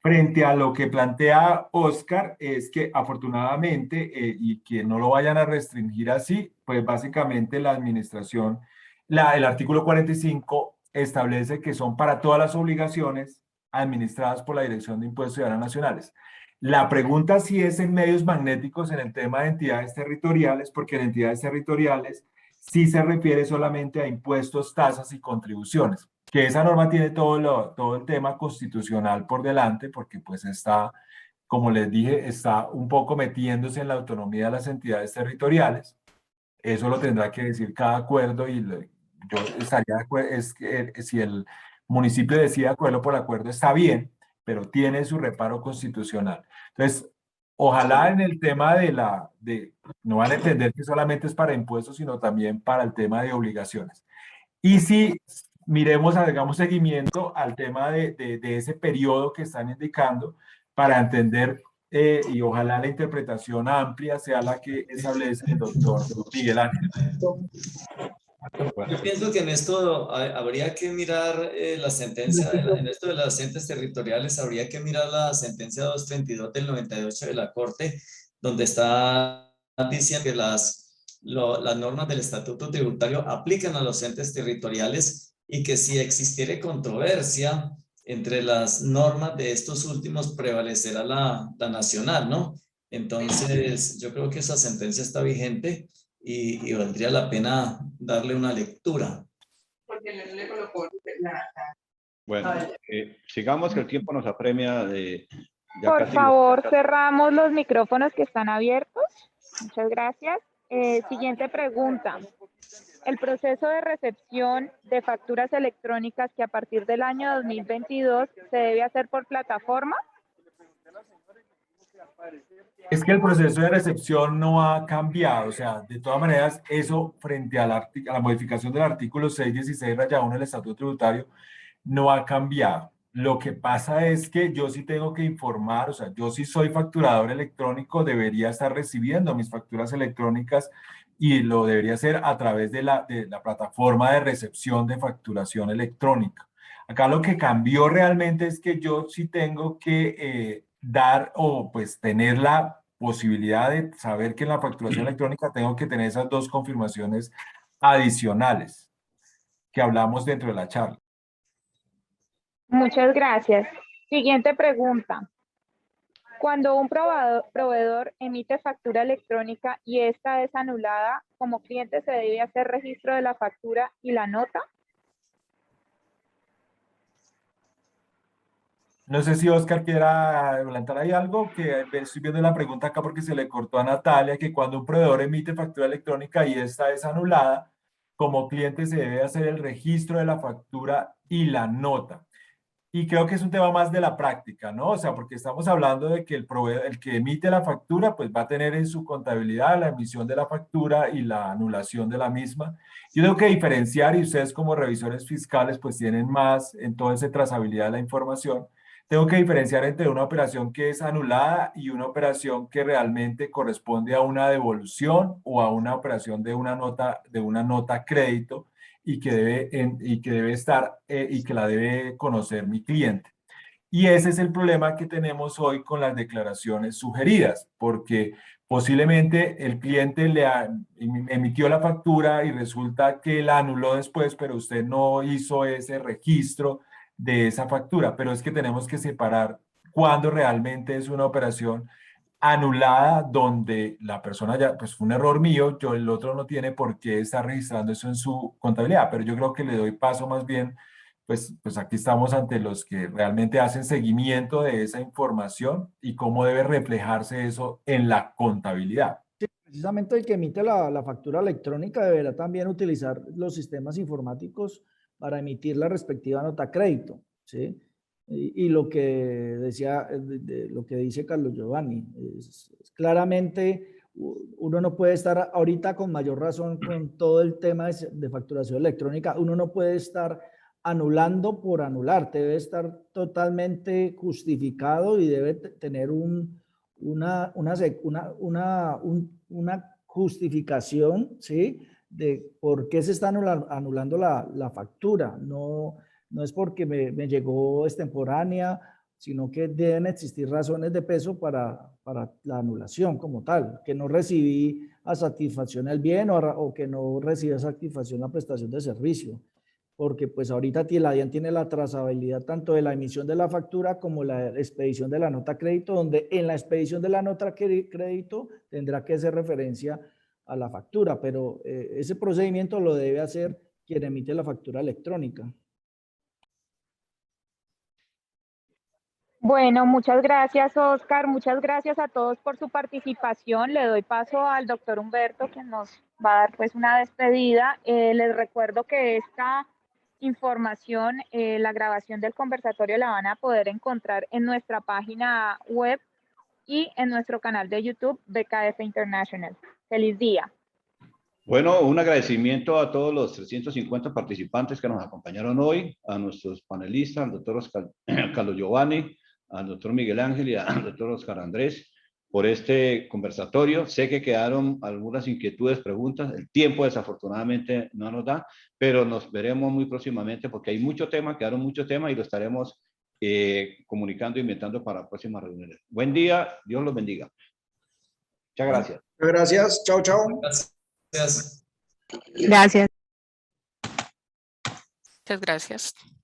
Frente a lo que plantea Oscar, es que afortunadamente, y que no lo vayan a restringir así, pues básicamente la administración, el artículo 45 establece que son para todas las obligaciones administradas por la Dirección de Impuestos y Aduanas Nacionales. La pregunta si es en medios magnéticos en el tema de entidades territoriales, porque en entidades territoriales sí se refiere solamente a impuestos, tasas y contribuciones, que esa norma tiene todo el tema constitucional por delante, porque pues está, como les dije, está un poco metiéndose en la autonomía de las entidades territoriales. Eso lo tendrá que decir cada acuerdo, y yo estaría de acuerdo, es que si el municipio decide acuerdo por acuerdo está bien, pero tiene su reparo constitucional. Entonces, ojalá en el tema no van a entender que solamente es para impuestos, sino también para el tema de obligaciones. Y si miremos, hagamos seguimiento al tema de ese periodo que están indicando para entender, y ojalá la interpretación amplia sea la que establece el doctor Miguel Ángel. bueno, Yo pienso que en esto habría que mirar la sentencia, en esto de las entes territoriales, habría que mirar la sentencia 232 del 98 de la Corte, donde está diciendo que las normas del Estatuto Tributario aplican a los entes territoriales, y que si existiere controversia entre las normas de estos últimos, prevalecerá la nacional, ¿no? Entonces, yo creo que esa sentencia está vigente, y valdría la pena darle una lectura. Porque le colocó la... bueno, sigamos que el tiempo nos apremia. Ya Por casi favor, cerramos los micrófonos que están abiertos. Muchas gracias. Siguiente pregunta. El proceso de recepción de facturas electrónicas que a partir del año 2022 se debe hacer por plataforma. Es que el proceso de recepción no ha cambiado, o sea, de todas maneras, eso frente a la modificación del artículo 616-1 del Estatuto Tributario no ha cambiado. Lo que pasa es que yo sí tengo que informar, o sea, yo sí soy facturador electrónico, debería estar recibiendo mis facturas electrónicas y lo debería hacer a través de la plataforma de recepción de facturación electrónica. Acá lo que cambió realmente es que yo sí tengo que dar o pues tener la posibilidad de saber que en la facturación electrónica tengo que tener esas dos confirmaciones adicionales que hablamos dentro de la charla. Muchas gracias. Siguiente pregunta. Cuando un proveedor emite factura electrónica y esta es anulada, como cliente se debe hacer registro de la factura y la nota. No sé si Oscar quiera adelantar ahí algo, que estoy viendo la pregunta acá porque se le cortó a Natalia, que cuando un proveedor emite factura electrónica y esta es anulada, como cliente se debe hacer el registro de la factura y la nota. Y creo que es un tema más de la práctica, ¿no? O sea, porque estamos hablando de que el proveedor, el que emite la factura, pues va a tener en su contabilidad la emisión de la factura y la anulación de la misma. Yo tengo que diferenciar, y ustedes como revisores fiscales, pues tienen más en toda esa trazabilidad de la información. Tengo que diferenciar entre una operación que es anulada y una operación que realmente corresponde a una devolución o a una operación de una nota crédito y que debe estar y que la debe conocer mi cliente. Y ese es el problema que tenemos hoy con las declaraciones sugeridas, porque posiblemente el cliente emitió la factura y resulta que la anuló después, pero usted no hizo ese registro de esa factura. Pero es que tenemos que separar cuándo realmente es una operación anulada donde la persona ya, pues fue un error mío, el otro no tiene por qué estar registrando eso en su contabilidad, pero yo creo que le doy paso más bien, pues aquí estamos ante los que realmente hacen seguimiento de esa información y cómo debe reflejarse eso en la contabilidad. Precisamente el que emite la factura electrónica deberá también utilizar los sistemas informáticos para emitir la respectiva nota crédito, ¿sí? Y lo que decía, lo que dice Carlos Giovanni, es claramente uno no puede estar ahorita con mayor razón con todo el tema de facturación electrónica, uno no puede estar anulando por anular, debe estar totalmente justificado y debe tener una justificación, ¿sí? De por qué se está anulando la factura. No es porque me llegó extemporánea, sino que deben existir razones de peso para la anulación como tal, que no recibí a satisfacción el bien o que no recibí a satisfacción la prestación de servicio. Porque pues ahorita la DIAN tiene la trazabilidad tanto de la emisión de la factura como la expedición de la nota crédito, donde en la expedición de la nota crédito tendrá que hacer referencia a la factura, pero ese procedimiento lo debe hacer quien emite la factura electrónica. Bueno, muchas gracias, Oscar. Muchas gracias a todos por su participación. Le doy paso al doctor Humberto, que nos va a dar pues una despedida. Les recuerdo que esta información, la grabación del conversatorio la van a poder encontrar en nuestra página web y en nuestro canal de YouTube, BKF International. Feliz día. Bueno, un agradecimiento a todos los 350 participantes que nos acompañaron hoy, a nuestros panelistas, al doctor Carlos Giovanni, al doctor Miguel Ángel y al doctor Oscar Andrés por este conversatorio. Sé que quedaron algunas inquietudes, preguntas. El tiempo desafortunadamente no nos da, pero nos veremos muy próximamente porque hay mucho tema, quedaron muchos temas y lo estaremos comunicando e inventando para próximas reuniones. Buen día, Dios los bendiga. Muchas gracias. Gracias, chao, chao. Gracias. Gracias. Muchas gracias.